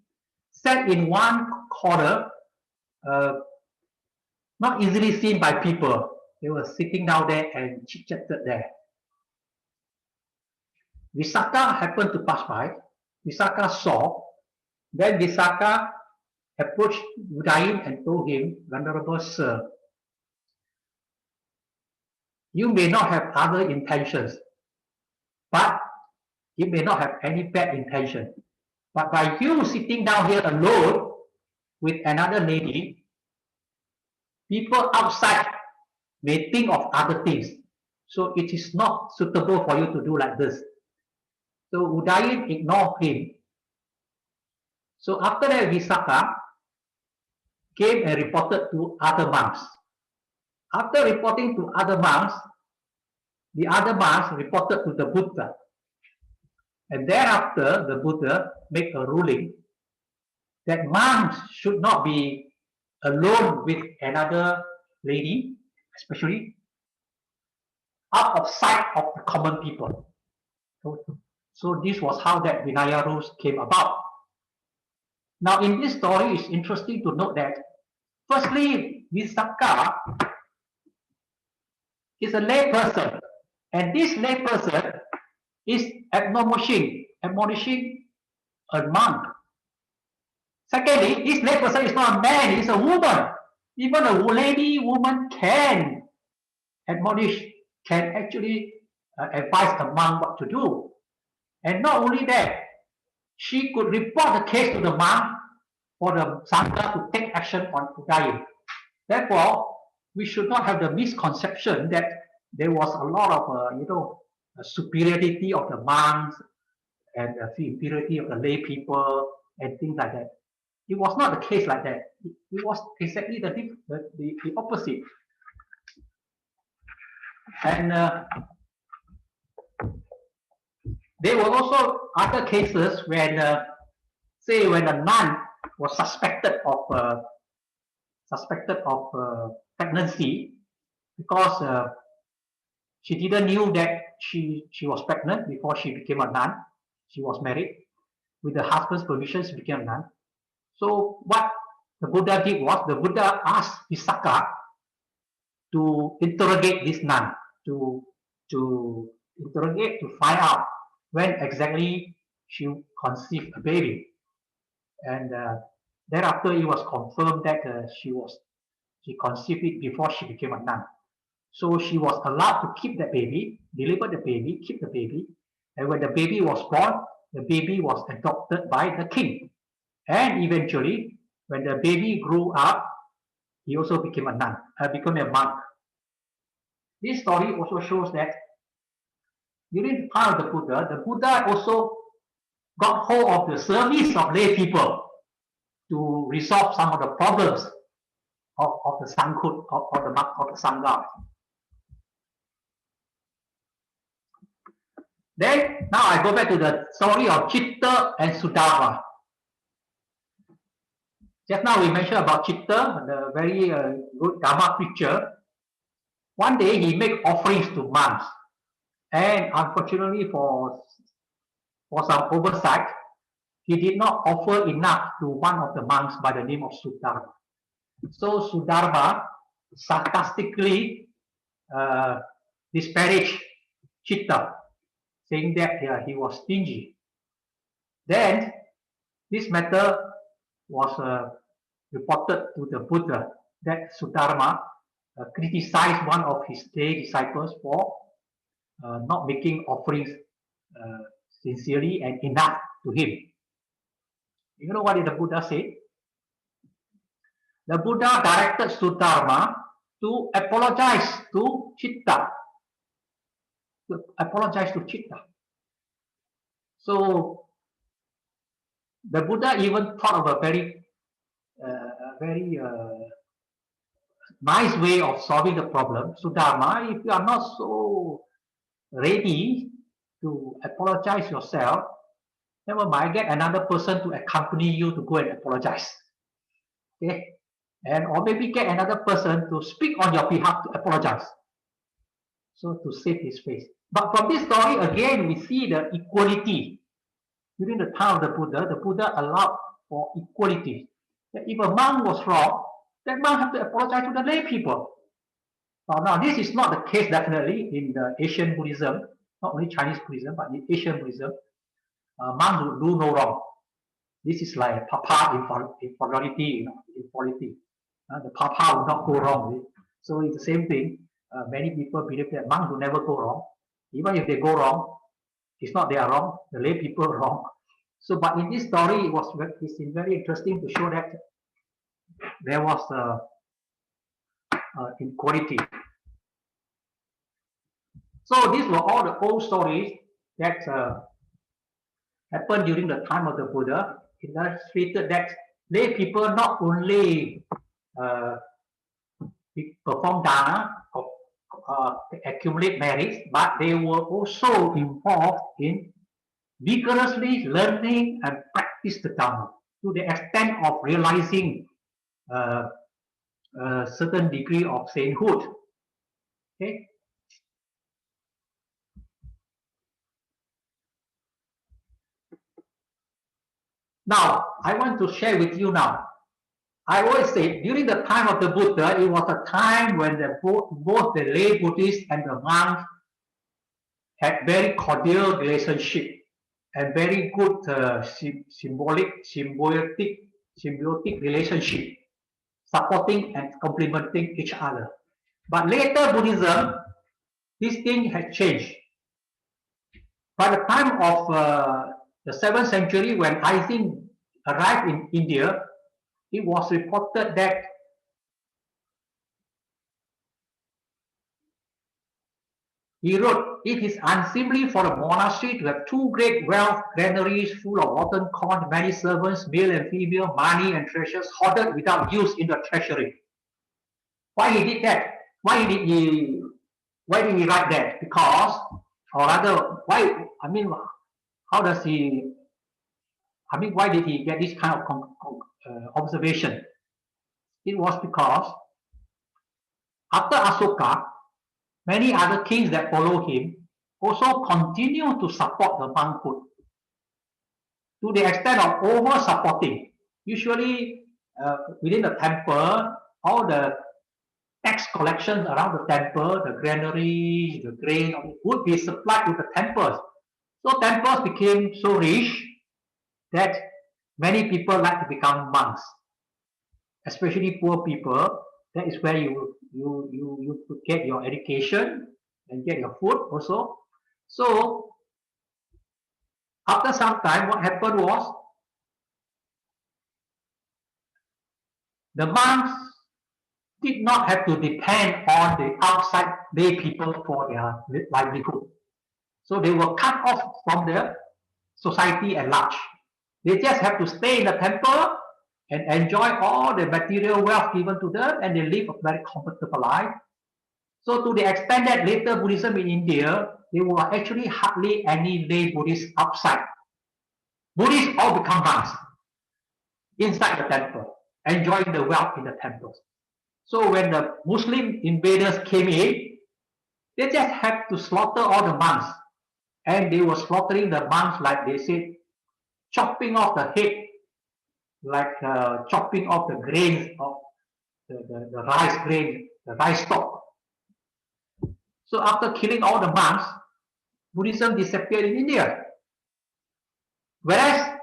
sat in one corner, not easily seen by people. They were sitting down there and chit-chatted there. Visakha happened to pass by. Visakha saw. Then Visakha approached Udayi and told him, "Venerable Sir, you may not have other intentions, but you may not have any bad intention. But by you sitting down here alone with another lady, people outside may think of other things. So it is not suitable for you to do like this." So Udayi ignored him. So after that, Visakha came and reported to other monks. After reporting to other monks, the other monks reported to the Buddha. And thereafter, the Buddha made a ruling that monks should not be alone with another lady, especially out of sight of the common people. So this was how that Vinaya rules came about. Now in this story, it's interesting to note that firstly, Visakha is a lay person, and this lay person is admonishing a monk. Secondly, this lay person is not a man, it's a woman. Even a woman can admonish, can actually advise a monk what to do. And not only that, she could report the case to the monk for the Sangha to take action on Udayi. Therefore, we should not have the misconception that there was a lot of, superiority of the monks and the inferiority of the lay people and things like that. It was not the case like that. It was exactly the opposite. And there were also other cases when, say, when a nun was suspected of pregnancy because she didn't knew that she was pregnant before she became a nun. She was married. With the husband's permission, she became a nun. So what the Buddha did was, the Buddha asked Visakha to interrogate this nun, to interrogate, to find out when exactly she conceived a baby. And thereafter, it was confirmed that she conceived it before she became a nun. So she was allowed to keep the baby, deliver the baby, keep the baby. And when the baby was born, the baby was adopted by the king. And eventually, when the baby grew up, he also became a nun, became a monk. This story also shows that during the time of the Buddha also got hold of the service of lay people to resolve some of the problems of the Sangha, of the Sangha. Then, now I go back to the story of Chitta and Sudharma. Just now we mentioned about Chitta, the very good Dharma preacher. One day he made offerings to monks, and unfortunately for some oversight, he did not offer enough to one of the monks by the name of Sudharma. So Sudharma sarcastically disparaged Chitta, saying that he was stingy. Then this matter was reported to the Buddha, that Sudharma criticized one of his lay disciples for not making offerings sincerely and enough to him. You know what did the Buddha say? The Buddha directed Sudharma to apologize to Chitta. To apologize to Chitta. So the Buddha even thought of a very nice way of solving the problem. Sudharma, if you are not so ready to apologize yourself, never mind, get another person to accompany you to go and apologize. Okay? And or maybe get another person to speak on your behalf to apologize. So to save his face. But from this story, again, we see the equality. During the time of the Buddha allowed for equality. That if a monk was wrong, that monk have to apologize to the lay people. Now, this is not the case definitely in the Asian Buddhism, not only Chinese Buddhism, but in Asian Buddhism. Monks will do no wrong. This is like Papa inferiority, equality. The Papa will not go wrong. So it's the same thing. Many people believe that monks will never go wrong. Even if they go wrong, it's not they are wrong, the lay people are wrong. So, but in this story, it's very interesting to show that there was inequality. So these were all the old stories that happened during the time of the Buddha. It illustrated that lay people not only perform dana, accumulate merits, but they were also involved in vigorously learning and practice the Dharma to the extent of realizing a certain degree of sainthood. Okay. Now, I want to share with you now. I always say during the time of the Buddha, it was a time when both the lay Buddhists and the monks had very cordial relationship and very good symbiotic relationship, supporting and complementing each other. But later Buddhism, this thing had changed. By the time of the 7th century, when I think arrived in India, it was reported that he wrote, "It is unseemly for a monastery to have two great wealth granaries full of rotten corn, many servants, male and female, money and treasures hoarded without use in the treasury." Why he did that? Why did he write that? Because, or rather, why? I mean, how does he? I mean, why did he get this kind of observation? It was because after Asoka, many other kings that follow him also continue to support the monkhood to the extent of over-supporting. Usually, within the temple, all the tax collections around the temple, the granaries, the grain, would be supplied to the temples. So temples became so rich that many people like to become monks, especially poor people. That is where you could get your education and get your food also. So after some time, what happened was the monks did not have to depend on the outside lay people for their livelihood. So they were cut off from the society at large. They just have to stay in the temple and enjoy all the material wealth given to them, and they live a very comfortable life. So to the extent that later Buddhism in India, there were actually hardly any lay Buddhists outside. Buddhists all become monks inside the temple, enjoying the wealth in the temples. So when the Muslim invaders came in, they just had to slaughter all the monks. And they were slaughtering the monks, like they said, chopping off the head, like chopping off the grains of the rice grain, the rice stalk. So after killing all the monks, Buddhism disappeared in India. Whereas,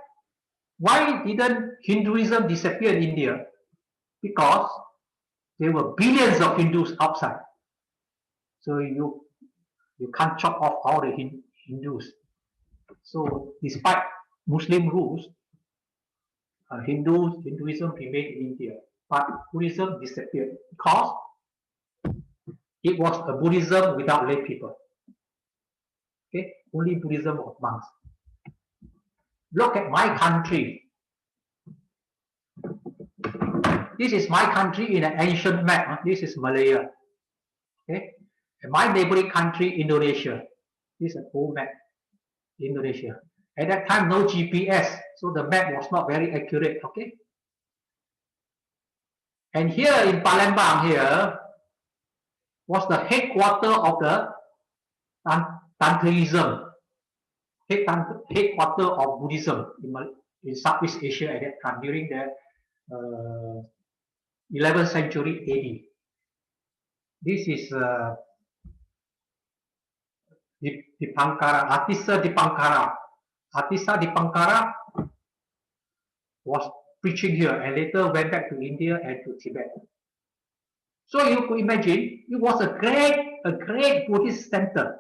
why didn't Hinduism disappear in India? Because there were billions of Hindus outside. So you can't chop off all the Hindus. So despite Muslim rules, Hinduism remained in India, but Buddhism disappeared because it was a Buddhism without lay people. Okay, only Buddhism of monks. Look at my country. This is my country in an ancient map. This is Malaya. Okay, and my neighboring country, Indonesia. This is an old map, Indonesia. At that time, no GPS, so the map was not very accurate. Okay, and here in Palembang here was the headquarter of the Tantrism, headquarter of Buddhism in Southeast Asia at that time during the 11th century AD. This is Dipankara, Atisa Dipankara. Atisa Dipankara was preaching here and later went back to India and to Tibet. So you could imagine it was a great Buddhist center,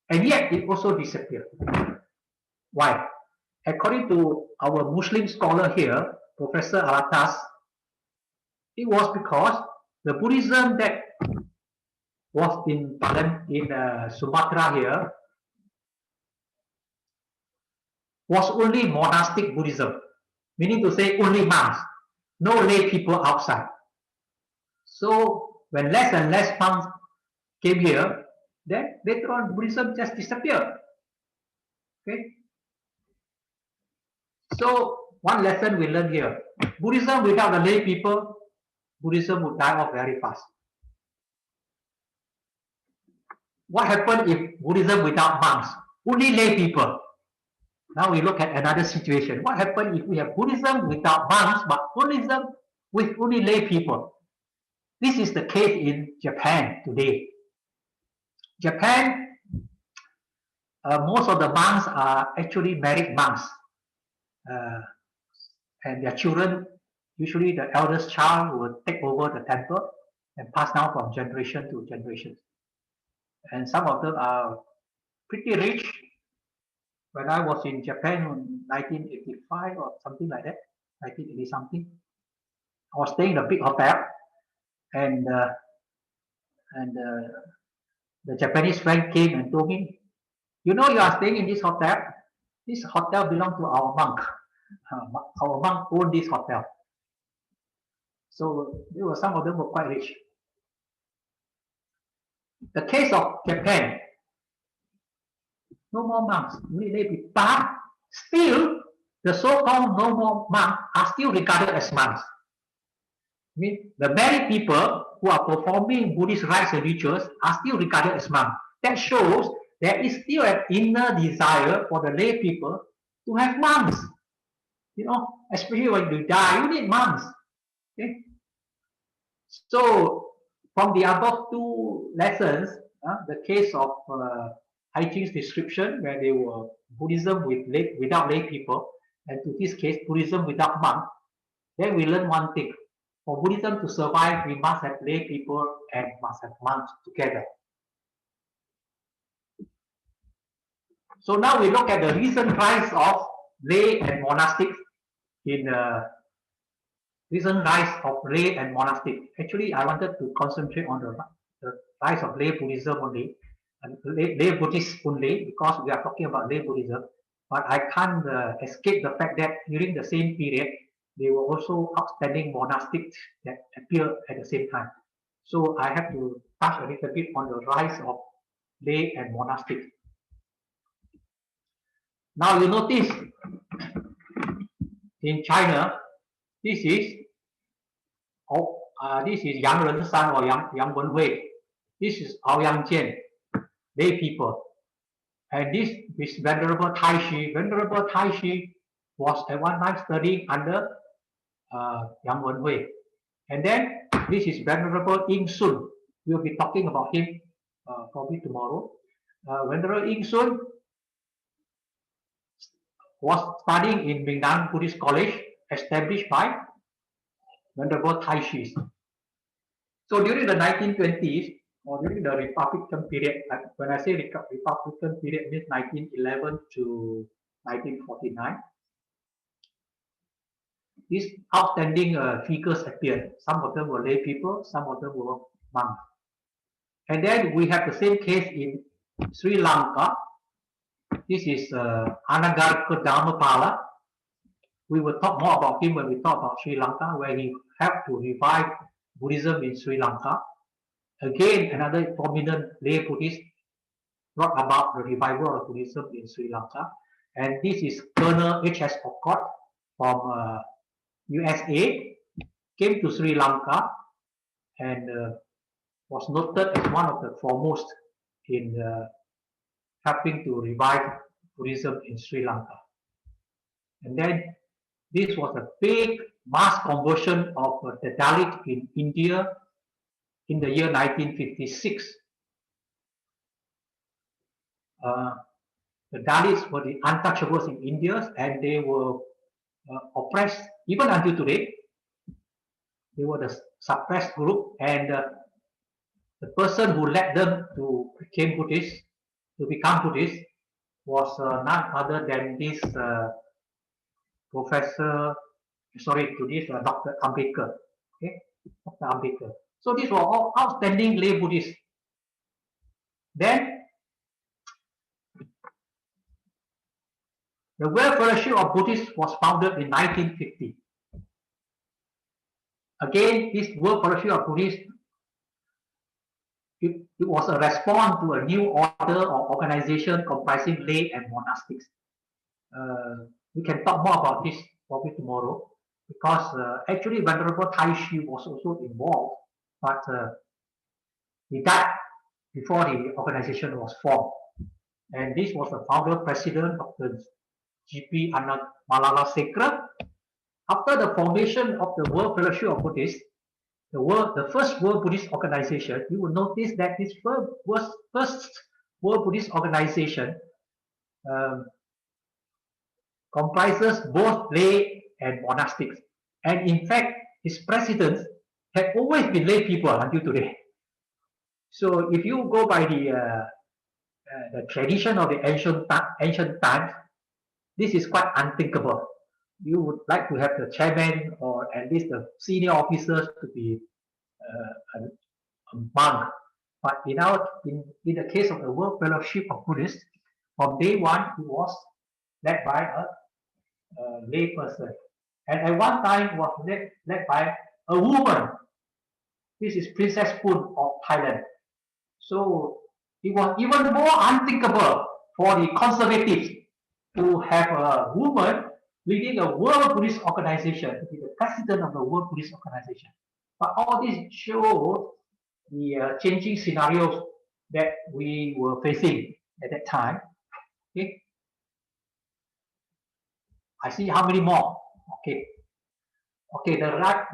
and yet it also disappeared. Why? According to our Muslim scholar here, Professor Alatas, it was because the Buddhism that was in Sumatra here was only monastic Buddhism, meaning to say only monks, no lay people outside. So when less and less monks came here, then later on Buddhism just disappeared. Okay. So one lesson we learn here: Buddhism without the lay people, Buddhism would die off very fast. What happened if Buddhism without monks, only lay people? Now we look at another situation. What happened if we have Buddhism without monks, but Buddhism with only lay people? This is the case in Japan today. Japan, most of the monks are actually married monks. And their children, usually the eldest child, will take over the temple and pass down from generation to generation. And some of them are pretty rich. When I was in Japan in 1985 or something like that, 1980 something, I was staying in a big hotel, and the Japanese friend came and told me, "You know, you are staying in this hotel. This hotel belongs to our monk. Our monk owned this hotel." So some of them were quite rich. The case of Japan, no more monks, but still the so-called no more monks are still regarded as monks. I mean, the married people who are performing Buddhist rites and rituals are still regarded as monks. That shows there is still an inner desire for the lay people to have monks. You know, especially when you die, you need monks. Okay? So, from the above two lessons, the case of Hai Ching's description, where they were Buddhism without lay people, and to this case, Buddhism without monks, then we learn one thing. For Buddhism to survive, we must have lay people and must have monks together. So now we look at the recent rise of lay and monastic Actually, I wanted to concentrate on the rise of lay Buddhism only. lay Buddhists only, because we are talking about lay Buddhism. But I can't escape the fact that during the same period, there were also outstanding monastics that appeared at the same time. So I have to touch a little bit on the rise of lay and monastic. Now you notice in China, this is Yang Renshan or Yang Wenhui. This is Aoyang Jian, lay people. And this is Venerable Taishi. Venerable Taishi was at one time studying under Yang Wenhui. And then this is Venerable Ying Sun. We'll be talking about him probably tomorrow. Venerable Ying Sun was studying in Minnan Buddhist College, established by Venerable Taishi. So during the 1920s, or during the Republican period, when I say Republican period, it means 1911 to 1949, these outstanding figures appeared. Some of them were lay people, some of them were monks. And then we have the same case in Sri Lanka. This is Anagarika Dharmapala. We will talk more about him when we talk about Sri Lanka, where he helped to revive Buddhism in Sri Lanka. Again, another prominent lay Buddhist brought about the revival of Buddhism in Sri Lanka. And this is Colonel H.S. Okot from USA, came to Sri Lanka and was noted as one of the foremost in helping to revive Buddhism in Sri Lanka. And then this was a big mass conversion of the Dalit in India in the year 1956. The Dalits were the untouchables in India, and they were oppressed even until today. They were the suppressed group, and the person who led them to become Buddhist was none other than this Dr. Ambedkar. Okay, Dr. Ambedkar. So these were all outstanding lay Buddhists. Then the World Fellowship of Buddhists was founded in 1950. Again, this World Fellowship of Buddhists, it was a response to a new order or organization comprising lay and monastics. We can talk more about this probably tomorrow, because actually Venerable Taishi was also involved, but he died before the organization was formed. And this was the founder president, Dr. G.P. Malala Sekra. After the formation of the World Fellowship of Buddhists, the first World Buddhist Organization, you will notice that this first World Buddhist Organization comprises both lay and monastics. And in fact, its presidents have always been lay people until today. So if you go by the tradition of the ancient times, this is quite unthinkable. You would like to have the chairman or at least the senior officers to be a monk. But in the case of the World Fellowship of Buddhists, from day one, it was led by a lay person. And at one time, was led by a woman. This is Princess Poon of Thailand. So it was even more unthinkable for the conservatives to have a woman leading a World Buddhist Organization, to be the president of the World Buddhist Organization. But all this shows the changing scenarios that we were facing at that time. Okay. I see how many more. Okay. Okay, the right.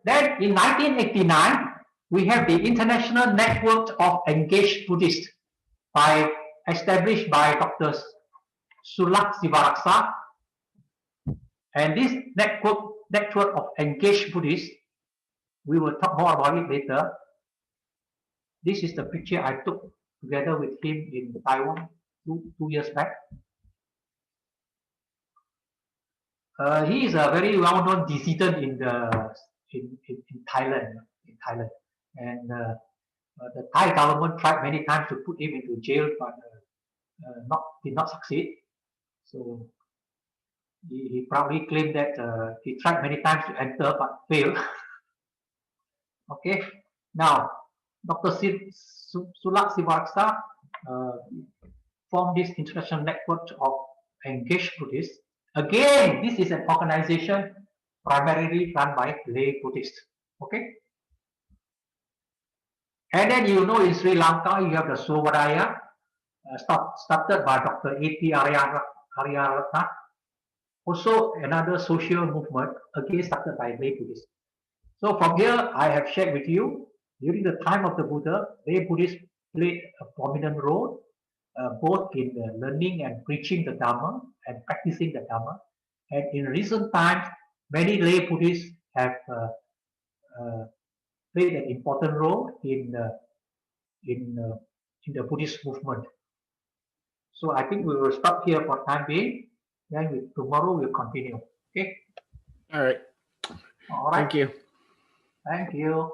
Then in 1989, we have the International Network of Engaged Buddhists, established by Dr. Sulak Sivaraksa. And this network of engaged Buddhists, we will talk more about it later. This is the picture I took together with him in Taiwan two years back. He is a very well-known dissident in Thailand. And The Thai government tried many times to put him into jail, but did not succeed. So he probably claimed that he tried many times to enter but failed. Okay, now Dr. Sulak Sivaraksa formed this international network of engaged Buddhists. Again, this is an organization primarily run by lay Buddhists. Okay, and then in Sri Lanka you have the Swawadaya, started by Dr. A.P. Aryaratna. Also another social movement, again started by lay Buddhists. So from here, I have shared with you, during the time of the Buddha, lay Buddhists played a prominent role, both in learning and preaching the Dhamma and practicing the Dhamma. And in recent times, many lay Buddhists have played an important role in the Buddhist movement. So I think we will stop here for time being. Then tomorrow we'll continue. Okay. All right. All right. Thank you. Thank you.